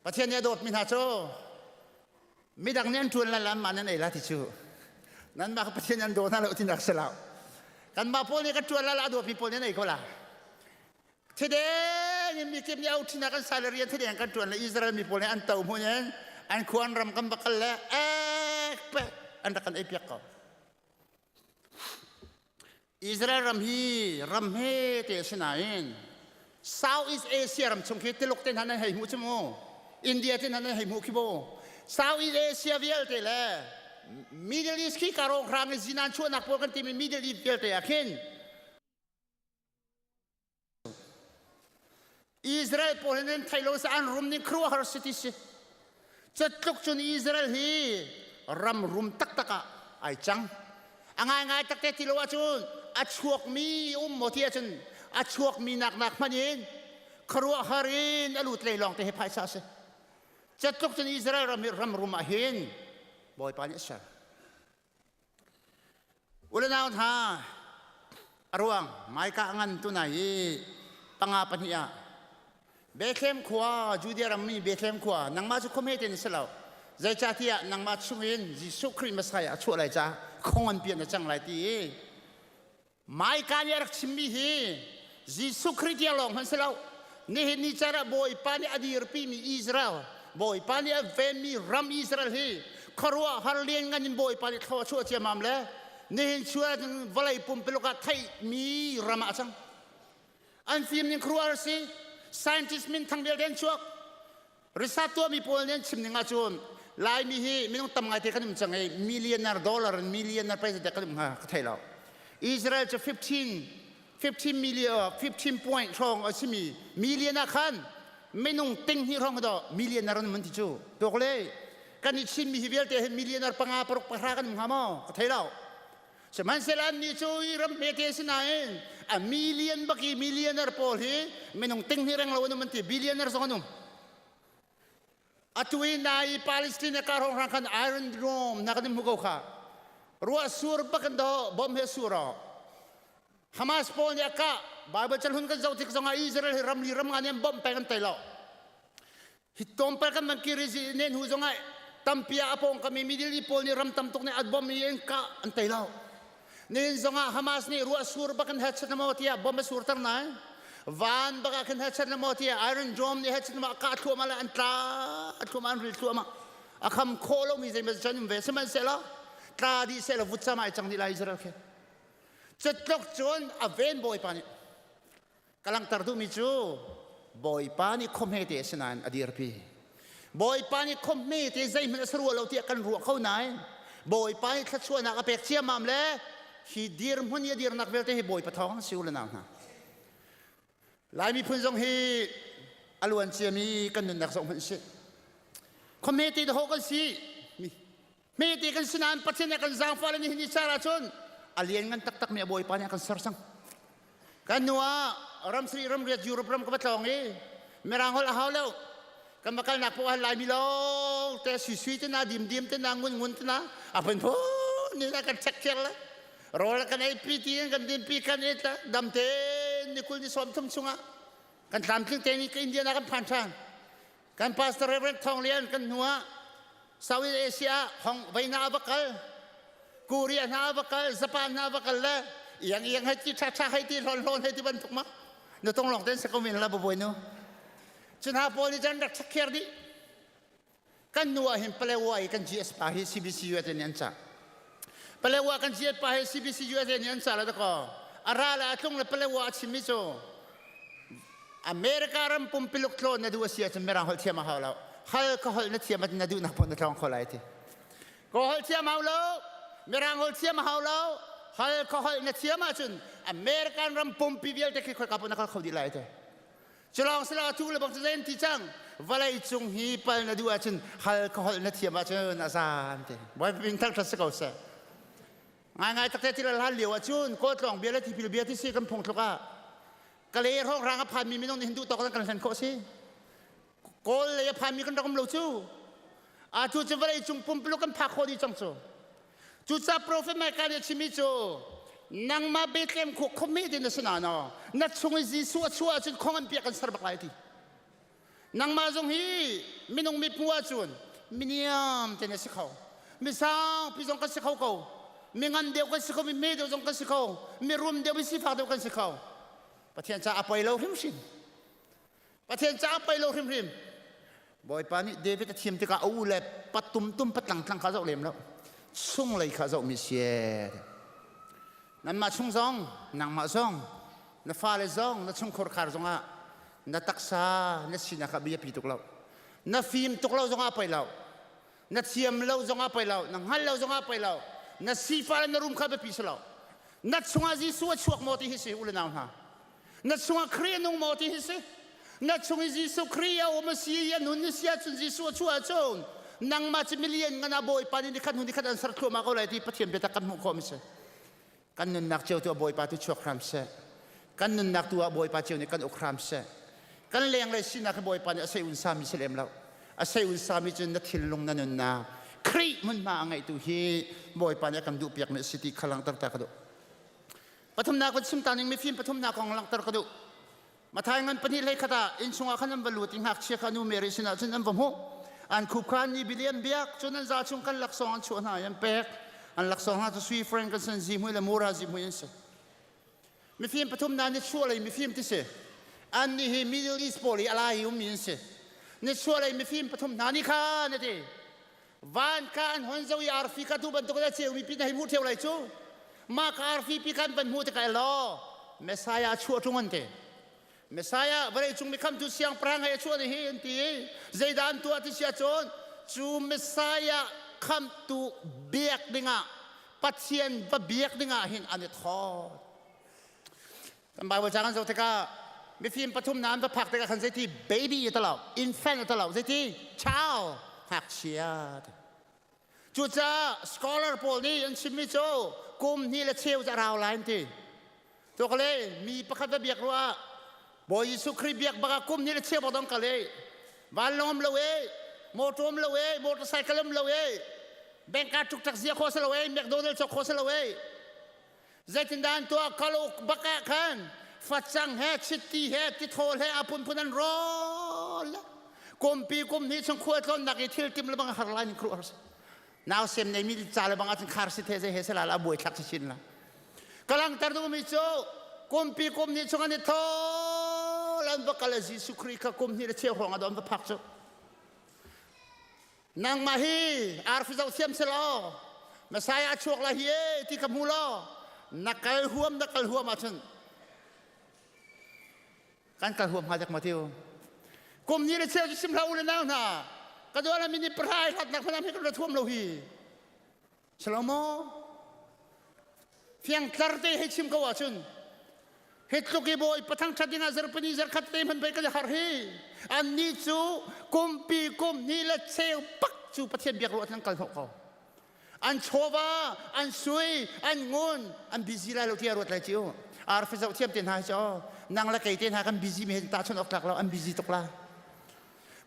ประเทศนี้โดดมินาโจมีดังนี้จวนละมันนั่นเองละที่ชูนั่นมาประเทศนั้นโดนนั่นเราที่นักสลาวกันมาพวกนี้กันจวนละโดดมีพวกนี้ไหนก็ละที่เด้งมีเก็บเนี่ยเอาที่นักการสายเรียนที่เด้งกันจวนละอิสราเอลมีพวกนี้อันเต่าพวกนี้อันควรรำกันบักละเป๊ะอันรักกันไอเปียกก็อิสราเอลรำฮีเตชนาอิน Southeast Asia รำชงคิดที่ลูกเต้นหันให้หูจมูกอินเดียเต้นหันให้หูคิโบ Southeast Asia เวลเตล่ Middle East ขี้การองครางจินันชวนนักพวกกันที่มี Middle East เวลเตะขึ้นอิสราเอลพอเห็นไทยโลสอันรุมนี่ครัวฮาร์สติสจะตกจนอิสราเอลฮีรำรุมตักไอจังง่ายตักเตติโลวจุนอัชวกมีโมทีจุนอัชวกมีนักมันยินครัวฮารินอลุตเลยลองเตะพายซาเซจะตกจนอิสราเอลรำรุมหินบอยปานิชาอุลนาวท่าอรวงไม่กะงันตุนัยปังอาปัญญาเบคเลมขวาจูเดียรามีเบคเลมขวานังมาจุคอมเฮตินสลาวใจจ่าที่นังมาชุมินจิสุคริมัสไยชัวไรจ้าคงอันเปลี่ยนจังไรที่ไม่การยารักชิมบีฮีจิสุคริที่ลองหันสลาวนี่เห็นนิจาระบอยปานีอดีรปีมีอิสราเอลบอยปานีเวมีรัมอิสราเอลฮีครัวฮาร์เลียนกันบอยปานีเขาชัวเจียมามเลยนี่เห็นชัววลัยปุ่มเปลุกไทยมีรามาจังอันฟิล์มนี่ครัวสิ scientist มินทั้งเดียวเด่นชัว ริษัทตัวมีพลเนี่ยชิมหนึ่งอาจุนลายมีฮีไม่ต้องทำไงที่กันมึงจังไง$1,000,000 $1,000,000ไปจะกันมึงหาไทยเราอิสราเอลจะ15 million 15 point รองอาชิมี$1,000,000คันไม่นุ่งติงที่รองก็$1,000,000มันที่จูตัวเลยกันนี่ชิมมีฮิเวลเตะ$1,000,000ปังอาปรุกปะรากันมึงหามาไทยเราสมัยเซลันนี่จูรำเมเทสนาย$1,000,000บัก$1,000,000พอลฮีไม่นุ่งติงที่รองเราเนี่ยมันที่$1,000,000สองนุ่มAtuin na Palestina karong rangkan Iron Dome nakadim hugaw ka. Ruwa sur bakan do bom he suro. Hamas po niya ka. Bible chalhun ka zautik sa nga Israel hiram nga niyang bom pekan tayo. Hitom pa kan magkirisi nen huzo nga tampia apong kami midili po ni ram tamtok ni adbom niyan ka ang tayo. Nen zo nga Hamas ni ruwa sur bakan hatchet na mo tiya bom he surtar na Van baka kan hatchet na mo tiya Iron Dome ni hatchet na mo katlo mala antla at kumaan rin tuama akam kolo mi zay mazjan yung vese man sila tradi sila vutsa ma itang nila Israel ke cetlok chon aven boy pani kalang tardu mi chu boy pani komete sinan adirpi boy pani komete zay minasruwa law tiya kan ruwa kaw nai boy pani tlatsua na kapek siya mamle hidir mun yadir nakvelte hi boy patawang siulan na lai mi punzong hi aluan siya mi kanun naksong hansi Committee the whole si Meti kan sinan patin kan zang fala ni hindi sarachon alien ngan tak mi aboy pa niya kan sarsang kanwa ram sri ram ret Europe ram kabatong merangol ahawlaw kan makal nakpo halay milo te siswit na dim te na ngun na apan po ni na kan checker la rola kan ay piti kan dim pi kan eta damte ni kul ni som sunga kan tamking teknik India na kan panchan kan Pastor Reverend Thong Lian kan nuwa South Asia Hong Bay na abakal Korea na abakal Japan na abakal la iyang hati cha hati lon hati bantuk ma nutong long ten sa kumin la boboy no chunha po ni jan rak sakyer di kan nuwa him paleway kan GS pahi CBC USN yan sa palewa kan GS pahi CBC USN yan sa la ko arala atong na palewa at simiso Amerika ram pumpiluklo na dua siya sa merang hol siya mahalaw. Hal kahol na siya mat na dua na po na tawang kolay iti. Kahol siya mahalaw, merang hol siya mahalaw, hal kahol na siya matun. Amerika ram pumpibil te kikoy kapo na kalkaw dila ito. Sulong sila katula bang sa zayin tijang, walay itsong hipal na dua chun, hal kahol na siya matun asaan te. Buhay pipintang sa kausa. Ngay takte tila lahal liwa chun, kotlong, biyalat hipil biyati siya kan pungtlo ka. Kalay rong ranga pan mi minong ni hindu to kan kan ko si kol ya pan mi kan rakam lo chu a chu chu vale chung pum plu kan phakho di chang chu chu sa prophet mai ka de chimi chu nang ma betlem ko comedy na sana no na chung ji su chu chu khong an pia kan sar baklai ti nang ma jong hi minong mi puwa chun miniam te na si khaw mi sang pi jong ka si khaw ko mi ngan de ko si khaw mi me de jong ka si khaw mi rum de si fa de kan si khaw Patien sa apoy lo himsin. Patien sa apoy lo him. Boy pani David at him tika ule patumtum patlang ka zo lem lo. Sung lay ka zo mi sier. Nan ma chung zong, nang ma zong, na fale zong, na chung kor kar zonga, na taksa, na sinakabiya pituk lo. Na film tuk lo zonga apoy lo. Na tiyam lo zonga apoy lo, nang hal lo zonga apoy lo. Na sifa na rum ka be pislo. Na chunga ji suat suak moti hisi ule na ha. Na chunga kriya nung moti hisi na chunga Jisu kriya o masiya nun siya chun Jisu chua chun nang machimilian nga na boy paninikan hundi kan ansar ko makulay ti patiem beta kan mo komise kan nun nak tu boy patu chok ramse kan nun nak tu boy patio ni kan ukramse kan leng le sinak boy pan asay unsami silem law asay unsami chun na thilong na nun na kri mun ma ngai tu hi boy pan kan du piak me city khalang tar ta kado Patum na ko sim taning mi film patum na ko lang tar kado Matayangan panilay kata insunga kanang baluting hak siya kanu meri sina chun ang vamo an kukan ni bilian biak chun ang zachung kan laksong an chun ha yan pek an laksong ha to sui friend kan san zimu la mura zimu yan se mi film patum na ni chulay mi film tise an ni hi Middle East poli alay min se ni chulay mi film patum na ni ka nete van kan honzaw ya arfi ka tu bantu ka che mi pinahi mu tew lai chu ma ka arfi pi kan ban mu te ka lo Messiah chua tungan te Messiah vậy chúng mình come tu siang prang hay chúa thì hiện tí dây đàn tua thì siya chôn chú Messiah come tu biak dinga patien và biak dinga hin anh thọ kan Bible jangan so teka mi phim pathum nan và phak teka kan zeti baby talo infant talo zeti child hak sia chú cha scholar Paul ni anh sim mi cho kum ni la cheu za rao lain ti to kale mi pakhat va biak ruwa Boy Yesu Christ biak baka kum ni le che bodong kale valom lawe motom lawe motorcycle lawe bengka tuk tak zia khos lawe McDonald chok khos lawe zaitin dan to kalo baka khan fatsang he chitti he tithol he apun punan rol kompi kum ni chung khuat lon nak ithil tim labang harlain cross now sem nei mi chala bang atin khar si the he sala la boy thak chin la kalang tar du mi cho kompi kum ni chung ani tho lan bakal Yesu Christ ka kum ni le che hong adon ba phak cho nang mahi arfi zau siam selo Messiah chok la hie ti kamulo nakal huam achun kan kal huam hajak matiu kum ni le che sim lau le nang na ka do la mini prai hat nak phanam hi ka thuam lo hi salomo fiang tarte he chim ko achun Hitluki boy patang chadinga zarpani zarkhatte man bai ka har hi an ni chu kumpi kum ni la cheu pak chu pathian biak ro thang kal ko an chowa an sui an ngun an busy la lo tia ro tla chiu ar fi zau thiam ten ha cho nang la kai ten ha kan busy me ta chon ok lak lo an busy tok la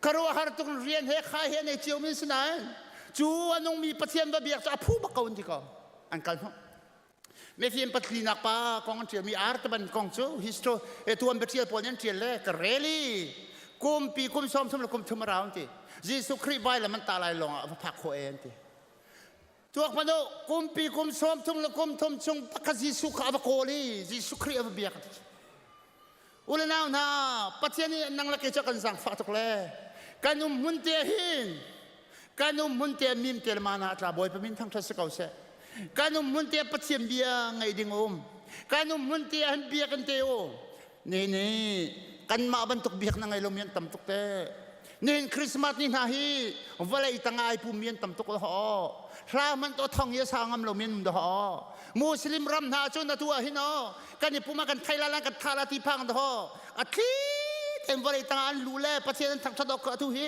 karo har tuk rian he kha he ne chiu min sunan chu anong mi pathian ba biak cha phu ba kaun ti ko an kal ho me phim patli nak pa kong chiel mi art ban kong chu histo e tuam betial pon yan chiel le ka reli kum pi kum som som kum thum raung ti Jesu Christ bai la man ta lai long a phak kho en ti tuak pano kum pi kum som thum kum thum chung ka Jesu ka ba ko li Jesu Christ a biak ula naw na pathian ni nang la ke cha kan sang fa tok le kanum mun te hin kanum mun te mim te mana tla boy pa min thang thas ka se kanum munti pathiam bia ngai ding kanum munti han bia kan te o ni kan ma ban tok biak na ngai lom yan tam tok te nin Christmas ni na hi walai tangai pu mien tam tok ho hla man to thong ye sangam lo mien do ho muslim ram na chu na tu a hin o kan ni pu ma kan thaila lan kan thala ti phang do ho athi tem walai tangan lu le pathian thak thadok ka tu hi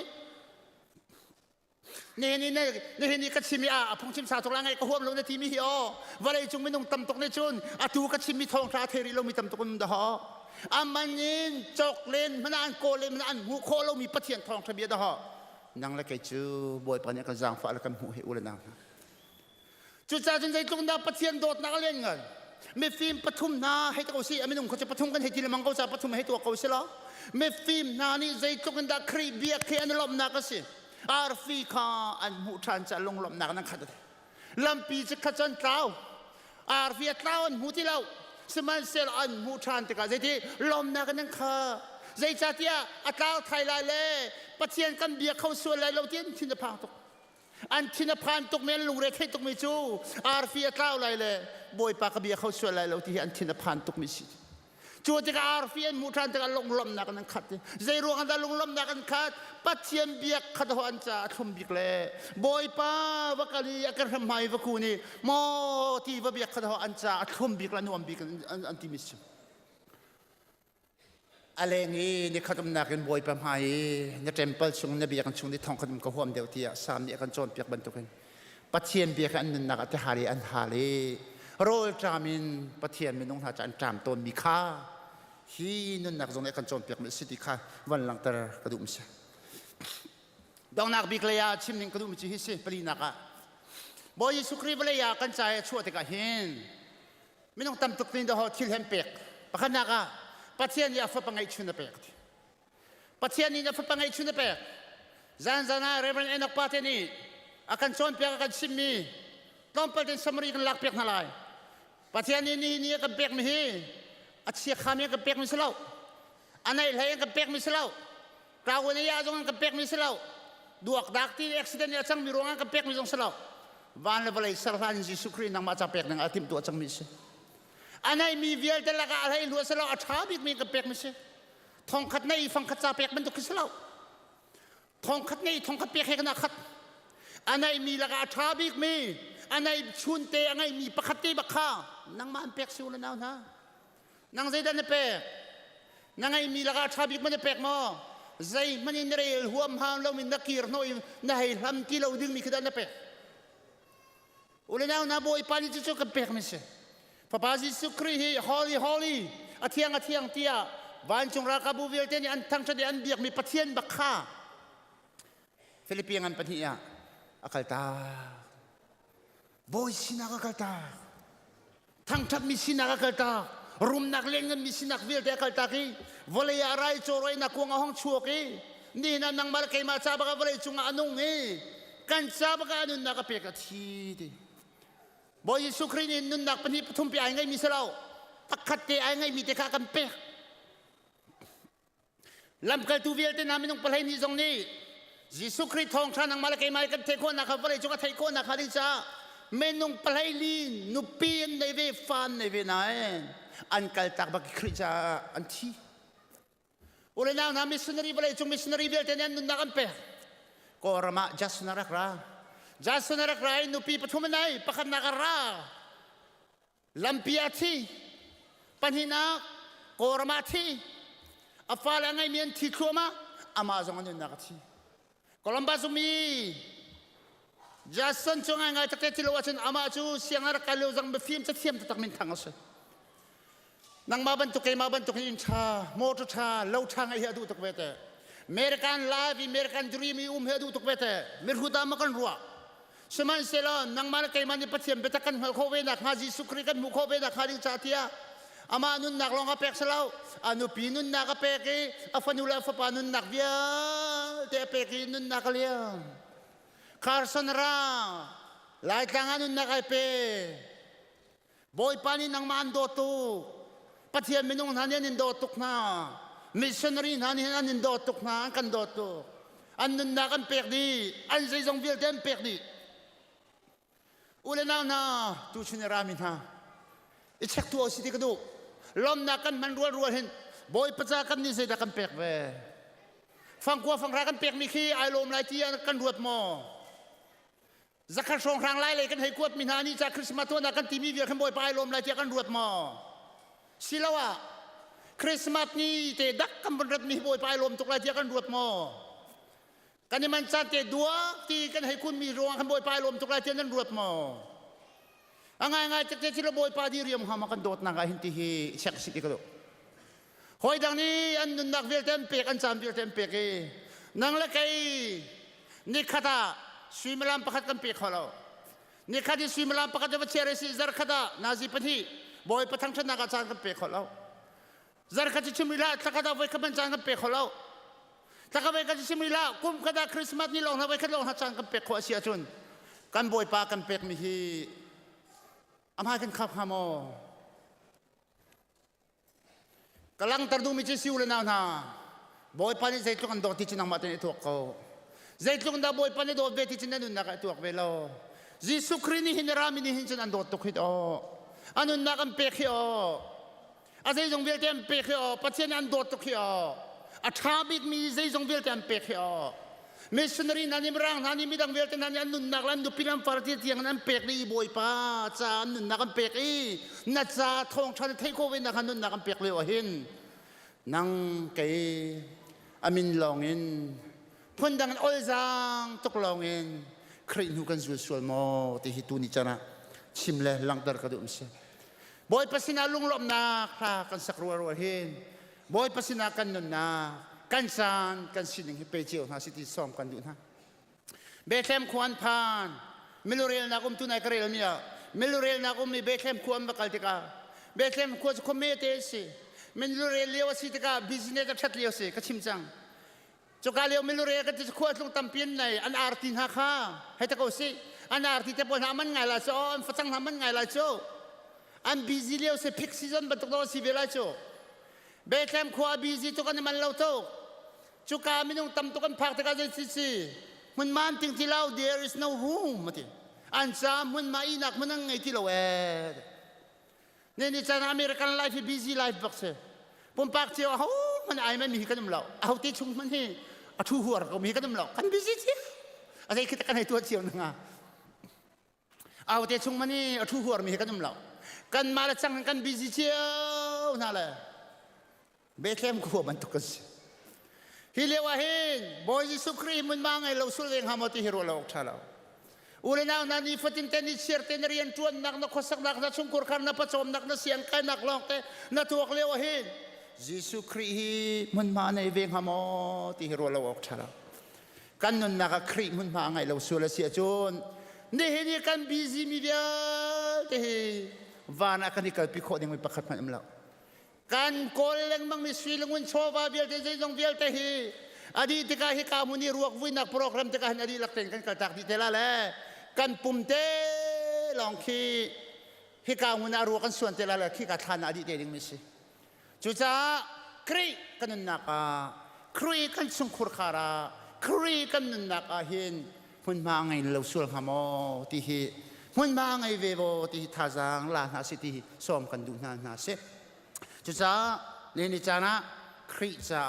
นี่ก็ชิมีพงชิมสาตกลางไงก็ห่วงลงในทีมีอ๋อว่าอะไรจงไม่ต้องตำตกในจุนตูก็ชิมีทองทราเทรีเรามีตำตกมันดอมันยินจกเลนมันอันโกเลนมันอันหูโคเรามีปะเทียนทองทะเบียนดอนั่งละแกจูบอยปานนี้ก็จางฟ้าแล้วกันหูเหวเลยนะจุดจ่าจนใจตรงนั้นปะเทียนโดดนักเล่นกันไม่ฟิล์มปฐุมนาให้ตัวสิไม่ต้องเขาจะปฐุมกันให้ทีละมังเขาจะปฐุมให้ตัวเขาสิหรอไม่ฟิล์มนานี่ใจตรงนั้นครีเบียแค่อันลมนักสิอาร์ฟีคาอันหูทานจะลงลมหนักนั่งขัดลำปีจะขัดจนเท้าอาร์ฟีเท้าอันหูที่เราสมันเซลอันหูทานแต่กันใจที่ลมหนักนั่งขาใจจัดยาอัตราไทยลายเล่ปะเทียนกันเบียเข้าส่วนลายเราที่ทินพานตกอันทินพานตกเมลลุงเรให้ตกมิจูอาร์ฟีเท้าลายเล่บอยปากเบียเข้าส่วนลายเราที่อันทินพานตกมิสิจูที่อาร์ฟีอันหูทานแต่กันลงลมหนักนั่งขัดใจรู้กันแต่ลงลมหนักนั่งขัดปัจเจียนเบียกขัดหันจ่าทุ่มบิกเล่บอยป้าวกะลีอาการทำไมวะกูนี่มอที่วะเบียกขัดหันจ่าทุ่มบิกละนวมบิกอันติมิสอะไรนี่ขัดมันนักกันบอยป้าไม่เนี่ยเทมเปิลช่วงเนี่ยเบียกันช่วงที่ทองขัดมันก็ห่วงเดียวที่สามเนี่ยกันโจนเบียกบรรทุกกันปัจเจียนเบียกอันนักอัตหารีอันหารีโรยจามินปัจเจียนมีน้องทาจานจามต้นมีค่าฮีนั่นนักตรงนี้กันโจนเบียกมันสิทธิค่าวันหลังตระกระดุมเสียดองนักบิกเลยาชิมนิ่งกระดูกมิจิฮิสิปรีนักะบอยสุครีบเลยากันใจชั่วแต่กะเห็นไม่ต้องตำตุกนินดอทิลเฮมเป็กปะขนักะปัจเจียนยาฟับปังไอชุนเป็กปัจเจียนนี่ยาฟับปังไอชุนเป็กจานนะเรเวนเอ็นอปาเทนี่อาการโจนเป็กอาการชิมมีต้องไปเป็นสมรีกันลักเป็กนั่นเลยปัจเจียนนี่กันเป็กมีฮีอัจฉริยะมีกันเป็กมิสลาวอันไหนเลยกันเป็กมิสลาวกล่าววันนี้ยาจงกันเป็กมิสลาวดวกดักที่อุบิเหตุเนี่ยจังมีรวงกันเป็กมิจงสลาววันละวันเลยสารพันจิสุครีนังมาจับเป็กนังอาทิมตัวจังมิเสอันไหนมีเวียลแต่ละก็อะไรหัวสลาวอัฐาบิกมีกันเป็กมิเส ทองขัดในฟังขัดจ่าเปียกมันตุกขึ้นเล่าทองขัดในทองขัดเปียกให้กันขัดอันไหนมีละกาชาบิกมีอันไหนชุนเตอันไหนมีปะขัดตีบักข้านังมันเปียกสิวแล้วนะนังใจดันเปียกนังไงมีละกาชาบิกมันเปียกมั้งใจมันอินเรียลหัวมหาเรามินนักกีร์น้อยน่าให้ทำกิโลดึงมีขนาดนั้นเปียกอุลนาหน้าบอยปานิจุกับเปียกมิเช่พระบาทสุครีฮีฮอลลี่อาเทียงเตียวันจงรักบูเวลเตนี่อันทั้งชาติอันเบียกมีปะเทียนบักข้าฟิลิปปินส์อันปะเทียอากาศตาบอยสินักอากาศตาทั้งชาติมีสินักอากาศตารุมนักเล่นเงินมีสินักเวลเตอากาศตากีวลัยอะไรโจรอยนักวงห้องชัวกีนี่นั่นนังมาลกัยมาซาบะกับวลัยจุงอานุงกันซาบะกับอานุนนักเปียกทีดีบอยสุครีนี่นุนนักปนิปทุมปีไอ้ไงมีเสลาปักขัดเตไอ้ไงมีเตะกันเปียกลำกัลตูเวลเตนามินงปะไหนี่ตรงนี้ยิสุคริสทองชานังมาลกัยมากันเทโคนักวลัยจุงอาเทโคนักฮาริจาเมนุงปะไหลีนุปีนในเวฟันในเวนัยอันกัลตักบักคริจาอันที่อุลนามิสนารีวลัยจุงมิสนารีเวลเตนันนุนนักกันเปียกก็รามาจัสนารักราจัสนารักรานุปีปฐุมนัยปะขันนักราลำปีอาทีปัญหาโกรมาทีอาฟ้าแล้วไงมีอันที่ครัวมาอามาจงอันนี้นักทีโคลัมบัสมีจัสนจงไงตักเตติโลวัชนอามาจูเสียงอะไรกันเลี้ยวจังแบบฟิล์มจะเทียมตักมินทางอะไรนังมาบันทุกมาบันทุกอินชามอเตอร์ชาเล่าทางไอ้เหี้ยดูตุกเวทอเมริกันไลฟ์อเมริกันดรีมีเหี้ยดูตุกเวทมิรหุดามากันรัวสมัยเซลอนนังมาลกัยมันนี่ปัจเจียมเบตกันโคเวนักฮาจิสุคริกันมุโคเวนักฮาริชาติยาอามานุนนักลองกับเปกเสลาอานุปีนุนนักกับเปกีอาฟันุลาฟปานุนนักเบียเตเปกีนุนนักเลียมคาร์สันราไล่ทางนุนนักไอเปบอยปานินังมันโดตุปัจเจียมมินุงนันยันโดตุกนามิชชันนารีนันยันโดตุกนากันโดตุอันนุนนักกันเปกดีอันใจจงเบียเต็มเปกดีอุลนานาตูชินรามินาอิเช็คตัวสิที่กระดูลมนักกันมันรัวเห็นบอยประจากันนี่เสียกันเปียกเว้ฟังกัวฟังรากันเปียกมีขี้ไอลมไล่ที่กันรวดมอจักรชงทางไล่เลยกันให้กวดมินานี่จากคริสต์มาสตัวนักกันที่มีเวียขันบอยไปไอลมไล่ที่กันรวดมอสิละวะคริสต์มาสนี่เตดักกันบนรถมีบอยไปไอลมตุกไล่ที่กันรวดมอกันนี่มันจัดเตดัวที่กันให้คุณมีรวงขันบอยไปไอลมตุกไล่ที่กันรวดมอง่ายๆจะเจริญบอยปาดีเรียมหามากันโดดนังไอหินที่เช็คสิกระโดหอยดังนี้อันนักเวลเต็มเปียกอันจามเวลเต็มเปียกนังเล็กนี่ขัดสวิมลามปักกันเปียกเขาเรานี่ขัดสวิมลามปักจะมาเชื่อเรื่องซาร์ขัดนาซีพันธีบอยประทังชนะกันจานกันเปียกเขาเราซาร์ขัดชิมิลาตะขัดไว้กันจานกันเปียกเขาเราตะขัดไว้กันชิมิลากุมขัดคริสต์มาสนี่ลองนะไว้กันลองจานกันเปียกเขาเสียจนกันบอยปากันเปียกมีฮีอามากันขับฮามอกำลังตรดูมิจิซิวเลยนะบอยปานี่ใจตุกันโดดที่จินังมาเป็นตัวเขาใจตุกันดาบอยปานี่โดดเวทีจินันนุนนักตัวเวลายิสุครีนี่หินรามินี่หินจินันโดดตุกิดอ๋ออันนุนนักอันเปกอ๋ออาใจจงเวลเต็มเปกอ๋อปัจเจนันโดดตุกิอ๋ออาชาบิกมีใจจงเวลเต็มเปกอ๋อมิชชันนารีนันนิมรังนันนิมิดังเวลเต็มนันยันนุนนักลันดูพิลัมฟาร์ตี้ที่ยังนั้นเปกนี่บอยป้าจานุนนักอันเปกนัดจาทองชันเทโคเวนักนุนนักอันเปกเลวหินนังเกยอามินลองอินพ้นดังอัลจังตกลองอินครีนูกันสวยๆมอที่ฮิตุนิจนะชิมเลยลังดาร์กระดุมเสบอยปัสนาลุงลมนาครากันสักรัวหินบอยปัสนากันนุนนากันซานกันสิหนึ่งให้ไปเจียวนาสิติซ้อมกันดูนะเบเทมควานพานเมลูเรลนักตุนายกเรลเมียเมลูเรลนักมีเบเทมควานบักลติกาเบเทมควานคอมเมเตสิเมลูเรลเลี้ยวสิติกาบิสเนสชัดเลี้ยวสิกชิมจังจุกาเลี้ยวเมลูเรลก็จะควานลงตำเพียนในอันอาร์ตินฮักฮาให้ตะโกสิอันอาร์ตินจะปนหามันไงล่ะโจอันฟังหามันไงล่ะโจอันบิสเลี้ยวสิพิกซีซันบัตรตัวสิเวลาโจเบเทมควานบิสตุกันมันเล่าโตจุกามินงตำตุกันพักตะการเจสิมันมันถึงที่เรา there is no room มาทีอันซ้ำมันมาอินักมันนั่งไงที่เราเนี่ยนี่จะอเมริกันไลฟ์ busy life บักเซ่ผมพักเที่ยว มันไอ้มันมีกันนุ่มเหล่าเอาที่ชุ่มมันให้เอาทูหัวก็มีกันนุ่มเหล่ากันบิซิเชียอะไรคิดกันให้ตัวเชียวนึงอ่ะเอาที่ชุ่มมันนี่เอาทูหัวมีกันนุ่มเหล่ากันมาแล้วจังกันบิซิเชียวนั่นแหละเบธเลมขัวมันตุกส์ฮิเลวะฮินบอยยิสุครีมันมาไงเราสุดเองหามติฮิโร่เราชาลาอุเรนาวนันนี่ฟัตินเทนนิเชียร์เทนเรียนชวนนักขสักนักชุ่มคุรคันนักประชมนักเสียงกันนักร้องเตนักตัวเลวะฮินยิสุครีมันมาในเวงหามติฮิโร่เราชาลากันนั่นนักครีมันมาไงเราสุดเสียจนนี่เห็นกันบิซิมีเดียเตฮิวานักนี่ก็พิโคดิ้งไม่ประคับมันเรากันโกลเลงมังมิสฟิลงุนโชวาเบียลเตเจจงเบียลเตฮีอดีตการฮิกามุนีรวกวินักโปรแกรมตการอดีตลักเต็นกันกระตักดิเตล่าแหละกันปุ่มเตลองคีฮิกามุนารวกกันส่วนเตล่าแหละคีกัดทานอดีตเองมิสิจุจ้าครีกันนักครีกันสุงคุรคาราครีกันนักหินหุ่นมาไงเราสุลฮามอที่ฮิหุ่นมาไงเวโบที่ท่าจางลานาสิที่ซ้อมกันดูนาเซจุจ้าเรนิจานะคริจ้า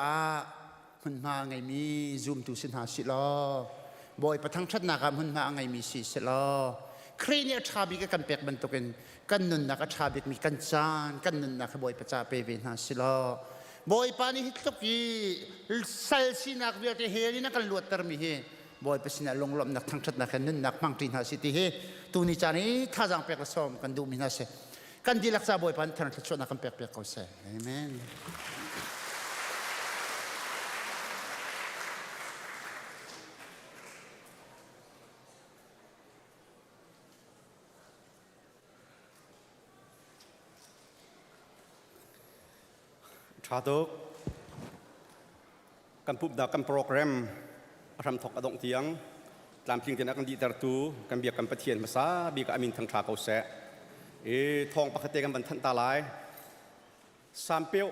มันมาไงมีซูมตูสินหาสิลอบอยประทังชัดนักมันมาไงมีสิสิลอครีเนี่ยชาบิกกันเปียกบรรทุกกันนุนนักชาบิกมีกันจานกันนุนนักบอยประจาเปเวนหาสิลอบอยปานิฮิตตุกีสัลสินักเบียร์เฮลินักลวดตรมีเฮบอยประสินะลงลมนักทั้งชัดนักนุนนักมังตินหาสิติเฮตูนิจานี้ท่าจังเปียกซ้อมกันดูมินาเซกันดีลักษาบ่อยพันธนาชนนักเปียกเขาเสเอเมนชาตุกกันพูดดักกันโปรแกรมทำถกอดงเตียงตามพิงเจนักกันดีตระตูกันเบียกันประเทียนภาษาบีกับอามินทางชาเขาเสทองปกติกันบันทันตาลายสามเปียว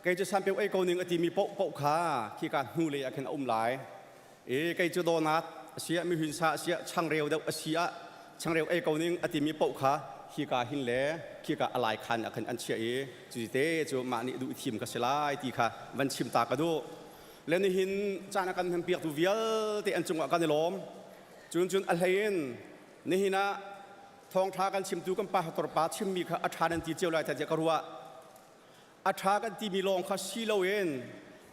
ไกจะสามเปียวไอ้คนหนึ่งอติมีโป๊ะขาที่การหูเลยอากันอุ้มหลายไกจะโดนัดเสียมีหินสะเสียช่างเร็วเดาเสียช่างเร็วไอ้คนหนึ่งอติมีโป๊ะขาที่การหินเล่ที่การอะไรคันอากันอันเชียจุดเตจูมานี่ดูทีมกันเสลายที่ค่ะวันชิมตากระดูแล้วในหินจานกันทำเปียกตัวเวียเตอันจังหวะกันในลมจุนอะไรในหินะทองทากันชิมดูกันป่าตรปาชิมมีค่ะอัฐานันตีเจียวลายแต่จะกรัวอัฐากันตีมีลองค่ะซีโลเวน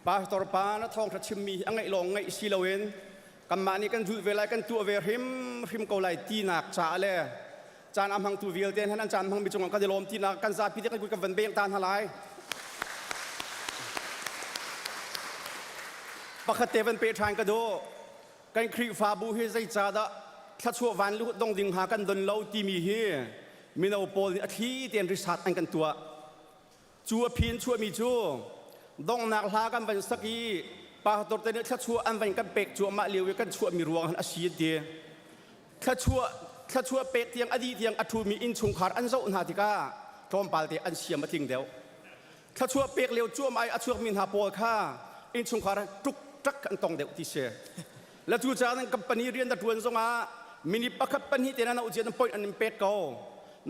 ป่าตรปานะทองทัชิมมีอังไงลองไงซีโลเวนกันมานี่กันดูเวลากันตัวเวริมเกาไลตีนักจ่าเลยจานอัมหังตัวเวลเตนฮันจานอัมหังมีจงหวะกันจะลมตีนักกันซาพิธีกันคุยกันวันเบียงตานฮลายปกติวันเปทานกระโดกันครีฟาบูเฮใจจ่าดะถ้าชั่ววันลูกต้องดึงหากันดนเล่าที่มีเฮมีนาโปลอาทิเตียนริษัทอันกันตัวชัวพินชัวมีชัวต้องนักลากันวันสักทีปาตัวเตนถ้าชัวอันวันกันเป็กชัวมาเลียวกันชัวมีรวงอาชีพเดียถ้าชัวเป็กเตียงอดีตเตียงอัฐุมีอินชุงขาดอันเจ้าหน้าที่ก้าทอมปาลเตียอันเชียมาทิ้งเดียวถ้าชัวเป็กเลียวชัวไม่อัชัวมินหาโปลข้าอินชุงขาดทุกจักอันตองเดียวที่เสียแล้วจู่จ้านั้นกับปนีเรียนตะทวนสงามินิปักปันฮิเตนันอุจเจนปอยอันนิมเป็ดเกา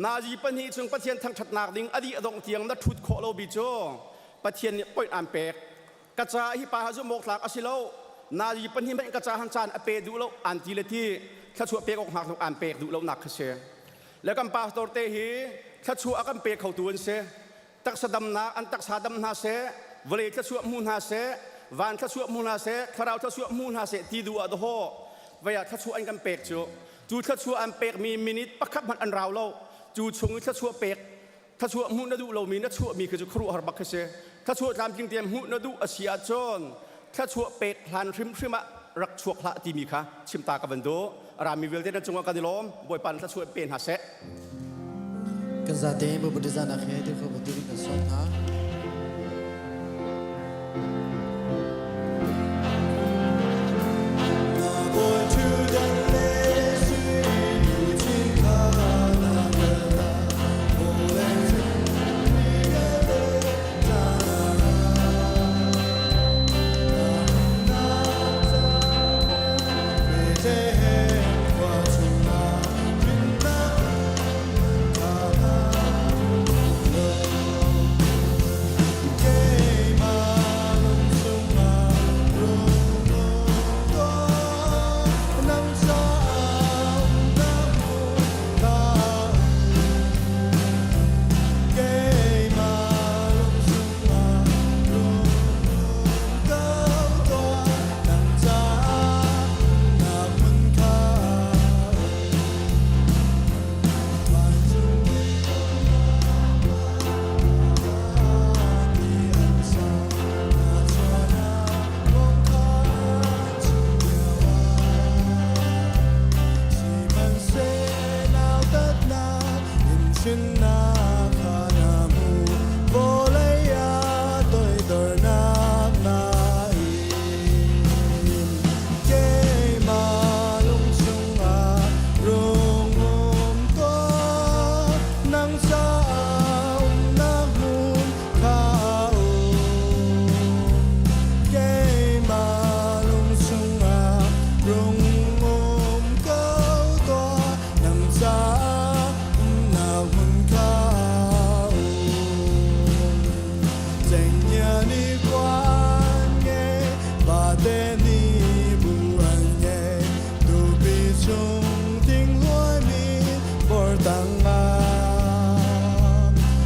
นาจีปันฮิซึ่งประเทศทางถัดนักดิ่งอดีตอดงเทียงนัดทุดโคโลบิโจประเทศนี้ปอยอันเป็ดกระจายฮิปาฮาจุโมกหลักอาศิโลนาจีปันฮิเป็นกระจายหันจานอเปดูโลอันทีเลที่ถ้าชัวเป็กออกหักถูกอันเป็ดดูโลหนักเสียแล้วกันปาสตอร์เตฮีถ้าชัวอากันเป็ดเขาตัวเสียตักสะดำนาอันตักสะดำนาเสียวเลถ้าชัวมูนหาเสียวันถ้าชัวมูนหาเสียคราวถ้าชัวมูนหาเสียที่ดูอดโฮเวียถ้าชัวอันกันเป็ดจูถ้าชัวอันเป็กมีมินิปักขับมันอันราวเราจูชงถ้าชัวเป็กถ้าชัวมุนดูเรามีนัดชัวมีคือจะครูฮาร์บักเสถ้าชัวตามจริงเตรียมมุนดูอาเซียจอนถ้าชัวเป็กพลันริมะรักชัวพระที่มีค่ะชิมตากับบันโดรามีเวลเตนจังหวะกันดิลมบอยปันถ้าชัวเป็นหาเสกันซาเตบุบดิจานักเฮดิขบุตริกันสอนฮะ rung ôm cao tòa nắng xa nào mun cao dành nhà đi quan nghe và tên đi buồn nghe tu bi chung tiếng lối mi bor tăng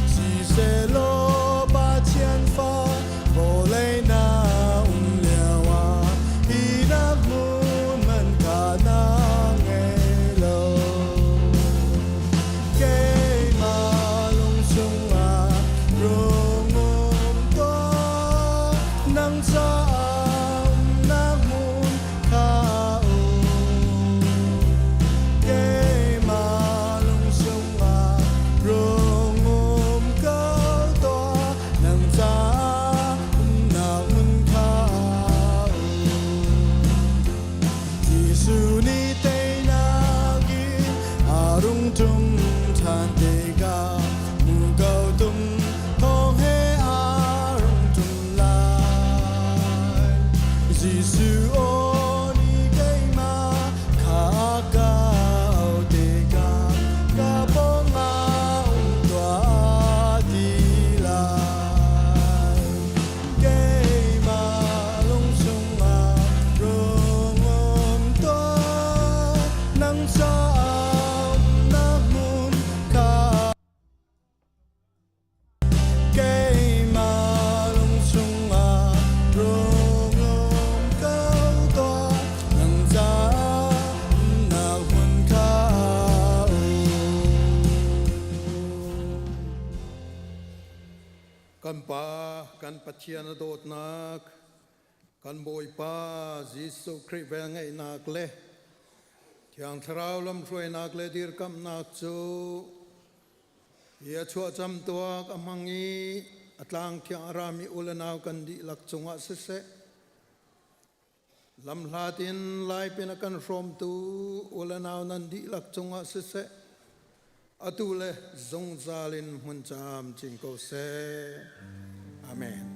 si se lo ba chien fa vô lấy na liao hi na mun man ka na nghe lo ke ma lung chung rung ôm to nang sa na mun ka ke ma lung chung rung ôm cao to nang sa na mun ka Giêsu ni te na gi arung tum than te ga mu gao tum hong he arung tum lai Giêsu o ni kai ma kha gao te ga ka po ma tua di lai Kay ma lung sung rung ôm to nang sa na mun ka Kay ma lung sung rung ôm cao to nang sa na mun ka kan pa kan pathian dot nak kan boi pa Jesu Christ ve ngai nak le thiang thrau lam throi nak le dir kam nak chu ya chua cham tua kamangi atlang thiang arami ulanaw kan di lak chunga se se lam hlatin lai pena kan from tu ulanaw nan di lak chunga se se atule zong zalin mun cham ching ko se amen